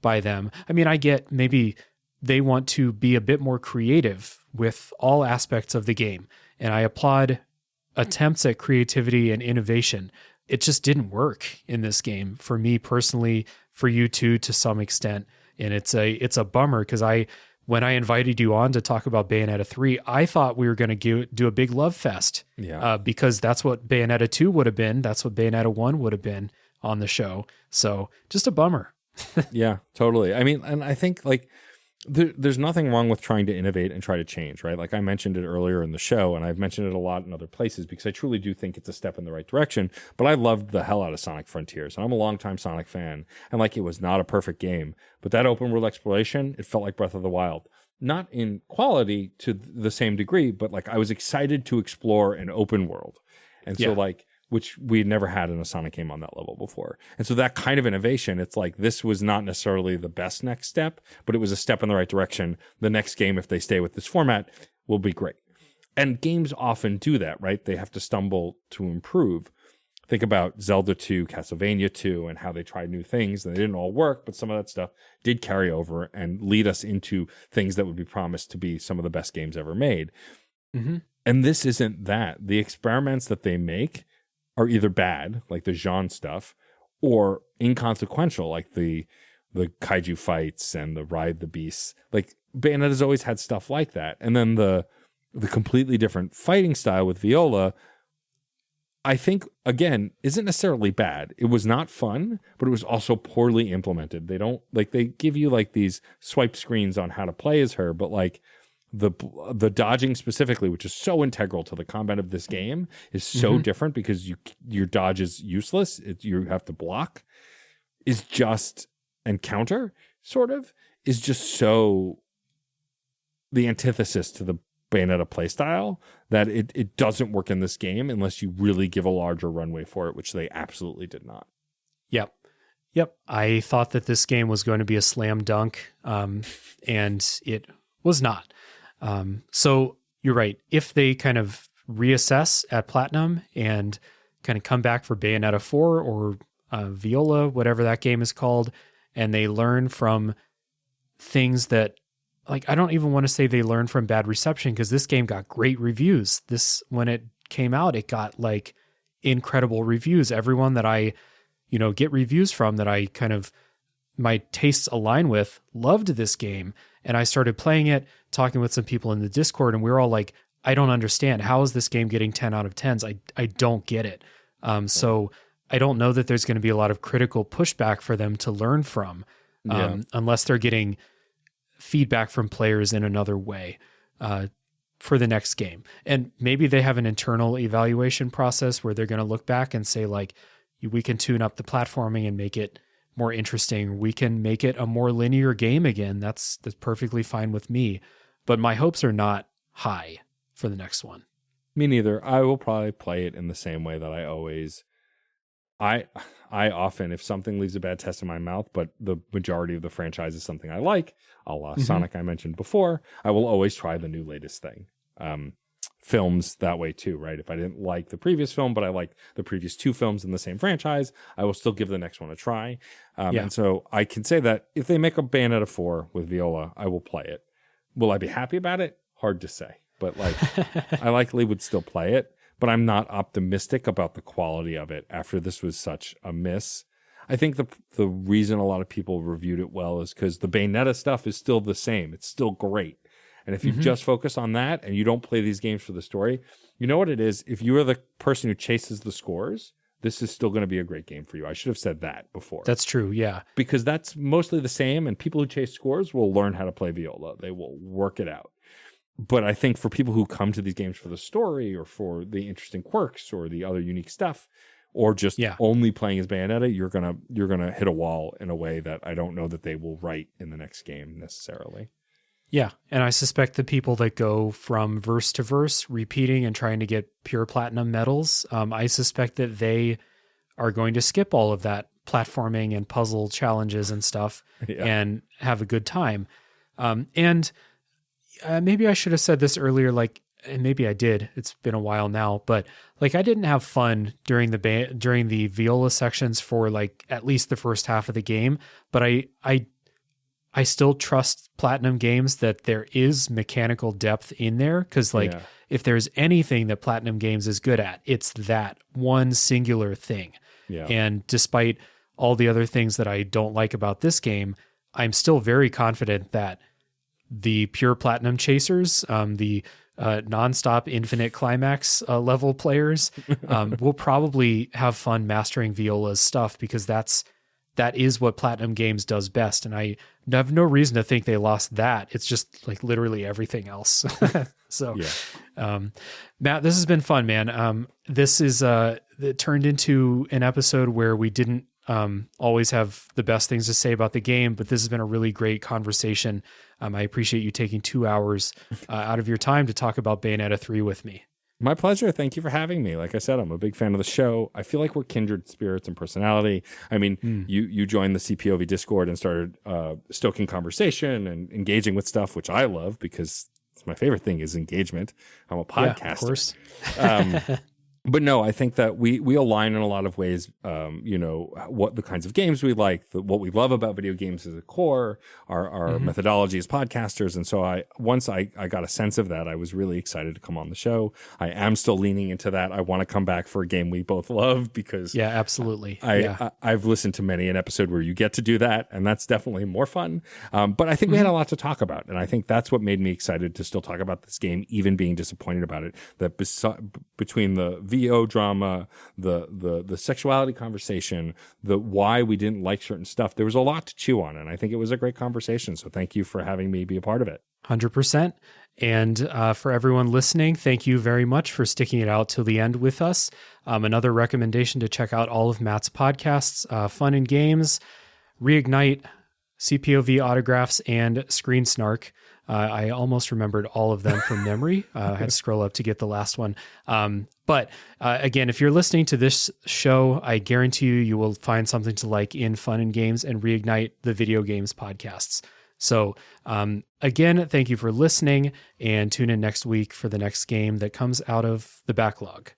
by them. I mean, I get maybe they want to be a bit more creative with all aspects of the game, and I applaud attempts at creativity and innovation. It just didn't work in this game for me personally, for you too, to some extent. And it's a bummer, because when I invited you on to talk about Bayonetta 3, I thought we were going to do a big love fest. Yeah. Because that's what Bayonetta 2 would have been. That's what Bayonetta 1 would have been on the show. So just a bummer. Yeah, totally. I mean, and I think like there's nothing wrong with trying to innovate and try to change, right? Like I mentioned it earlier in the show, and I've mentioned it a lot in other places because I truly do think it's a step in the right direction. But I loved the hell out of Sonic Frontiers, and I'm a longtime Sonic fan. And like, it was not a perfect game, but that open world exploration, it felt like Breath of the Wild. Not in quality to the same degree, but like I was excited to explore an open world. And so like, which we had never had in a Sonic game on that level before. And so that kind of innovation, it's like, this was not necessarily the best next step, but it was a step in the right direction. The next game, if they stay with this format, will be great. And games often do that, right? They have to stumble to improve. Think about Zelda 2, Castlevania 2, and how they tried new things and they didn't all work, but some of that stuff did carry over and lead us into things that would be promised to be some of the best games ever made. Mm-hmm. And this isn't that. The experiments that they make are either bad, like the genre stuff, or inconsequential, like the kaiju fights and the ride the beasts. Like Bayonetta's always had stuff like that. And then the completely different fighting style with Viola, I think, again, isn't necessarily bad. It was not fun, but it was also poorly implemented. They give you like these swipe screens on how to play as her, but like the dodging specifically, which is so integral to the combat of this game, is so different because your dodge is useless. You have to block, is just, and counter sort of, is just so the antithesis to the Bayonetta playstyle that it doesn't work in this game unless you really give a larger runway for it, which they absolutely did not. Yep. I thought that this game was going to be a slam dunk, and it was not. So you're right. If they kind of reassess at Platinum and kind of come back for Bayonetta 4 or Viola, whatever that game is called, and they learn from things that, like, I don't even want to say they learned from bad reception, because this game got great reviews. When it came out, it got like incredible reviews. Everyone that I, get reviews from that I kind of my tastes align with loved this game. And I started playing it, talking with some people in the Discord, and we were all like, I don't understand. How is this game getting 10 out of 10s? I don't get it. So I don't know that there's going to be a lot of critical pushback for them to learn from, unless they're getting feedback from players in another way for the next game. And maybe they have an internal evaluation process where they're going to look back and say, like, we can tune up the platforming and make it more interesting. We can make it a more linear game again. That's perfectly fine with me. But my hopes are not high for the next one. Me neither. I will probably play it in the same way that I always... I often, if something leaves a bad taste in my mouth, but the majority of the franchise is something I like, a la Sonic I mentioned before, I will always try the new latest thing. Films that way too, right? If I didn't like the previous film, but I like the previous 2 films in the same franchise, I will still give the next one a try. And so I can say that if they make a Bayonetta 4 with Viola, I will play it. Will I be happy about it? Hard to say. But like, I likely would still play it. But I'm not optimistic about the quality of it after this was such a miss. I think the reason a lot of people reviewed it well is because the Bayonetta stuff is still the same. It's still great. And if you just focus on that and you don't play these games for the story, you know what it is? If you are the person who chases the scores, this is still going to be a great game for you. I should have said that before. That's true, yeah. Because that's mostly the same, and people who chase scores will learn how to play Viola. They will work it out. But I think for people who come to these games for the story or for the interesting quirks or the other unique stuff, or just only playing as Bayonetta, you're gonna hit a wall in a way that I don't know that they will write in the next game necessarily. Yeah, and I suspect the people that go from verse to verse, repeating and trying to get pure platinum medals, I suspect that they are going to skip all of that platforming and puzzle challenges and stuff and have a good time. And maybe I should have said this earlier, like, and maybe I did. It's been a while now, but like I didn't have fun during the Viola sections for like at least the first half of the game. But I still trust Platinum Games that there is mechanical depth in there, because like if there's anything that Platinum Games is good at, it's that one singular thing. Yeah. And despite all the other things that I don't like about this game, I'm still very confident that the pure platinum chasers, the nonstop infinite climax level players, will probably have fun mastering Viola's stuff, because that is what Platinum Games does best. And I have no reason to think they lost that. It's just like literally everything else. So, Matt, this has been fun, man. This is it turned into an episode where we didn't always have the best things to say about the game, but this has been a really great conversation. I appreciate you taking 2 hours out of your time to talk about Bayonetta 3 with me. My pleasure. Thank you for having me. Like I said, I'm a big fan of the show. I feel like we're kindred spirits and personality. I mean, you joined the CPOV Discord and started stoking conversation and engaging with stuff, which I love, because it's my favorite thing is engagement. I'm a podcaster. Yeah, of course. But no, I think that we align in a lot of ways, what the kinds of games we like, what we love about video games as a core, our methodology as podcasters. And so once I got a sense of that, I was really excited to come on the show. I am still leaning into that. I want to come back for a game we both love, because absolutely. I've listened to many an episode where you get to do that, and that's definitely more fun. But I think we had a lot to talk about, and I think that's what made me excited to still talk about this game, even being disappointed about it. That between the VO drama, the sexuality conversation, the why we didn't like certain stuff, there was a lot to chew on, and I think it was a great conversation. So thank you for having me be a part of it. 100%. And for everyone listening, thank you very much for sticking it out till the end with us. Another recommendation to check out all of Matt's podcasts, Fun and Games, Reignite, CPOV Autographs, and Screen Snark. I almost remembered all of them from memory. I had to scroll up to get the last one. But again, if you're listening to this show, I guarantee you will find something to like in Fun and Games and Reignite, the video games podcasts. So again, thank you for listening, and tune in next week for the next game that comes out of the backlog.